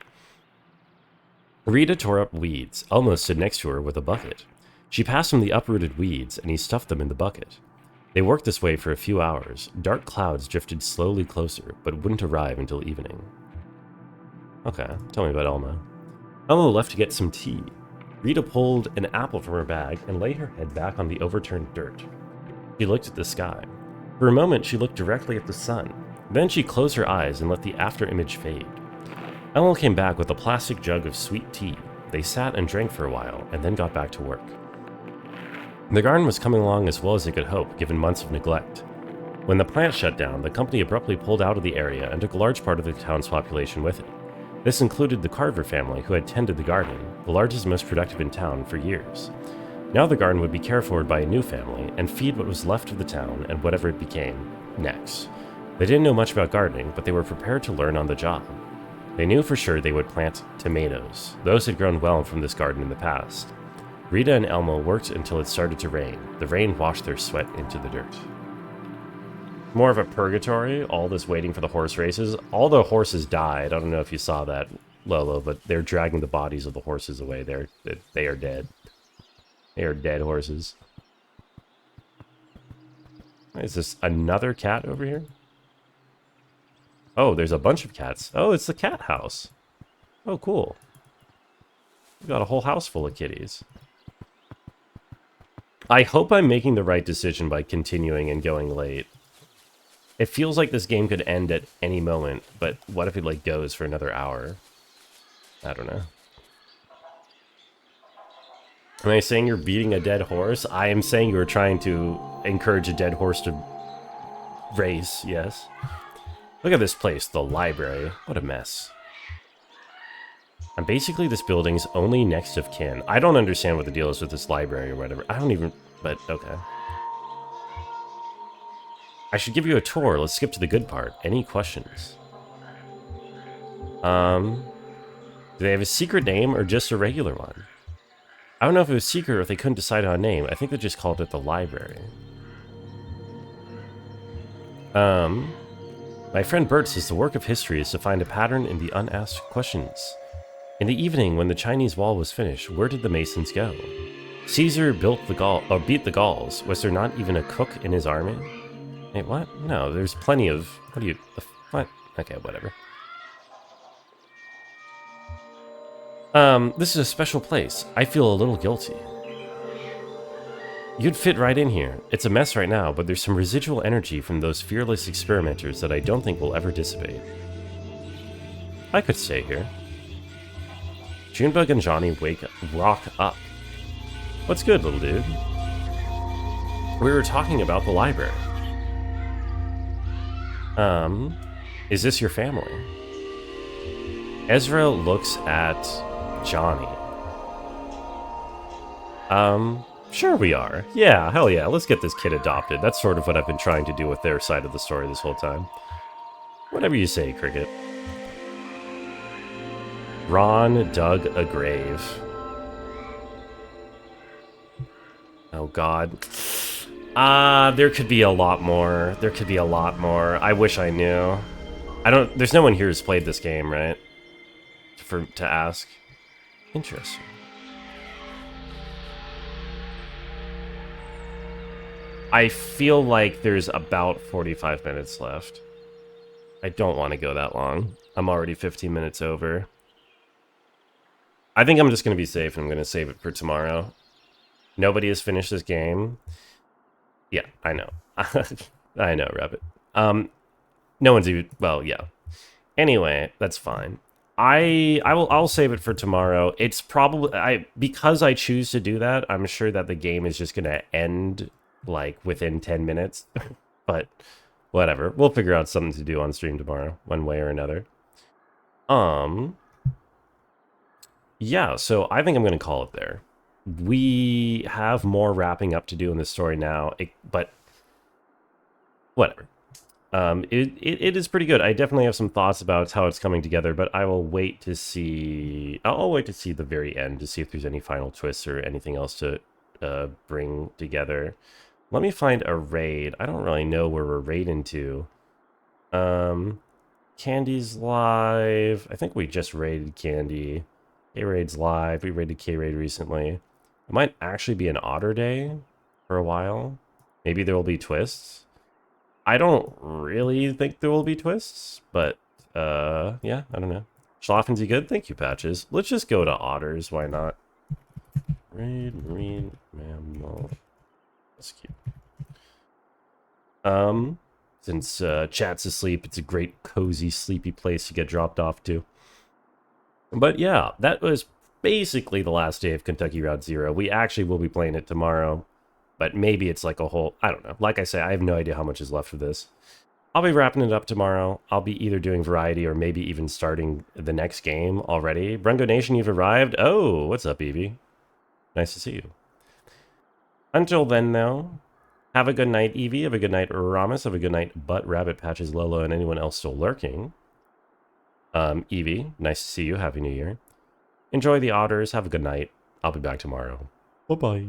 Rita tore up weeds. Elmo stood next to her with a bucket. She passed him the uprooted weeds, and he stuffed them in the bucket. They worked this way for a few hours. Dark clouds drifted slowly closer, but wouldn't arrive until evening. Okay, tell me about Elmo. Elmo left to get some tea. Rita pulled an apple from her bag and laid her head back on the overturned dirt. She looked at the sky. For a moment, she looked directly at the sun. Then she closed her eyes and let the after-image fade. Elmo came back with a plastic jug of sweet tea. They sat and drank for a while, and then got back to work. The garden was coming along as well as they could hope, given months of neglect. When the plant shut down, the company abruptly pulled out of the area and took a large part of the town's population with it. This included the Carver family, who had tended the garden, the largest and most productive in town, for years. Now the garden would be cared for by a new family, and feed what was left of the town and whatever it became next. They didn't know much about gardening, but they were prepared to learn on the job. They knew for sure they would plant tomatoes. Those had grown well from this garden in the past. Rita and Elmo worked until it started to rain. The rain washed their sweat into the dirt. More of a purgatory, all this waiting for the horse races. All the horses died. I don't know if you saw that, Lolo, but they're dragging the bodies of the horses away. They are dead. They are dead horses. Is this another cat over here? Oh, there's a bunch of cats. Oh, it's the cat house. Oh, cool. We've got a whole house full of kitties. I hope I'm making the right decision by continuing and going late. It feels like this game could end at any moment, but what if it like goes for another hour? I don't know. Am I saying you're beating a dead horse? I am saying you were trying to encourage a dead horse to race, yes. Look at this place, the library. What a mess. And basically this building's only next of kin. I don't understand what the deal is with this library or whatever. I don't even, but okay. I should give you a tour. Let's skip to the good part. Any questions? Do they have a secret name or just a regular one? I don't know if it was secret or if they couldn't decide on a name. I think they just called it the library. My friend Bert says the work of history is to find a pattern in the unasked questions. In the evening, when the Chinese wall was finished, where did the masons go? Caesar beat the Gauls. Was there not even a cook in his army? Wait, what? No, there's plenty of... What? Okay, whatever. This is a special place. I feel a little guilty. You'd fit right in here. It's a mess right now, but there's some residual energy from those fearless experimenters that I don't think will ever dissipate. I could stay here. Junebug and Johnny rock up. What's good, little dude? We were talking about the library. Is this your family? Ezra looks at Johnny. Sure we are. Yeah, hell yeah, let's get this kid adopted. That's sort of what I've been trying to do with their side of the story this whole time. Whatever you say, Cricket. Ron dug a grave. Oh god. There could be a lot more. There could be a lot more. I wish I knew. There's no one here who's played this game, right? To ask. Interesting. I feel like there's about 45 minutes left. I don't want to go that long. I'm already 15 minutes over. I think I'm just going to be safe and I'm going to save it for tomorrow. Nobody has finished this game. Yeah, I know. I know, Rabbit. No one's even... Well, yeah. Anyway, that's fine. I'll save it for tomorrow. It's probably... Because I choose to do that, I'm sure that the game is just going to end, like, within 10 minutes. But, whatever. We'll figure out something to do on stream tomorrow, one way or another. Yeah, so I think I'm going to call it there. We have more wrapping up to do in this story now, but whatever. It is pretty good. I definitely have some thoughts about how it's coming together, but I will wait to see... I'll wait to see the very end to see if there's any final twists or anything else to bring together. Let me find a raid. I don't really know where we're raiding to. Candy's live. I think we just raided Candy. K-Raid's live. We raided K-Raid recently. It might actually be an Otter Day for a while. Maybe there will be twists. I don't really think there will be twists, but yeah, I don't know. Schlafen's you good? Thank you, Patches. Let's just go to Otters. Why not? Raid, marine, mammal. That's cute. Since chat's asleep, it's a great, cozy, sleepy place to get dropped off to. But yeah, that was basically the last day of Kentucky Route Zero. We actually will be playing it tomorrow, but maybe it's like a whole... I don't know. Like I say, I have no idea how much is left of this. I'll be wrapping it up tomorrow. I'll be either doing variety or maybe even starting the next game already. Brungo Nation, you've arrived. Oh, what's up, Evie? Nice to see you. Until then, though, have a good night, Evie. Have a good night, Ramus. Have a good night, Butt, Rabbit, Patches, Lolo, and anyone else still lurking. Evie, nice to see you. Happy New Year. Enjoy the Otters. Have a good night. I'll be back tomorrow. Bye-bye.